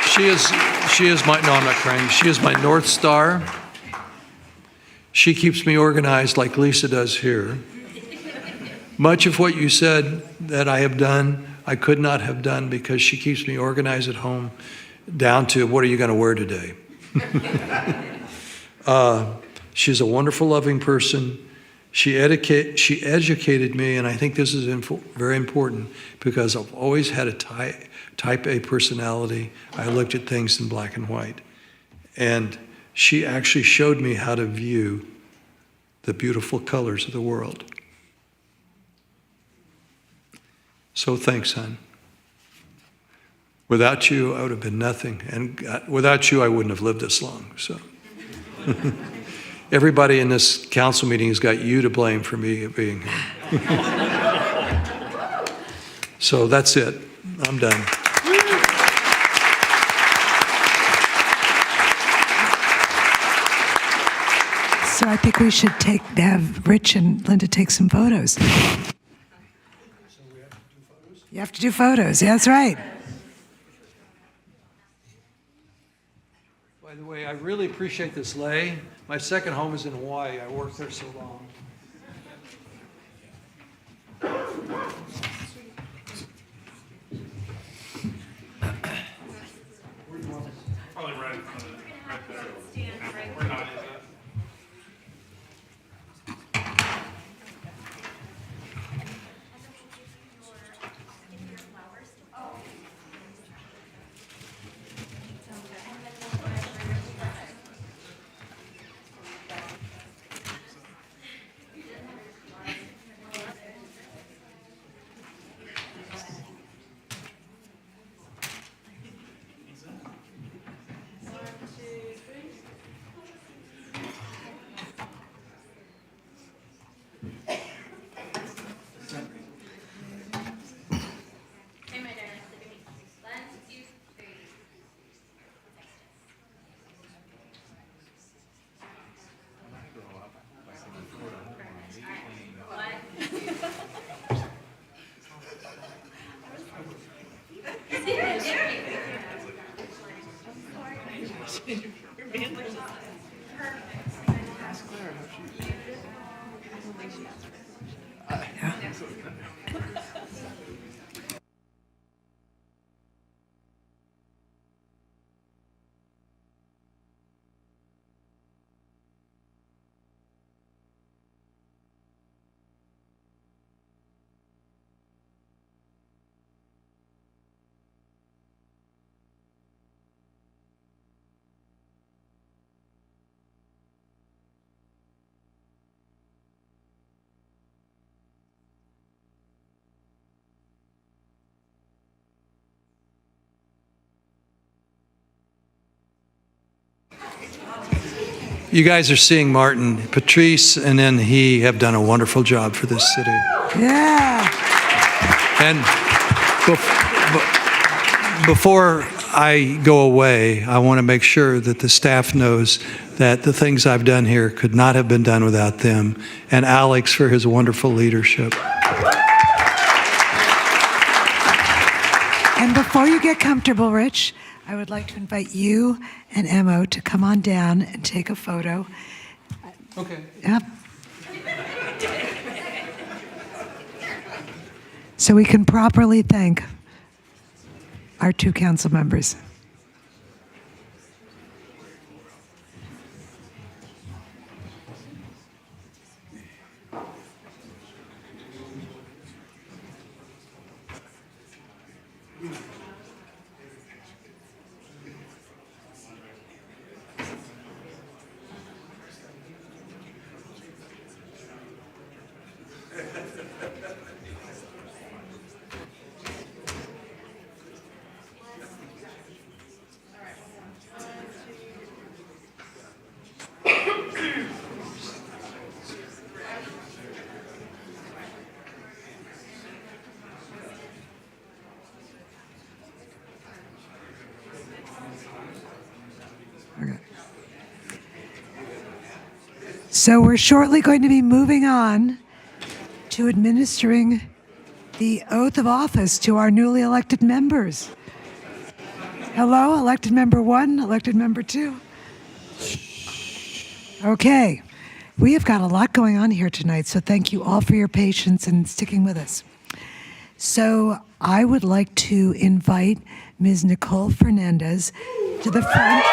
She is my, no, I'm not crying. She is my North Star. She keeps me organized like Lisa does here. Much of what you said that I have done, I could not have done because she keeps me organized at home down to what are you going to wear today? She's a wonderful, loving person. She educated me, and I think this is very important because I've always had a type A personality. I looked at things in black and white. And she actually showed me how to view the beautiful colors of the world. So thanks, hon. Without you, I would have been nothing. And without you, I wouldn't have lived this long. So everybody in this council meeting has got you to blame for me being here. So that's it. I'm done. So I think we should have Rich and Linda take some photos. You have to do photos. Yeah, that's right. By the way, I really appreciate this lei. My second home is in Hawaii. I worked there so long. Probably right in front of it. Right there. We're not in that. you guys are seeing Martin. Patrice and then he have done a wonderful job for this city. Yeah. And before I go away, I want to make sure that the staff knows that the things I've done here could not have been done without them, and Alex for his wonderful leadership. And before you get comfortable, Rich, I would like to invite you and Emo to come on down and take a photo. Okay. Yep. So we can properly thank our two council members. So we're shortly going to be moving on to administering the oath of office to our newly elected members. Hello, elected member 1, elected member 2. Okay, we have got a lot going on here tonight, so thank you all for your patience and sticking with us. So I would like to invite Ms. Nicole Fernandez to the front.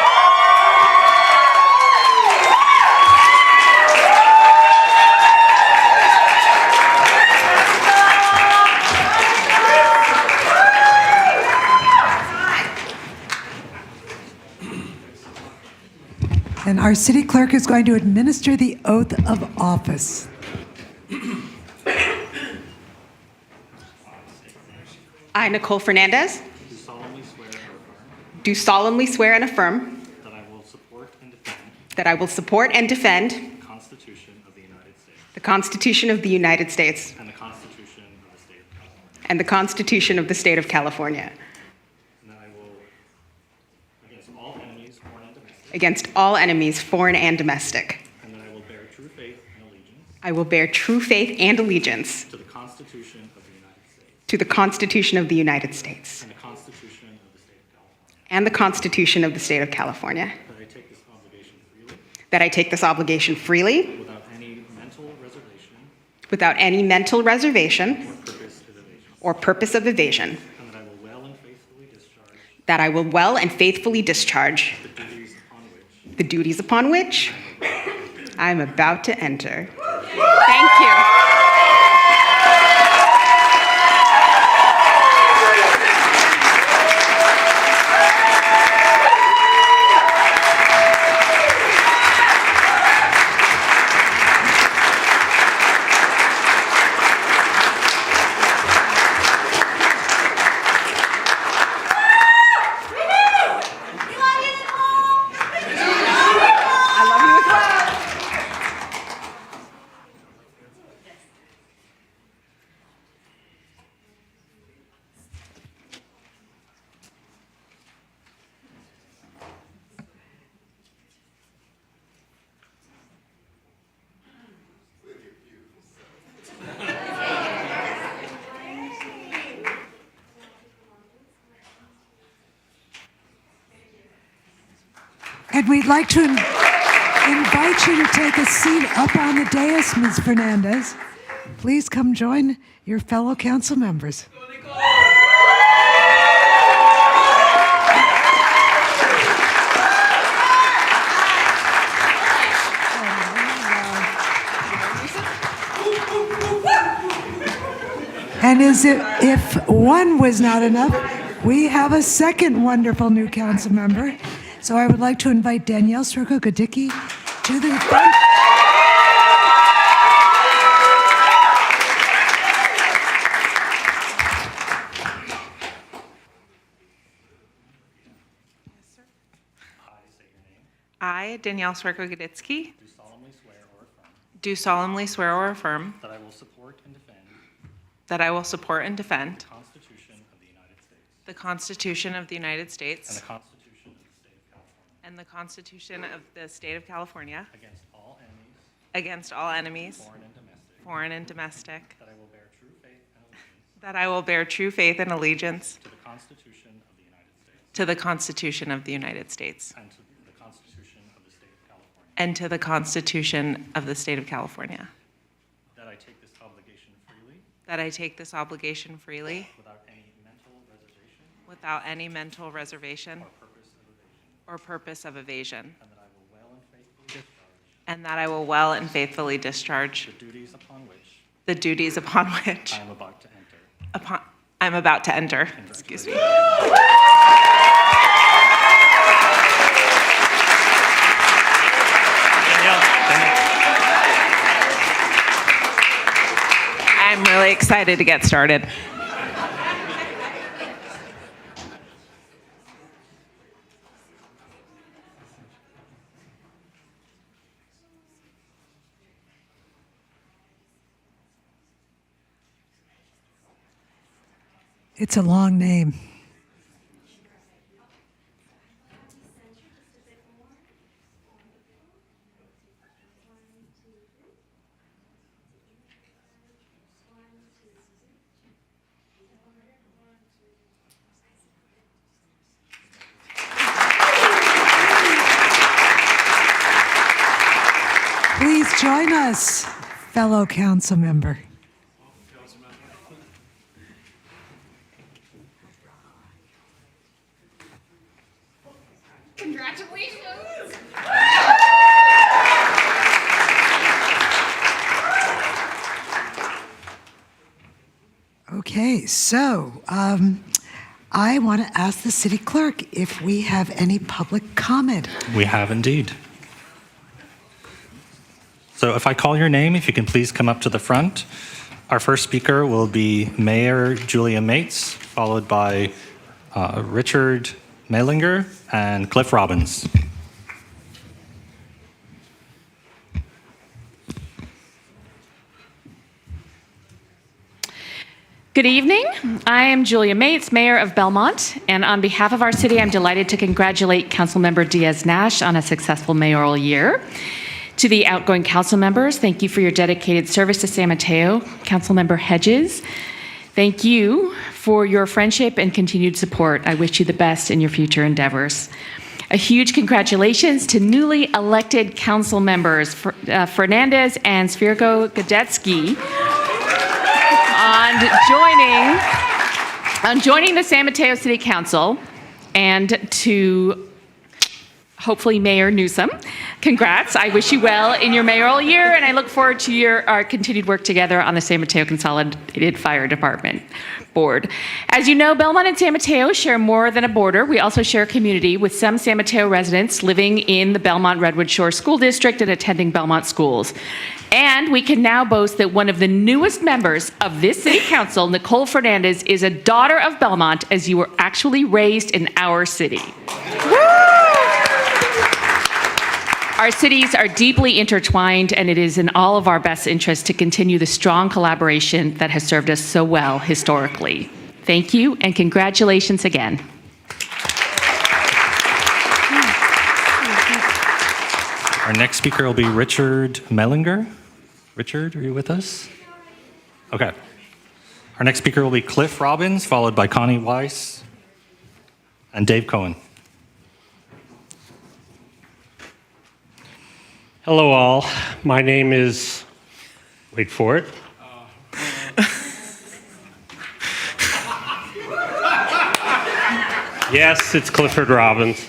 And our city clerk is going to administer the oath of office. I, Nicole Fernandez, do solemnly swear and affirm that I will support and defend that I will support and defend the Constitution of the United States the Constitution of the United States and the Constitution of the State of California, and the Constitution of the State of California, and that I will, against all enemies, foreign and domestic, against all enemies, foreign and domestic, and that I will bear true faith and allegiance I will bear true faith and allegiance to the Constitution of the United States to the Constitution of the United States and the Constitution of the State of California, and the Constitution of the State of California, that I take this obligation freely that I take this obligation freely without any mental reservation without any mental reservation or purpose of evasion, or purpose of evasion, and that I will well and faithfully discharge that I will well and faithfully discharge the duties upon which the duties upon which I'm about to enter. Thank you. I love you as well. And we'd like to invite you to take a seat up on the dais, Ms. Fernandez. Please come join your fellow council members. And if one was not enough, we have a second wonderful new council member. So I would like to invite Danielle Sirko-Gadicki to the front. I, Danielle Swerko-Gaditsky, Do solemnly swear or affirm that I will support and defend that I will support and defend the Constitution of the United States the Constitution of the United States and the Constitution of the State of California and the Constitution of the State of California against all enemies, foreign and domestic, that I will bear true faith and allegiance that I will bear true faith and allegiance to the Constitution of the United States to the Constitution of the United States and to the Constitution of the State of California, and to the Constitution of the State of California, that I take this obligation freely that I take this obligation freely without any mental reservation or purpose of evasion, and that I will well and faithfully discharge and that I will well and faithfully discharge the duties upon which I am about to enter. Excuse me. I'm really excited to get started. It's a long name. Please join us, fellow council member. Congratulations. Okay, so I want to ask the city clerk if we have any public comment. We have indeed. So if I call your name, if you can please come up to the front. Our first speaker will be Mayor Julia Mates, followed by Richard Mehlinger and Cliff Robbins. Good evening. I am Julia Mates, Mayor of Belmont, and on behalf of our city, I'm delighted to congratulate Councilmember Diaz Nash on a successful mayoral year. To the outgoing council members, thank you for your dedicated service to San Mateo. Councilmember Hedges, thank you for your friendship and continued support. I wish you the best in your future endeavors. A huge congratulations to newly elected council members, Fernandez and Svirko-Gadetsky, on joining the San Mateo City Council, and to hopefully Mayor Newsom. Congrats. I wish you well in your mayoral year, and I look forward to our continued work together on the San Mateo Consolidated Fire Department Board. As you know, Belmont and San Mateo share more than a border. We also share a community, with some San Mateo residents living in the Belmont Redwood Shore School District and attending Belmont schools. And we can now boast that one of the newest members of this city council, Nicole Fernandez, is a daughter of Belmont, as you were actually raised in our city. Our cities are deeply intertwined, and it is in all of our best interest to continue the strong collaboration that has served us so well historically. Thank you, and congratulations again. Our next speaker will be Richard Mehlinger. Richard, are you with us? Okay. Our next speaker will be Cliff Robbins, followed by Connie Weiss and Dave Cohen. Hello, all. My name is, wait for it. Yes, it's Clifford Robbins.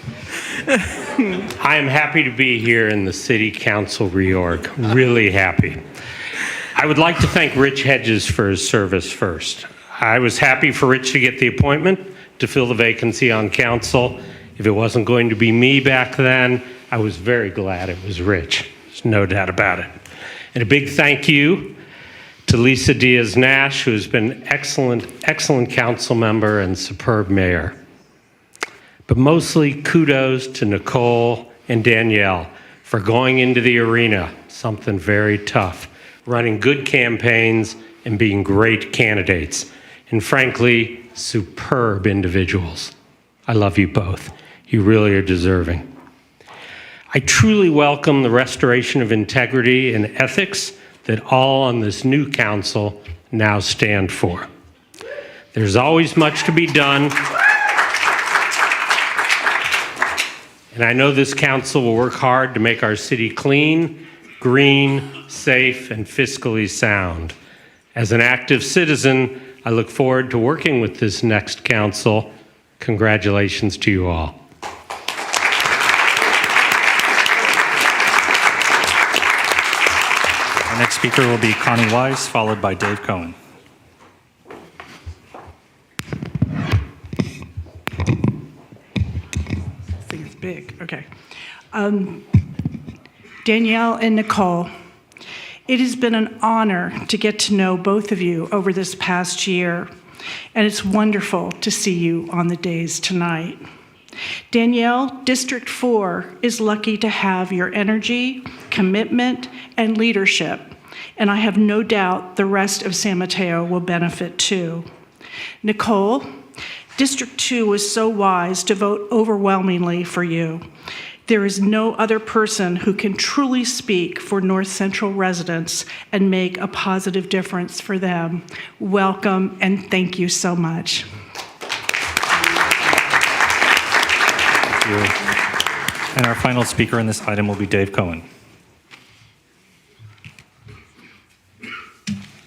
I am happy to be here in the City Council reorg. Really happy. I would like to thank Rich Hedges for his service first. I was happy for Rich to get the appointment to fill the vacancy on council. If it wasn't going to be me back then, I was very glad it was Rich. There's no doubt about it. And a big thank you to Lisa Diaz Nash, who has been excellent council member and superb mayor. But mostly kudos to Nicole and Danielle for going into the arena, something very tough, running good campaigns and being great candidates, and frankly, superb individuals. I love you both. You really are deserving. I truly welcome the restoration of integrity and ethics that all on this new council now stand for. There's always much to be done, and I know this council will work hard to make our city clean, green, safe, and fiscally sound. As an active citizen, I look forward to working with this next council. Congratulations to you all. Our next speaker will be Connie Weiss, followed by Dave Cohen. This thing is big. Okay. Danielle and Nicole, it has been an honor to get to know both of you over this past year, and it's wonderful to see you on the days tonight. Danielle, District 4 is lucky to have your energy, commitment, and leadership, and I have no doubt the rest of San Mateo will benefit too. Nicole, District 2 was so wise to vote overwhelmingly for you. There is no other person who can truly speak for North Central residents and make a positive difference for them. Welcome, and thank you so much. Thank you. And our final speaker in this item will be Dave Cohen.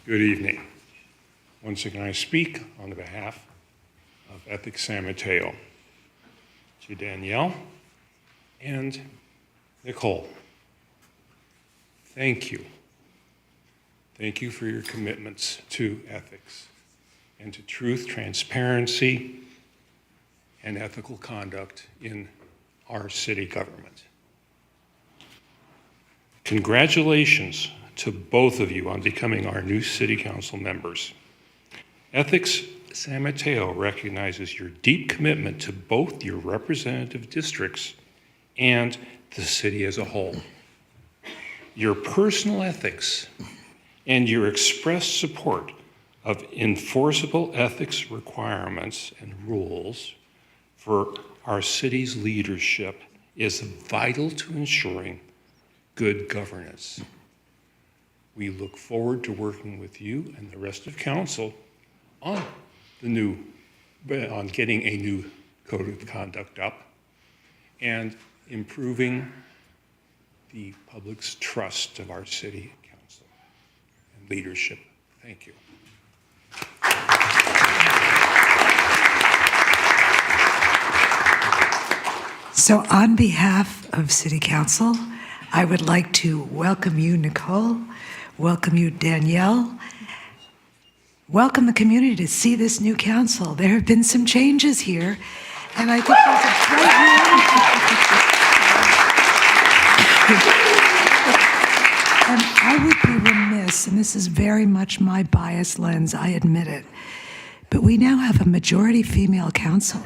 Good evening. Once again, I speak on behalf of Ethics San Mateo to Danielle and Nicole. Thank you. Thank you for your commitments to ethics and to truth, transparency, and ethical conduct in our city government. Congratulations to both of you on becoming our new city council members. Ethics San Mateo recognizes your deep commitment to both your representative districts and the city as a whole. Your personal ethics and your expressed support of enforceable ethics requirements and rules for our city's leadership is vital to ensuring good governance. We look forward to working with you and the rest of council on getting a new code of conduct up and improving the public's trust of our city council and leadership. Thank you. So on behalf of City Council, I would like to welcome you, Nicole, welcome you, Danielle, welcome the community to see this new council. There have been some changes here, and I think there's a and I would be remiss, and this is very much my biased lens, I admit it, but we now have a majority female council.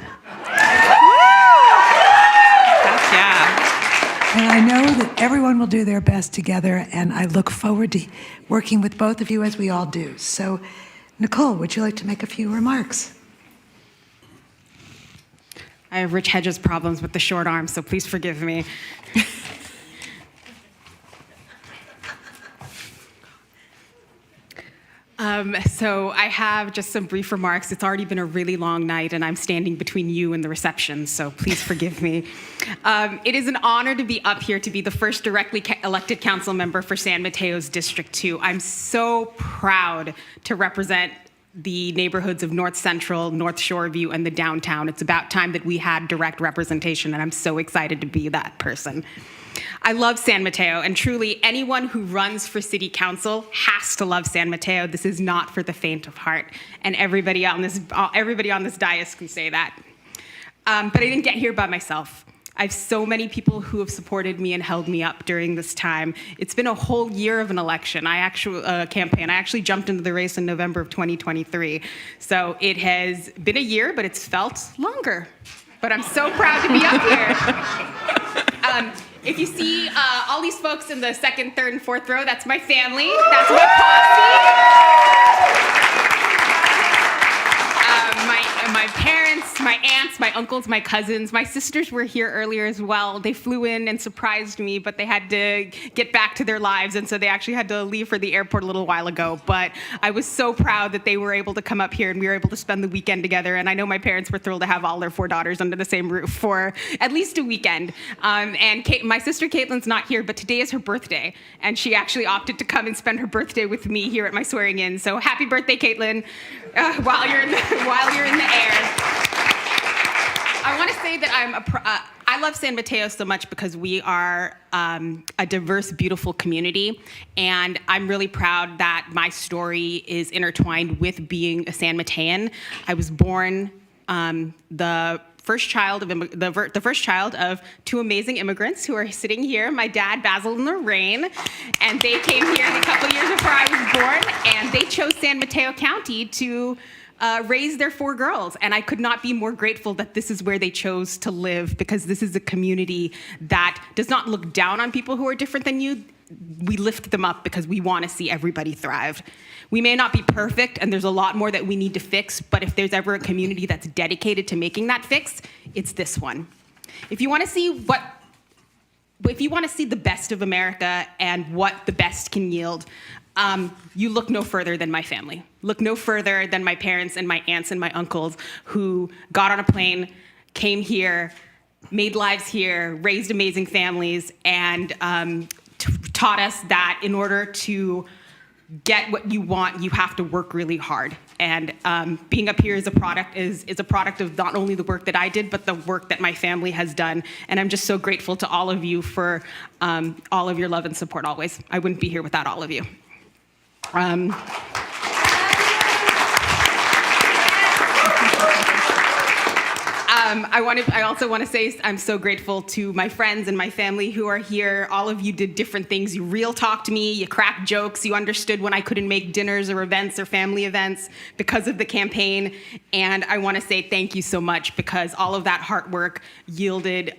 And I know that everyone will do their best together, and I look forward to working with both of you as we all do. So, Nicole, would you like to make a few remarks? I have Rich Hedges problems with the short arm, so please forgive me. So I have just some brief remarks. It's already been a really long night, and I'm standing between you and the reception, so please forgive me. It is an honor to be up here to be the first directly elected council member for San Mateo's District 2. I'm so proud to represent the neighborhoods of North Central, North Shoreview, and the downtown. It's about time that we had direct representation, and I'm so excited to be that person. I love San Mateo, and truly anyone who runs for city council has to love San Mateo. This is not for the faint of heart, and everybody on this dais can say that. But I didn't get here by myself. I have so many people who have supported me and held me up during this time. It's been a whole year of an election. Campaign. I actually jumped into the race in November of 2023. So it has been a year, but it's felt longer. But I'm so proud to be up here. If you see all these folks in the second, third, and fourth row, that's my family. That's my posse. My parents, my aunts, my uncles, my cousins, my sisters were here earlier as well. They flew in and surprised me, but they had to get back to their lives, and so they actually had to leave for the airport a little while ago. But I was so proud that they were able to come up here and we were able to spend the weekend together. And I know my parents were thrilled to have all their 4 daughters under the same roof for at least a weekend. And my sister Caitlin's not here, but today is her birthday, and she actually opted to come and spend her birthday with me here at my swearing in. So happy birthday, Caitlin, while you're in the air. I want to say that I love San Mateo so much because we are a diverse, beautiful community, and I'm really proud that my story is intertwined with being a San Matean. I was born the first child of 2 amazing immigrants who are sitting here. My dad, Basil and Lorraine, and they came here a couple years before I was born, and they chose San Mateo County to raise their 4 girls. And I could not be more grateful that this is where they chose to live, because this is a community that does not look down on people who are different than you. We lift them up because we want to see everybody thrive. We may not be perfect, and there's a lot more that we need to fix, but if there's ever a community that's dedicated to making that fix, it's this one. If you want to see the best of America and what the best can yield, you look no further than my family. Look no further than my parents and my aunts and my uncles who got on a plane, came here, made lives here, raised amazing families, and taught us that in order to get what you want, you have to work really hard. And being up here is a product of not only the work that I did, but the work that my family has done. And I'm just so grateful to all of you for all of your love and support always. I wouldn't be here without all of you. I also want to say I'm so grateful to my friends and my family who are here. All of you did different things. You real talked me, you cracked jokes, you understood when I couldn't make dinners or events or family events because of the campaign. And I want to say thank you so much, because all of that hard work yielded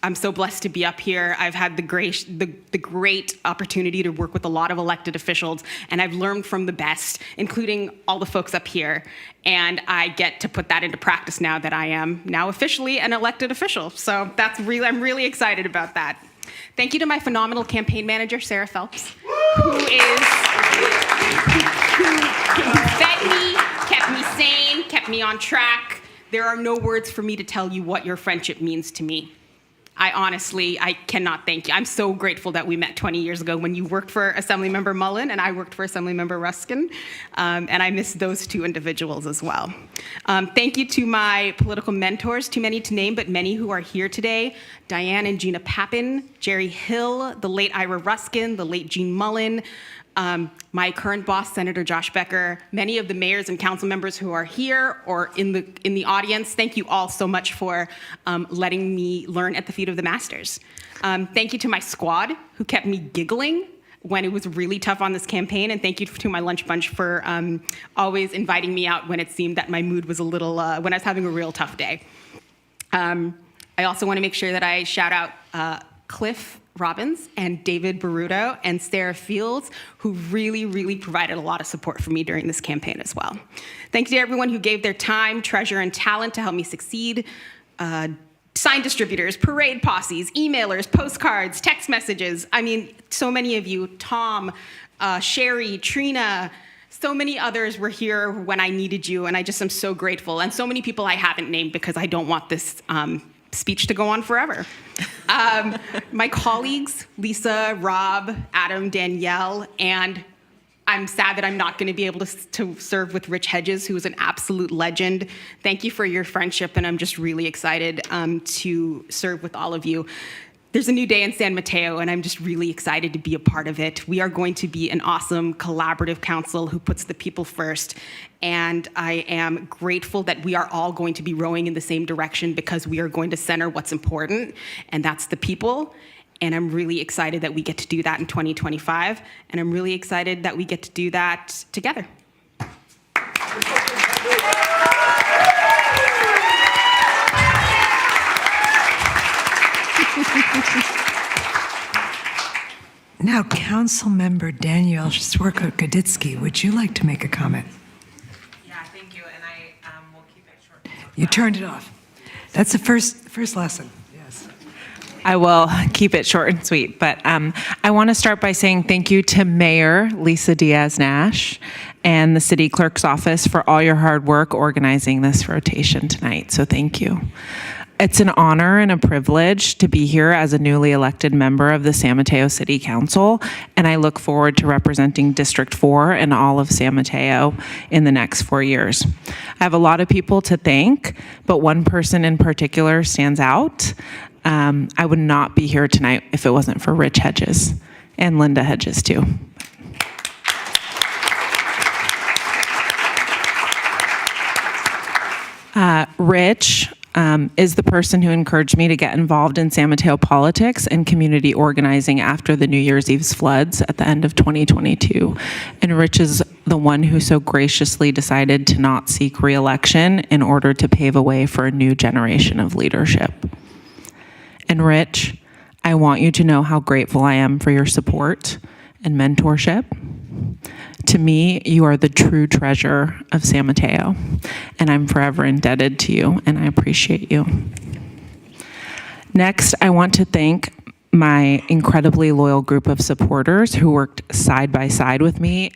I'm so blessed to be up here. I've had the great opportunity to work with a lot of elected officials, and I've learned from the best, including all the folks up here. And I get to put that into practice now that I am now officially an elected official. So I'm really excited about that. Thank you to my phenomenal campaign manager, Sarah Phelps, who fed me, kept me sane, kept me on track. There are no words for me to tell you what your friendship means to me. I cannot thank you. I'm so grateful that we met 20 years ago when you worked for Assemblymember Mullen and I worked for Assemblymember Ruskin, and I miss those 2 individuals as well. Thank you to my political mentors, too many to name, but many who are here today: Diane and Gina Pappin, Jerry Hill, the late Ira Ruskin, the late Jean Mullen, my current boss, Senator Josh Becker, many of the mayors and council members who are here or in the audience. Thank you all so much for letting me learn at the feet of the masters. Thank you to my squad who kept me giggling when it was really tough on this campaign, and thank you to my lunch bunch for always inviting me out when it seemed that my mood was a little, when I was having a real tough day. I also want to make sure that I shout out Cliff Robbins and David Baruto and Sarah Fields, who really provided a lot of support for me during this campaign as well. Thanks to everyone who gave their time, treasure, and talent to help me succeed. Sign distributors, parade posses, emailers, postcards, text messages. I mean, so many of you, Tom, Sherry, Trina, so many others were here when I needed you, and I just am so grateful. And so many people I haven't named because I don't want this speech to go on forever. My colleagues, Lisa, Rob, Adam, Danielle, and I'm sad that I'm not going to be able to serve with Rich Hedges, who is an absolute legend. Thank you for your friendship, and I'm just really excited to serve with all of you. There's a new day in San Mateo, and I'm just really excited to be a part of it. We are going to be an awesome collaborative council who puts the people first, and I am grateful that we are all going to be rowing in the same direction because we are going to center what's important, and that's the people. And I'm really excited that we get to do that in 2025, and I'm really excited that we get to do that together. Now, Council Member Danielle Swerko-Kaditsky, would you like to make a comment? Yeah, thank you, and I will keep it short. You turned it off. That's the first lesson. Yes. I will keep it short and sweet, but I want to start by saying thank you to Mayor Lisa Diaz Nash and the City Clerk's office for all your hard work organizing this rotation tonight, so thank you. It's an honor and a privilege to be here as a newly elected member of the San Mateo City Council, and I look forward to representing District 4 and all of San Mateo in the next 4 years. I have a lot of people to thank, but one person in particular stands out. I would not be here tonight if it wasn't for Rich Hedges and Linda Hedges too. Rich is the person who encouraged me to get involved in San Mateo politics and community organizing after the New Year's Eve's floods at the end of 2022. And Rich is the one who so graciously decided to not seek re-election in order to pave a way for a new generation of leadership. And Rich, I want you to know how grateful I am for your support and mentorship. To me, you are the true treasure of San Mateo, and I'm forever indebted to you, and I appreciate you. Next, I want to thank my incredibly loyal group of supporters who worked side by side with me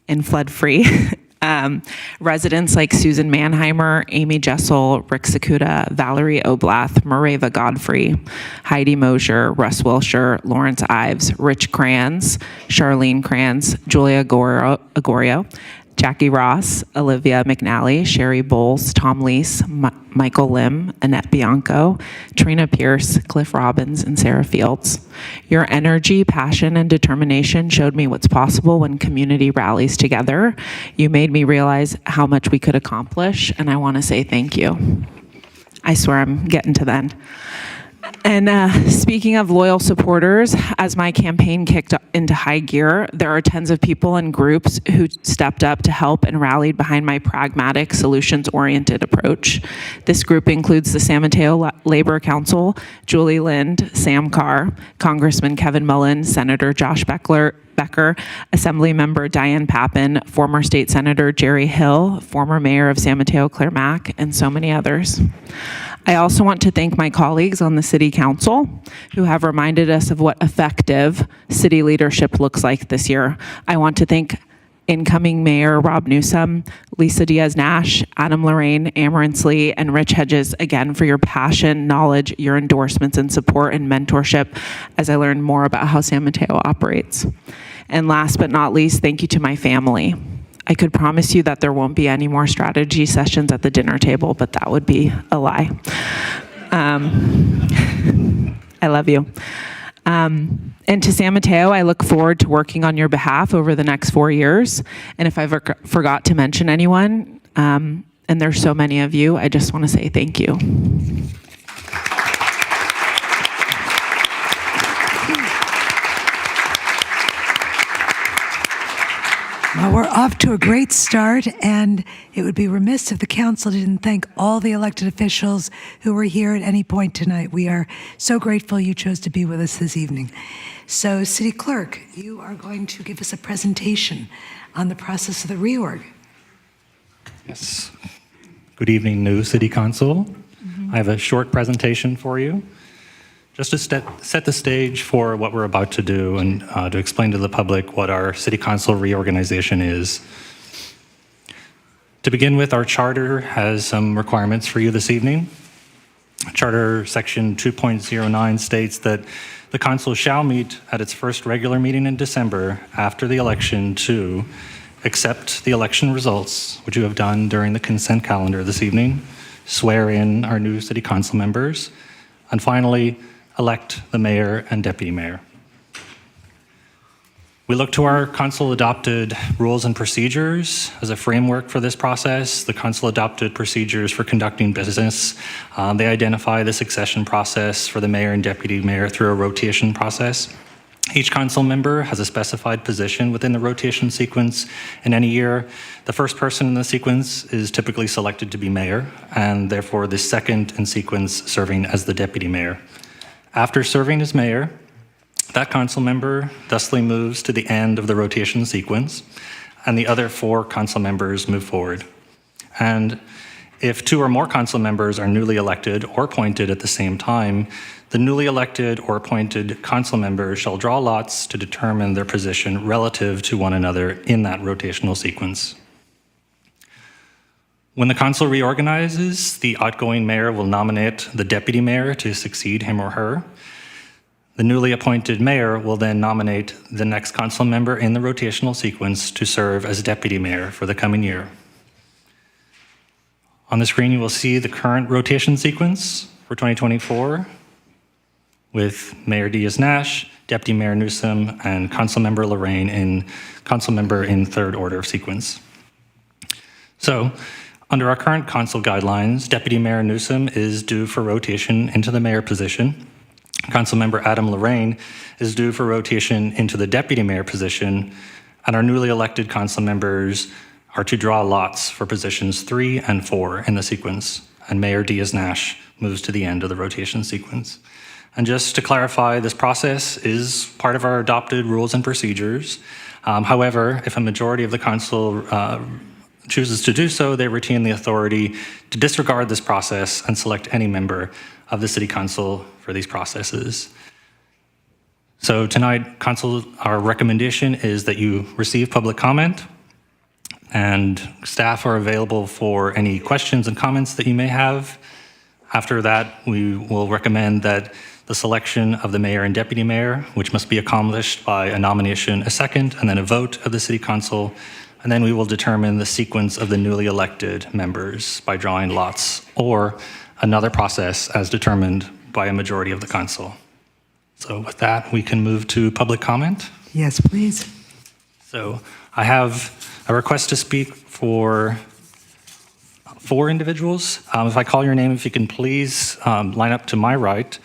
and fled free. Residents like Susan Mannheimer, Amy Jessel, Rick Sakuda, Valerie Oblath, Mareva Godfrey, Heidi Mosier, Russ Wilshire, Lawrence Ives, Rich Kranz, Charlene Kranz, Julia Agorio, Jackie Ross, Olivia McNally, Sherry Bowles, Tom Leese, Michael Lim, Annette Bianco, Trina Pierce, Cliff Robbins, and Sarah Fields. Your energy, passion, and determination showed me what's possible when community rallies together. You made me realize how much we could accomplish, and I want to say thank you. I swear I'm getting to the end. And speaking of loyal supporters, as my campaign kicked into high gear, there are tons of people and groups who stepped up to help and rallied behind my pragmatic, solutions-oriented approach. This group includes the San Mateo Labor Council, Julie Lind, Sam Carr, Congressman Kevin Mullen, Senator Josh Becker, Assembly Member Diane Pappin, former State Senator Jerry Hill, former Mayor of San Mateo Claire Mack, and so many others. I also want to thank my colleagues on the City Council who have reminded us of what effective city leadership looks like this year. I want to thank incoming Mayor Rob Newsom, Lisa Diaz Nash, Adam Lorraine, Amarance Lee, and Rich Hedges again for your passion, knowledge, your endorsements, and support and mentorship as I learn more about how San Mateo operates. And last but not least, thank you to my family. I could promise you that there won't be any more strategy sessions at the dinner table, but that would be a lie. I love you. And to San Mateo, I look forward to working on your behalf over the next 4 years. And if I forgot to mention anyone, and there's so many of you, I just want to say thank you. Well, we're off to a great start, and it would be remiss if the council didn't thank all the elected officials who were here at any point tonight. We are so grateful you chose to be with us this evening. So, City Clerk, you are going to give us a presentation on the process of the reorg. Yes. Good evening, new City Council. I have a short presentation for you, just to set the stage for what we're about to do and to explain to the public what our City Council reorganization is. To begin with, our charter has some requirements for you this evening. Charter section 2.09 states that the council shall meet at its first regular meeting in December after the election to accept the election results, which you have done during the consent calendar this evening, swear in our new City Council members, and finally, elect the mayor and deputy mayor. We look to our council-adopted rules and procedures as a framework for this process. The council-adopted procedures for conducting business, they identify the succession process for the mayor and deputy mayor through a rotation process. Each council member has a specified position within the rotation sequence. In any year, the first person in the sequence is typically selected to be mayor, and therefore the second in sequence serving as the deputy mayor. After serving as mayor, that council member thusly moves to the end of the rotation sequence, and the other 4 council members move forward. And if 2 or more council members are newly elected or appointed at the same time, the newly elected or appointed council members shall draw lots to determine their position relative to one another in that rotational sequence. When the council reorganizes, the outgoing mayor will nominate the deputy mayor to succeed him or her. The newly appointed mayor will then nominate the next council member in the rotational sequence to serve as deputy mayor for the coming year. On the screen, you will see the current rotation sequence for 2024 with Mayor Diaz Nash, Deputy Mayor Newsom, and Councilmember Lorraine in councilmember in third order of sequence. So, under our current council guidelines, Deputy Mayor Newsom is due for rotation into the mayor position. Councilmember Adam Lorraine is due for rotation into the deputy mayor position, and our newly elected council members are to draw lots for positions 3 and 4 in the sequence, and Mayor Diaz Nash moves to the end of the rotation sequence. And just to clarify, this process is part of our adopted rules and procedures. However, if a majority of the council chooses to do so, they retain the authority to disregard this process and select any member of the City Council for these processes. So tonight, Council, our recommendation is that you receive public comment, and staff are available for any questions and comments that you may have. After that, we will recommend that the selection of the mayor and deputy mayor, which must be accomplished by a nomination, a second, and then a vote of the City Council. And then we will determine the sequence of the newly elected members by drawing lots, or another process as determined by a majority of the council. So with that, we can move to public comment. Yes, please. So I have a request to speak for 4 individuals. If I call your name, if you can please line up to my right.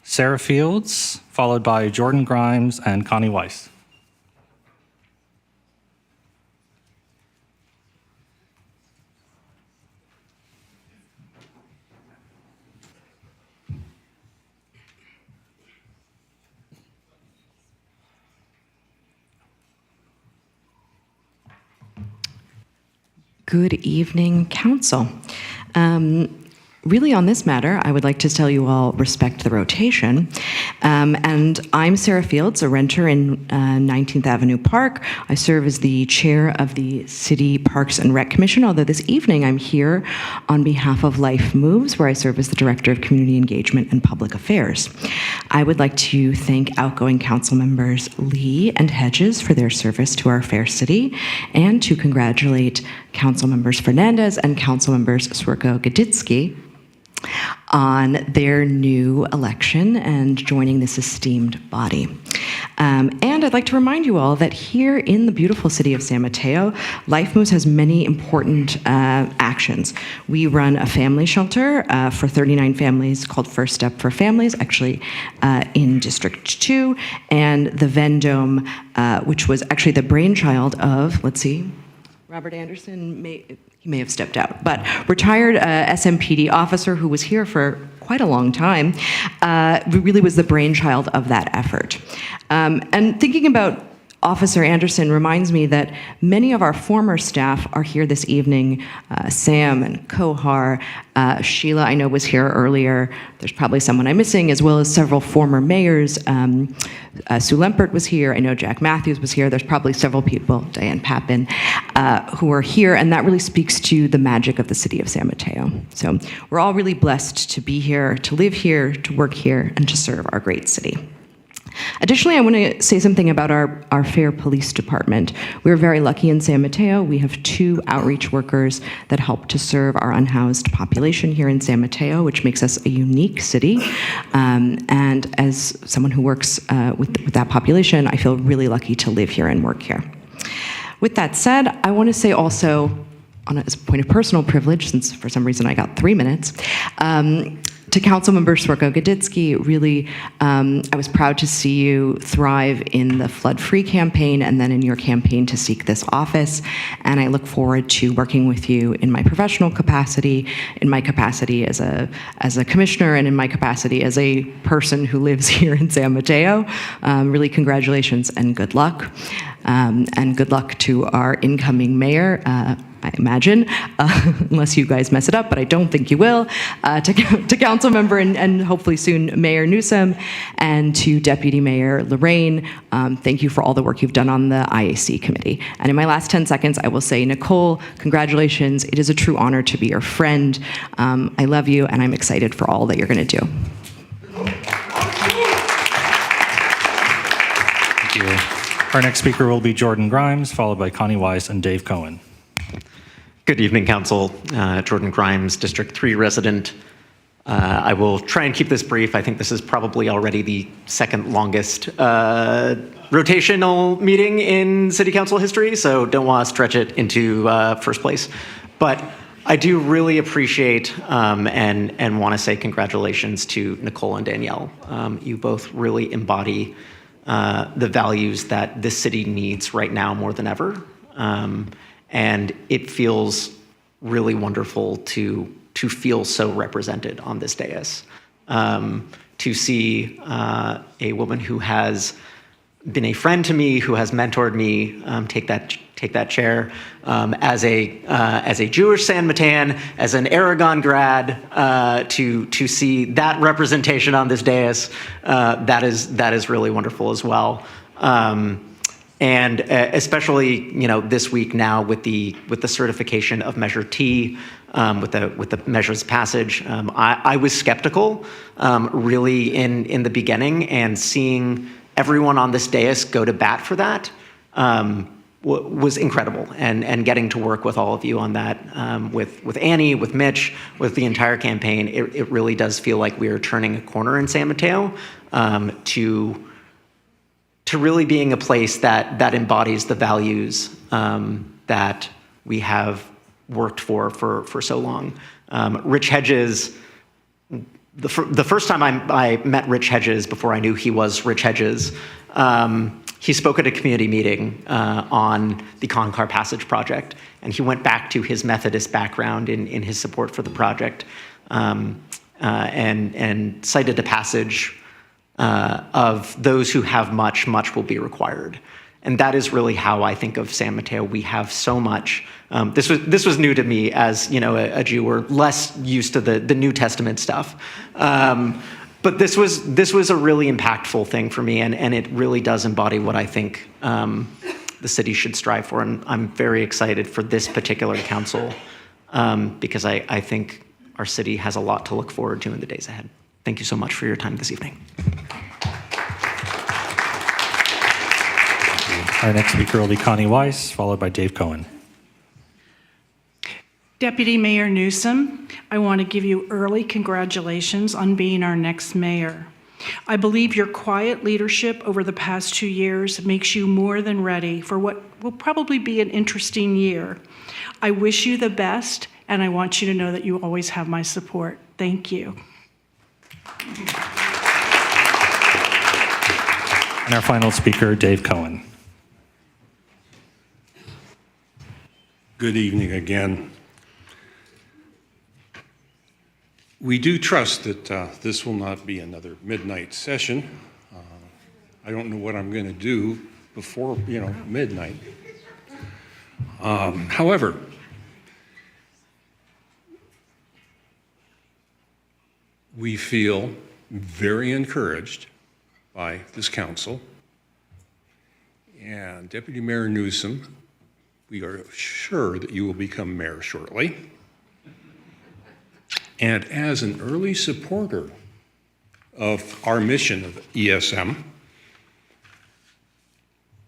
Sarah Fields, followed by Jordan Grimes and Connie Weiss. Good evening, Council. Really on this matter, I would like to tell you all respect the rotation. And I'm Sarah Fields, a renter in 19th Avenue Park. I serve as the chair of the City Parks and Rec Commission, although this evening I'm here on behalf of Life Moves, where I serve as the Director of Community Engagement and Public Affairs. I would like to thank outgoing council members Lee and Hedges for their service to our fair city, and to congratulate council members Fernandez and council members Swerko-Gaditsky on their new election and joining this esteemed body. And I'd like to remind you all that here in the beautiful city of San Mateo, Life Moves has many important actions. We run a family shelter for 39 families called First Step for Families, actually in District 2, and the Vendome, which was actually the brainchild of, let's see, Robert Anderson, he may have stepped out, but retired SMPD officer who was here for quite a long time, really was the brainchild of that effort. And thinking about Officer Anderson reminds me that many of our former staff are here this evening. Sam and Kohar, Sheila, I know, was here earlier. There's probably someone I'm missing, as well as several former mayors. Sue Lempert was here. I know Jack Matthews was here. There's probably several people, Diane Papin, who are here, and that really speaks to the magic of the city of San Mateo. So we're all really blessed to be here, to live here, to work here, and to serve our great city. Additionally, I want to say something about our fair police department. We're very lucky in San Mateo. We have 2 outreach workers that help to serve our unhoused population here in San Mateo, which makes us a unique city. And as someone who works with that population, I feel really lucky to live here and work here. With that said, I want to say also, as a point of personal privilege, since for some reason I got 3 minutes, to Councilmember Swerko-Gaditsky, really, I was proud to see you thrive in the flood-free campaign and then in your campaign to seek this office. And I look forward to working with you in my professional capacity, in my capacity as a commissioner, and in my capacity as a person who lives here in San Mateo. Really, congratulations and good luck. And good luck to our incoming mayor, I imagine, unless you guys mess it up, but I don't think you will, to council member and hopefully soon Mayor Newsom, and to Deputy Mayor Lorraine. Thank you for all the work you've done on the IAC committee. And in my last 10 seconds, I will say, Nicole, congratulations. It is a true honor to be your friend. I love you, and I'm excited for all that you're going to do. Thank you. Our next speaker will be Jordan Grimes, followed by Connie Weiss and Dave Cohen. Good evening, Council. Jordan Grimes, District 3 resident. I will try and keep this brief. I think this is probably already the second longest rotational meeting in City Council history, so don't want to stretch it into first place. But I do really appreciate and want to say congratulations to Nicole and Danielle. You both really embody the values that this city needs right now more than ever. And it feels really wonderful to feel so represented on this dais. To see a woman who has been a friend to me, who has mentored me, take that chair, as a Jewish San Matean, as an Aragon grad, to see that representation on this dais, that is really wonderful as well. And especially, this week now with the certification of Measure T, with the measure's passage, I was skeptical, really in the beginning, and seeing everyone on this dais go to bat for that was incredible. And getting to work with all of you on that, with Annie, with Mitch, with the entire campaign, it really does feel like we are turning a corner in San Mateo to really being a place that embodies the values that we have worked for so long. Rich Hedges, the first time I met Rich Hedges before I knew he was Rich Hedges, he spoke at a community meeting on the Concar Passage project, and he went back to his Methodist background in his support for the project, and cited a passage of those who have much, much will be required. And that is really how I think of San Mateo. We have so much. This was new to me as a Jew, or less used to the New Testament stuff. But this was a really impactful thing for me, and it really does embody what I think the city should strive for. And I'm very excited for this particular council because I think our city has a lot to look forward to in the days ahead. Thank you so much for your time this evening. Our next speaker will be Connie Weiss, followed by Dave Cohen. Deputy Mayor Newsom, I want to give you early congratulations on being our next mayor. I believe your quiet leadership over the past 2 years makes you more than ready for what will probably be an interesting year. I wish you the best, and I want you to know that you always have my support. Thank you. And our final speaker, Dave Cohen. Good evening again. We do trust that this will not be another midnight session. I don't know what I'm going to do before midnight. However, we feel very encouraged by this council. And Deputy Mayor Newsom, we are sure that you will become mayor shortly. And as an early supporter of our mission of ESM,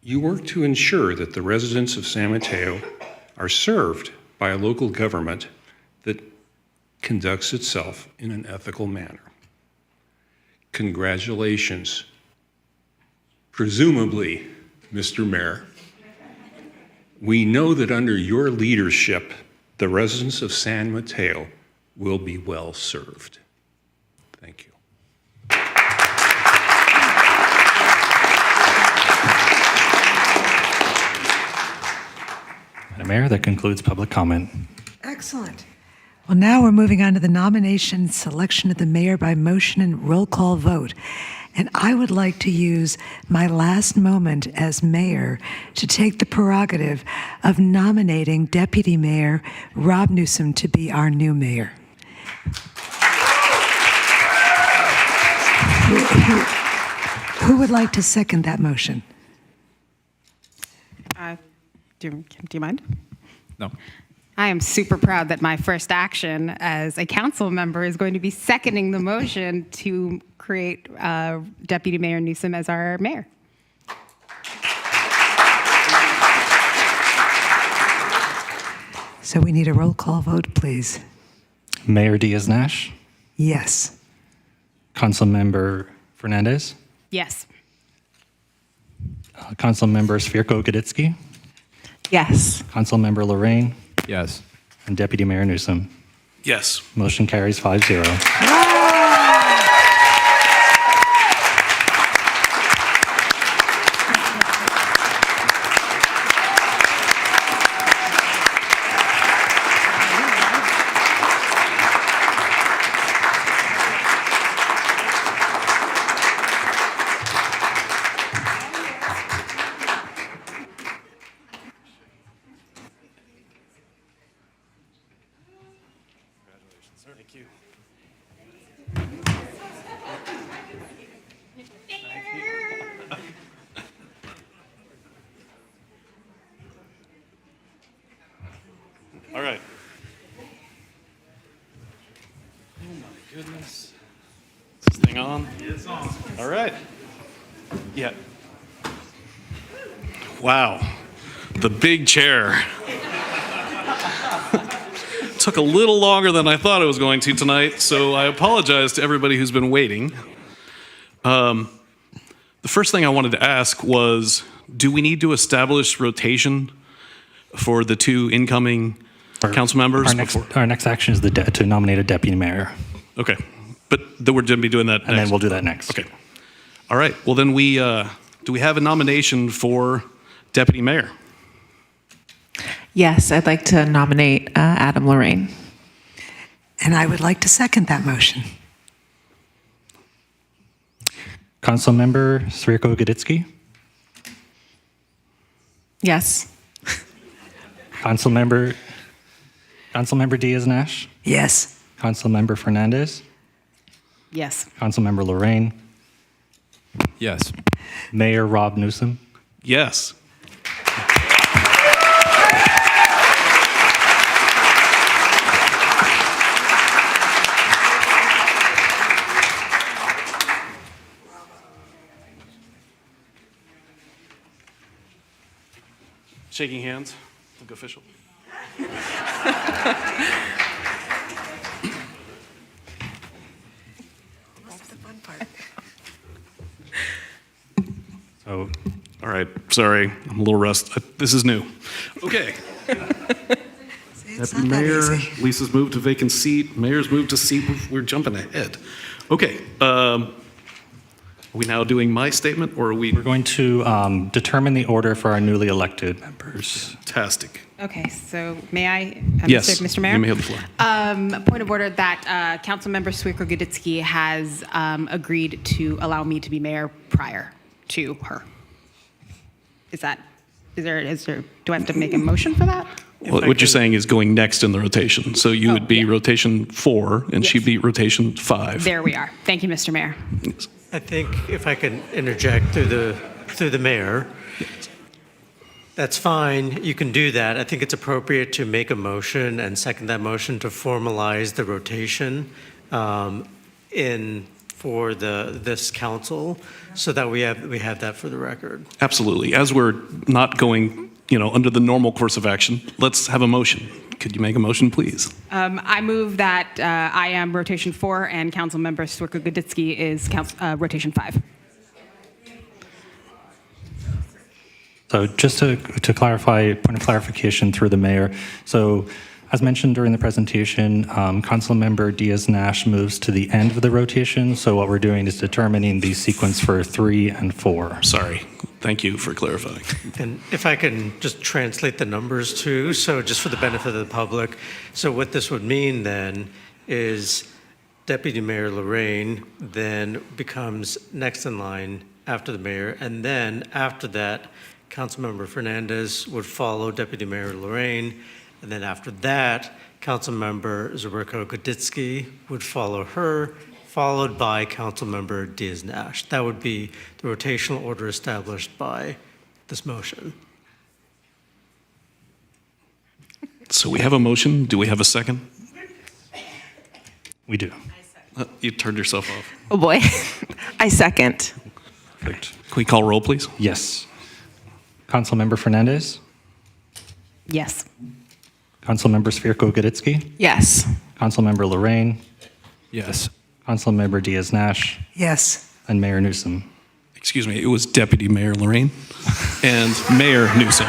you work to ensure that the residents of San Mateo are served by a local government that conducts itself in an ethical manner. Congratulations, presumably, Mr. Mayor. We know that under your leadership, the residents of San Mateo will be well served. Thank you. Madam Mayor, that concludes public comment. Excellent. Well, now we're moving on to the nomination and selection of the mayor by motion and roll call vote. And I would like to use my last moment as mayor to take the prerogative of nominating Deputy Mayor Rob Newsom to be our new mayor. Who would like to second that motion? Do you mind? No. I am super proud that my first action as a council member is going to be seconding the motion to create Deputy Mayor Newsom as our mayor. So we need a roll call vote, please. Mayor Diaz-Nash, Yes. Councilmember Fernandez, Yes. Councilmember Svirko-Gaditsky, Yes. Councilmember Lorraine, Yes. and Deputy Mayor Newsom. Yes. Motion carries 5-0. Thank you. All right. Oh my goodness. Is this thing on? It's on. All right. Yeah. Wow. The big chair. Took a little longer than I thought it was going to tonight, so I apologize to everybody who's been waiting. The first thing I wanted to ask was, do we need to establish rotation for the two incoming council members? Our next action is to nominate a deputy mayor. Okay, but then we're going to be doing that next. And then we'll do that next. Okay. All right, well then do we have a nomination for deputy mayor? Yes, I'd like to nominate Adam Lorraine. And I would like to second that motion. Councilmember Svirko-Gaditsky, Yes. Councilmember Diaz-Nash, Yes. Councilmember Fernandez, Yes. Councilmember Lorraine, Yes. Mayor Rob Newsom. Yes. Shaking hands, look official. So, all right, sorry, I'm a little rusty. This is new. Okay. Deputy Mayor, Lisa's moved to vacant seat. Mayor's moved to seat. We're jumping ahead. Okay. Are we now doing my statement, or are we? We're going to determine the order for our newly elected members. Fantastic. Okay, so may I, Yes, Mr. Mayor? you may have the floor. Point of order that Councilmember Svirko-Gaditsky has agreed to allow me to be mayor prior to her. Do I have to make a motion for that? Well, what you're saying is going next in the rotation. So you would be rotation 4, and she'd be rotation 5. There we are. Thank you, Mr. Mayor. I think if I can interject through the mayor, that's fine. You can do that. I think it's appropriate to make a motion and second that motion to formalize the rotation for this council, so that we have that for the record. Absolutely. As we're not going, under the normal course of action, let's have a motion. Could you make a motion, please? I move that I am rotation 4 and Councilmember Svirko-Gaditsky is rotation 5. So just to clarify, point of clarification through the mayor. So As mentioned during the presentation, Councilmember Diaz Nash moves to the end of the rotation. So what we're doing is determining the sequence for 3 and 4. Sorry. Thank you for clarifying. And if I can just translate the numbers too, so just for the benefit of the public. So what this would mean then is Deputy Mayor Lorraine then becomes next in line after the mayor. And then after that, Councilmember Fernandez would follow Deputy Mayor Lorraine. And then after that, Councilmember Zerberko Koditsky would follow her, followed by Councilmember Diaz Nash. That would be the rotational order established by this motion. So we have a motion. Do we have a second? We do. You turned yourself off. Oh boy. I second. Perfect. Can we call roll, please? Yes. Councilmember Fernandez? Yes. Councilmember Svirko Goditsky? Yes. Councilmember Lorraine? Yes. Councilmember Diaz Nash? Yes. And Mayor Newsom? Excuse me, it was Deputy Mayor Lorraine and Mayor Newsom.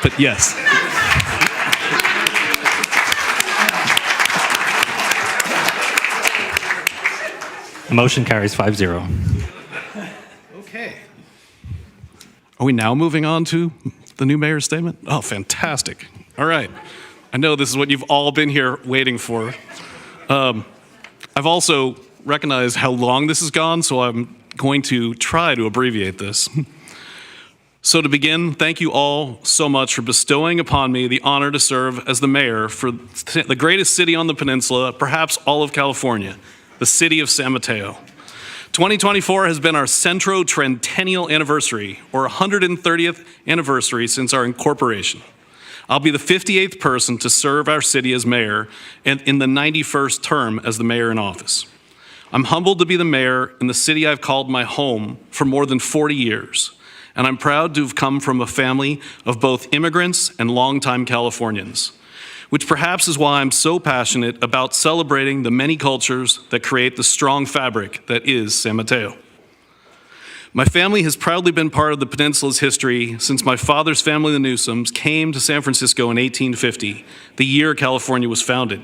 But yes. The motion carries 5-0. Okay. Are we now moving on to the new mayor's statement? Oh, fantastic. All right. I know this is what you've all been here waiting for. I've also recognized how long this has gone, so I'm going to try to abbreviate this. So to begin, thank you all so much for bestowing upon me the honor to serve as the mayor for the greatest city on the peninsula, perhaps all of California, the city of San Mateo. 2024 has been our centro-trentennial anniversary, or 130th anniversary since our incorporation. I'll be the 58th person to serve our city as mayor and in the 91st term as the mayor in office. I'm humbled to be the mayor in the city I've called my home for more than 40 years, and I'm proud to have come from a family of both immigrants and longtime Californians, which perhaps is why I'm so passionate about celebrating the many cultures that create the strong fabric that is San Mateo. My family has proudly been part of the peninsula's history since my father's family, the Newsoms, came to San Francisco in 1850, the year California was founded.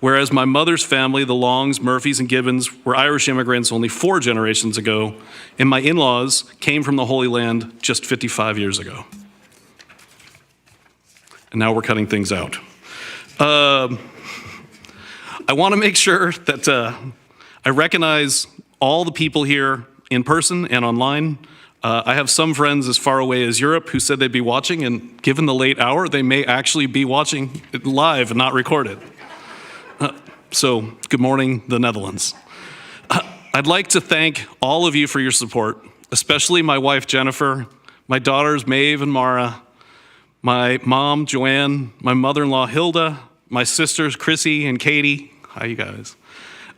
Whereas my mother's family, the Longs, Murphys, and Gibbons, were Irish immigrants only 4 generations ago, and my in-laws came from the Holy Land just 55 years ago. And now we're cutting things out. I want to make sure that I recognize all the people here in person and online. I have some friends as far away as Europe who said they'd be watching, and given the late hour, they may actually be watching it live and not recorded. So, good morning, the Netherlands. I'd like to thank all of you for your support, especially my wife, Jennifer, my daughters, Maeve and Mara, my mom, Joanne, my mother-in-law, Hilda, my sisters, Chrissy and Katie. Hi, you guys.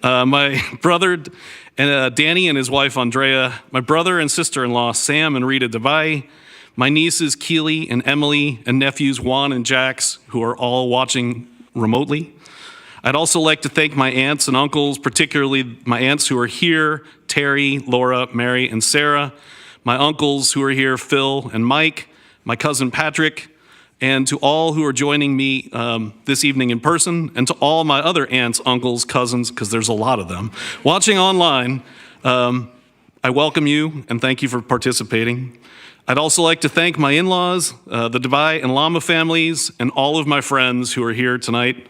My brother, Danny and his wife, Andrea, my brother and sister-in-law, Sam and Rita Dubai, my nieces, Keely and Emily, and nephews, Juan and Jax, who are all watching remotely. I'd also like to thank my aunts and uncles, particularly my aunts who are here, Terry, Laura, Mary, and Sarah, my uncles who are here, Phil and Mike, my cousin Patrick, and to all who are joining me this evening in person, and to all my other aunts, uncles, cousins, because there's a lot of them, watching online, I welcome you and thank you for participating. I'd also like to thank my in-laws, the Dubai and Lama families, and all of my friends who are here tonight.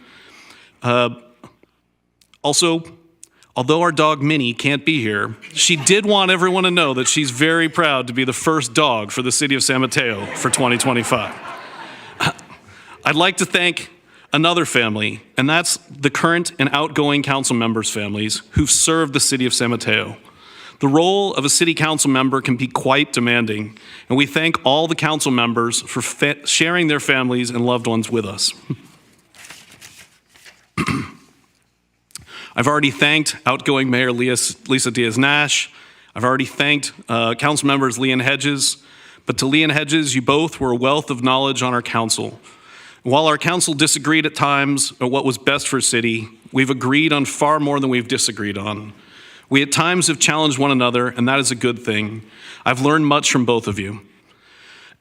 Also, although our dog Minnie can't be here, she did want everyone to know that she's very proud to be the first dog for the city of San Mateo for 2025. I'd like to thank another family, and that's the current and outgoing council members' families who've served the city of San Mateo. The role of a city council member can be quite demanding, and we thank all the council members for sharing their families and loved ones with us. I've already thanked outgoing Mayor Lisa Diaz Nash. I've already thanked council members Leon Hedges. But to Leon Hedges, you both were a wealth of knowledge on our council. While our council disagreed at times on what was best for city, we've agreed on far more than we've disagreed on. We at times have challenged one another, and that is a good thing. I've learned much from both of you.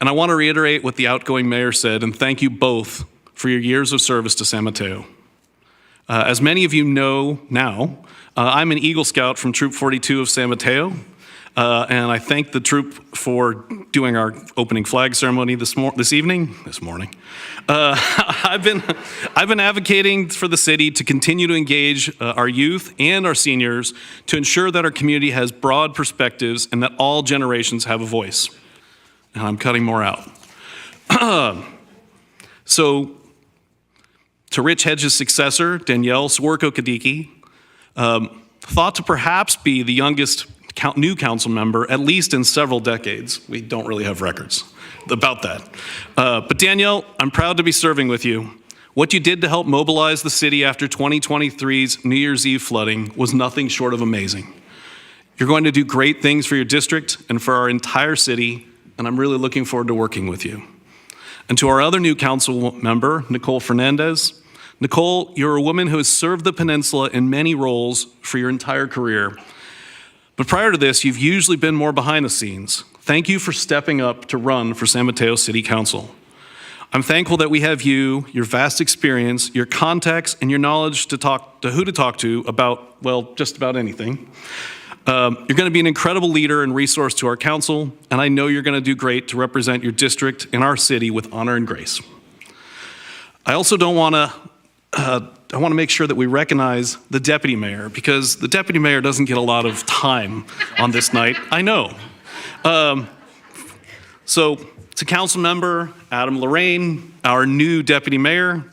And I want to reiterate what the outgoing mayor said, and thank you both for your years of service to San Mateo. As many of you know now, I'm an Eagle Scout from Troop 42 of San Mateo, and I thank the troop for doing our opening flag ceremony this morning. I've been advocating for the city to continue to engage our youth and our seniors to ensure that our community has broad perspectives and that all generations have a voice. And I'm cutting more out. So, to Rich Hedges' successor, Danielle Swarko-Kadiki, thought to perhaps be the youngest new council member, at least in several decades. We don't really have records about that. But Danielle, I'm proud to be serving with you. What you did to help mobilize the city after 2023's New Year's Eve flooding was nothing short of amazing. You're going to do great things for your district and for our entire city, and I'm really looking forward to working with you. And to our other new council member, Nicole Fernandez. Nicole, you're a woman who has served the peninsula in many roles for your entire career. But prior to this, you've usually been more behind the scenes. Thank you for stepping up to run for San Mateo City Council. I'm thankful that we have you, your vast experience, your contacts, and your knowledge to who to talk to about, well, just about anything. You're going to be an incredible leader and resource to our council, and I know you're going to do great to represent your district and our city with honor and grace. I also want to make sure that we recognize the deputy mayor, because the deputy mayor doesn't get a lot of time on this night. I know. So to council member Adam Lorraine, our new deputy mayor.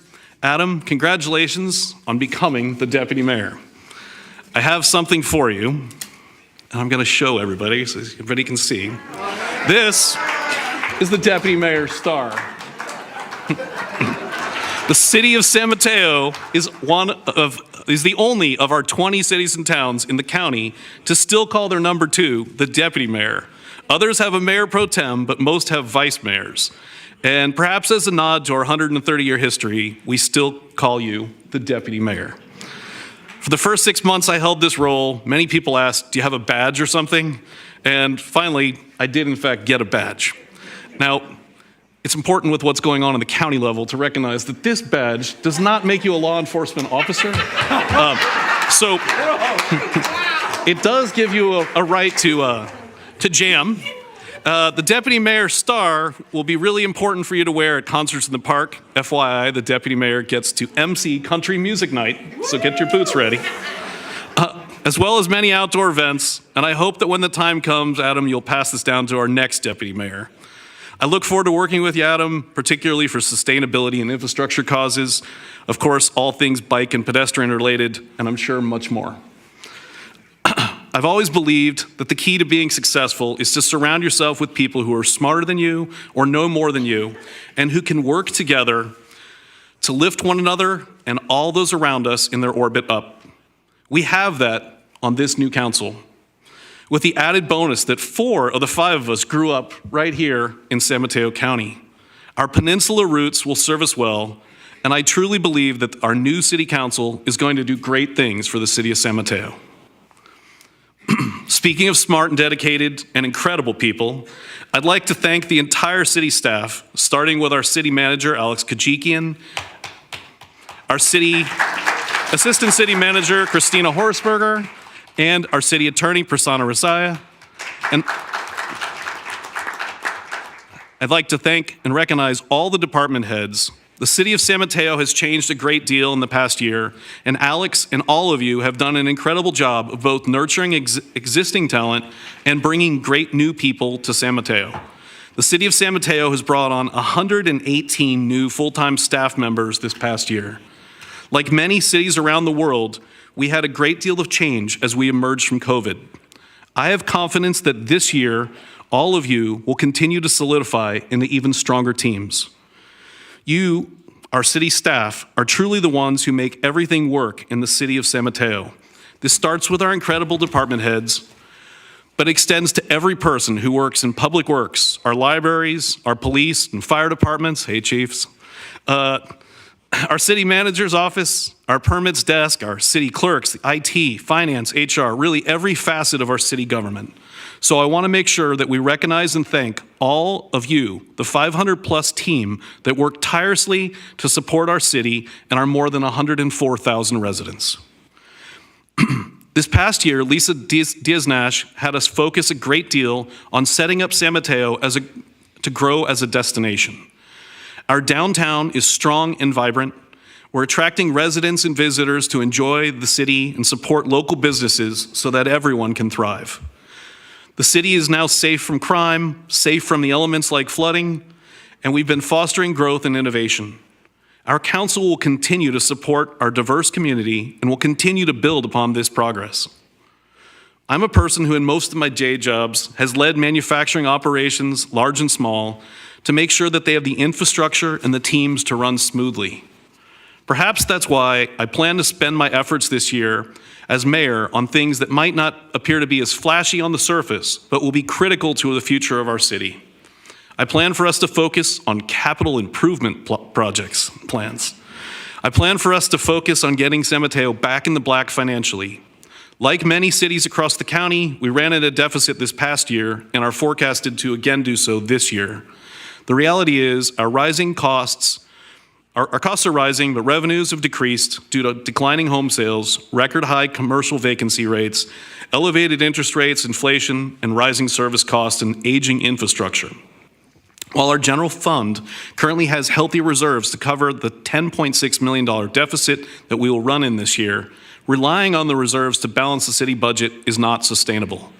Adam, congratulations on becoming the deputy mayor. I have something for you, and I'm going to show everybody so everybody can see. This is the deputy mayor's star. The city of San Mateo is the only of our 20 cities and towns in the county to still call their number 2 the deputy mayor. Others have a mayor pro tem, but most have vice mayors. And perhaps as a nod to our 130-year history, we still call you the deputy mayor. For the first 6 months I held this role, many people asked, do you have a badge or something? And finally, I did in fact get a badge. Now, it's important with what's going on in the county level to recognize that this badge does not make you a law enforcement officer. So it does give you a right to jam. The deputy mayor's star will be really important for you to wear at concerts in the park. FYI, the deputy mayor gets to MC country music night, so get your boots ready. As well as many outdoor events, and I hope that when the time comes, Adam, you'll pass this down to our next deputy mayor. I look forward to working with you, Adam, particularly for sustainability and infrastructure causes. Of course, all things bike and pedestrian related, and I'm sure much more. I've always believed that the key to being successful is to surround yourself with people who are smarter than you or know more than you, and who can work together to lift one another and all those around us in their orbit up. We have that on this new council, with the added bonus that 4 of the 5 of us grew up right here in San Mateo County. Our peninsula roots will serve us well, and I truly believe that our new city council is going to do great things for the city of San Mateo. Speaking of smart and dedicated and incredible people, I'd like to thank the entire city staff, starting with our city manager, Alex Kajikian, our assistant city manager, Christina Horsberger, and our city attorney, Prasanna Rasaya. And I'd like to thank and recognize all the department heads. The city of San Mateo has changed a great deal in the past year, and Alex and all of you have done an incredible job of both nurturing existing talent and bringing great new people to San Mateo. The city of San Mateo has brought on 118 new full-time staff members this past year. Like many cities around the world, we had a great deal of change as we emerged from COVID. I have confidence that this year, all of you will continue to solidify into even stronger teams. You, our city staff, are truly the ones who make everything work in the city of San Mateo. This starts with our incredible department heads, but extends to every person who works in public works, our libraries, our police and fire departments, hey chiefs, our city manager's office, our permits desk, our city clerks, the IT, finance, HR, really every facet of our city government. So I want to make sure that we recognize and thank all of you, the 500-plus team that worked tirelessly to support our city and our more than 104,000 residents. This past year, Lisa Diaz Nash had us focus a great deal on setting up San Mateo to grow as a destination. Our downtown is strong and vibrant. We're attracting residents and visitors to enjoy the city and support local businesses so that everyone can thrive. The city is now safe from crime, safe from the elements like flooding, and we've been fostering growth and innovation. Our council will continue to support our diverse community and will continue to build upon this progress. I'm a person who in most of my day jobs has led manufacturing operations, large and small, to make sure that they have the infrastructure and the teams to run smoothly. Perhaps that's why I plan to spend my efforts this year as mayor on things that might not appear to be as flashy on the surface, but will be critical to the future of our city. I plan for us to focus on capital improvement plans. I plan for us to focus on getting San Mateo back in the black financially. Like many cities across the county, we ran at a deficit this past year and are forecasted to again do so this year. The reality is our costs are rising, but revenues have decreased due to declining home sales, record high commercial vacancy rates, elevated interest rates, inflation, and rising service costs and aging infrastructure. While our general fund currently has healthy reserves to cover the $10.6 million deficit that we will run in this year, relying on the reserves to balance the city budget is not sustainable.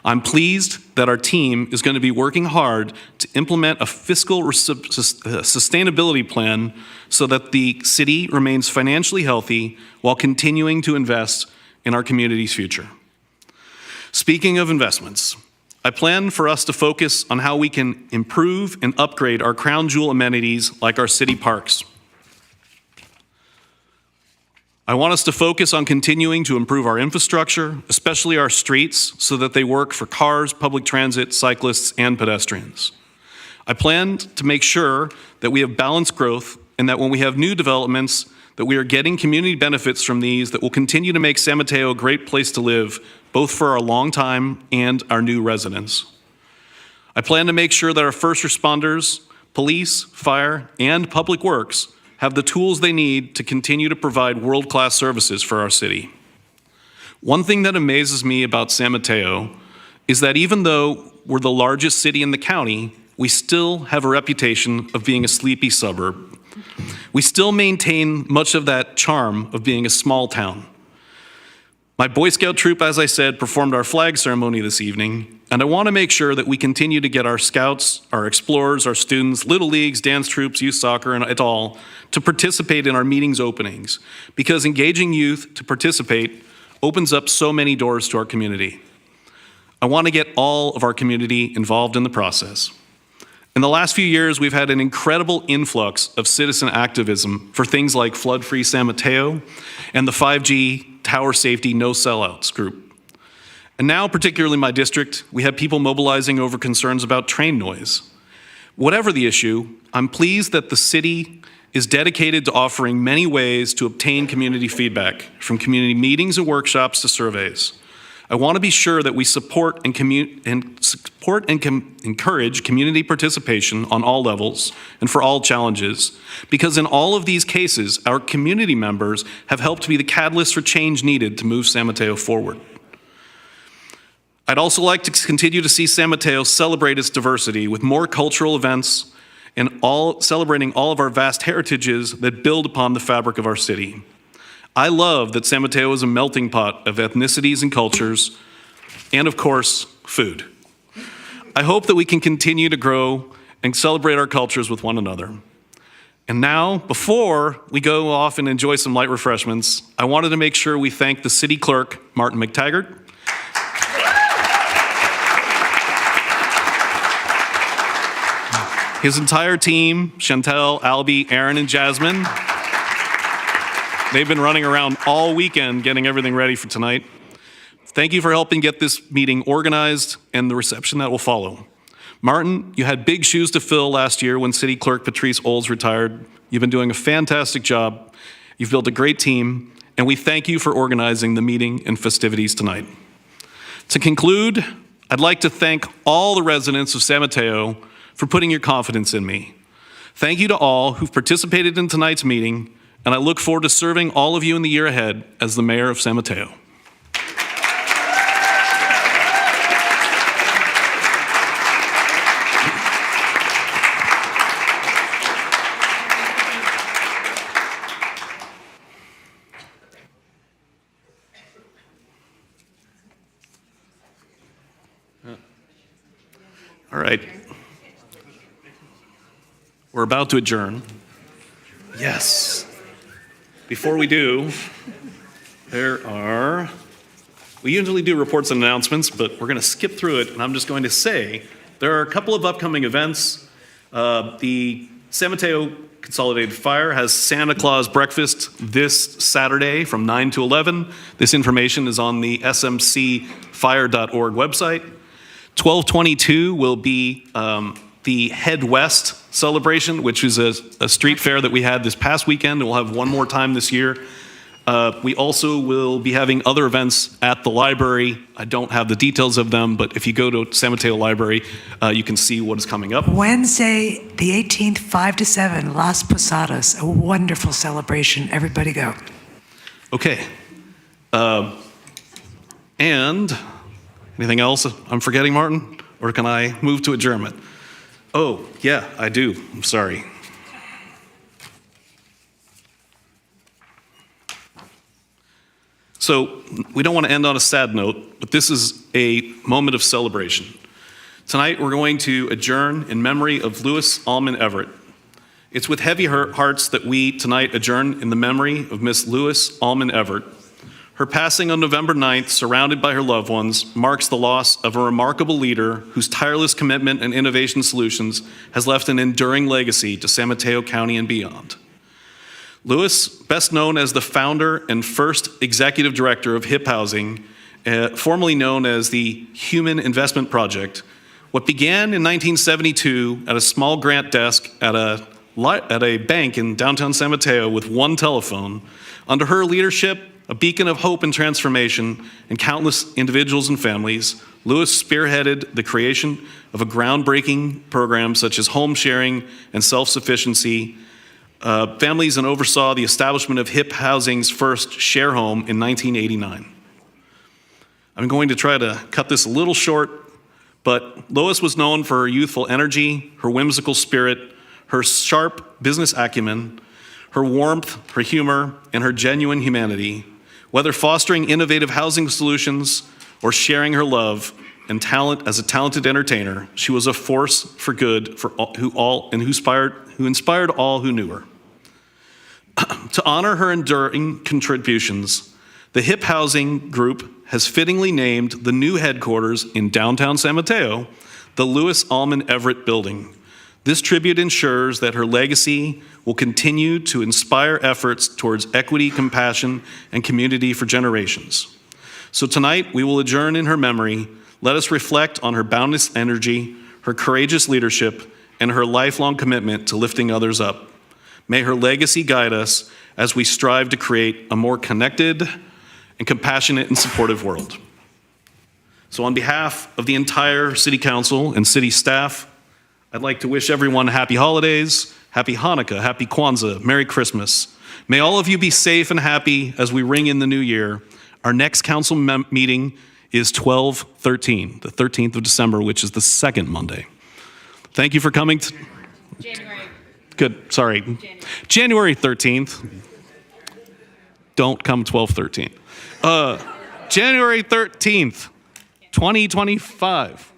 I'm pleased that our team is going to be working hard to implement a fiscal sustainability plan so that the city remains financially healthy while continuing to invest in our community's future. Speaking of investments, I plan for us to focus on how we can improve and upgrade our crown jewel amenities like our city parks. I want us to focus on continuing to improve our infrastructure, especially our streets, so that they work for cars, public transit, cyclists, and pedestrians. I plan to make sure that we have balanced growth and that when we have new developments, that we are getting community benefits from these that will continue to make San Mateo a great place to live, both for our longtime and our new residents. I plan to make sure that our first responders, police, fire, and public works have the tools they need to continue to provide world-class services for our city. One thing that amazes me about San Mateo is that even though we're the largest city in the county, we still have a reputation of being a sleepy suburb. We still maintain much of that charm of being a small town. My Boy Scout troop, as I said, performed our flag ceremony this evening, and I want to make sure that we continue to get our scouts, our explorers, our students, little leagues, dance troops, youth soccer, and et al. To participate in our meetings openings, because engaging youth to participate opens up so many doors to our community. I want to get all of our community involved in the process. In the last few years, we've had an incredible influx of citizen activism for things like Flood-Free San Mateo and the 5G Tower Safety No Sellouts group. And now, particularly in my district, we have people mobilizing over concerns about train noise. Whatever the issue, I'm pleased that the city is dedicated to offering many ways to obtain community feedback, from community meetings and workshops to surveys. I want to be sure that we support and encourage community participation on all levels and for all challenges, because in all of these cases, our community members have helped be the catalyst for change needed to move San Mateo forward. I'd also like to continue to see San Mateo celebrate its diversity with more cultural events and celebrating all of our vast heritages that build upon the fabric of our city. I love that San Mateo is a melting pot of ethnicities and cultures, and of course, food. I hope that we can continue to grow and celebrate our cultures with one another. And now, before we go off and enjoy some light refreshments, I wanted to make sure we thank the city clerk, Martin McTaggart, his entire team, Chantel, Albie, Aaron, and Jasmine. They've been running around all weekend getting everything ready for tonight. Thank you for helping get this meeting organized and the reception that will follow. Martin, you had big shoes to fill last year when City Clerk Patrice Olds retired. You've been doing a fantastic job. You've built a great team, and we thank you for organizing the meeting and festivities tonight. To conclude, I'd like to thank all the residents of San Mateo for putting your confidence in me. Thank you to all who've participated in tonight's meeting, and I look forward to serving all of you in the year ahead as the mayor of San Mateo. All right. We're about to adjourn. Yes. Before we do, we usually do reports and announcements, but we're going to skip through it, and I'm just going to say there are a couple of upcoming events. The San Mateo Consolidated Fire has Santa Claus breakfast this Saturday from 9 to 11. This information is on the smcfire.org website. 12/22 will be the Head West celebration, which is a street fair that we had this past weekend, and we'll have one more time this year. We also will be having other events at the library. I don't have the details of them, but if you go to San Mateo Library, you can see what is coming up. Wednesday, the 18th, 5 to 7, Las Posadas, a wonderful celebration. Everybody go. Okay. And anything else I'm forgetting, Martin? Or can I move to adjournment? Oh, yeah, I do. I'm sorry. So we don't want to end on a sad note, but this is a moment of celebration. Tonight we're going to adjourn in memory of Louis Allman Everett. It's with heavy hearts that we tonight adjourn in the memory of Miss Louis Allman Everett. Her passing on November 9th, surrounded by her loved ones, marks the loss of a remarkable leader whose tireless commitment and innovation solutions has left an enduring legacy to San Mateo County and beyond. Louis, best known as the founder and first executive director of HIP Housing, formerly known as the Human Investment Project, what began in 1972 at a small grant desk at a bank in downtown San Mateo with one telephone, under her leadership, a beacon of hope and transformation in countless individuals and families, Louis spearheaded the creation of a groundbreaking program such as home sharing and self-sufficiency families and oversaw the establishment of HIP Housing's first share home in 1989. I'm going to try to cut this a little short, but Lois was known for her youthful energy, her whimsical spirit, her sharp business acumen, her warmth, her humor, and her genuine humanity. Whether fostering innovative housing solutions or sharing her love and talent as a talented entertainer, she was a force for good for all, who inspired all who knew her. To honor her enduring contributions, the HIP Housing Group has fittingly named the new headquarters in downtown San Mateo the Louis Allman Everett Building. This tribute ensures that her legacy will continue to inspire efforts towards equity, compassion, and community for generations. So tonight, we will adjourn in her memory. Let us reflect on her boundless energy, her courageous leadership, and her lifelong commitment to lifting others up. May her legacy guide us as we strive to create a more connected and compassionate and supportive world. So on behalf of the entire City Council and City staff, I'd like to wish everyone happy holidays, happy Hanukkah, happy Kwanzaa, Merry Christmas. May all of you be safe and happy as we ring in the new year. Our next council meeting is 12/13, the 13th of December, which is the second Monday. Thank you for coming. January. Good, sorry. January 13th. Don't come 12/13. January 13th, 2025.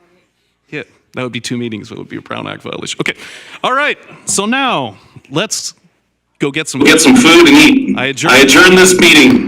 Yeah, that would be 2 meetings. It would be a Brown Act violation. Okay, all right. So now let's go get some food and eat. I adjourn this meeting.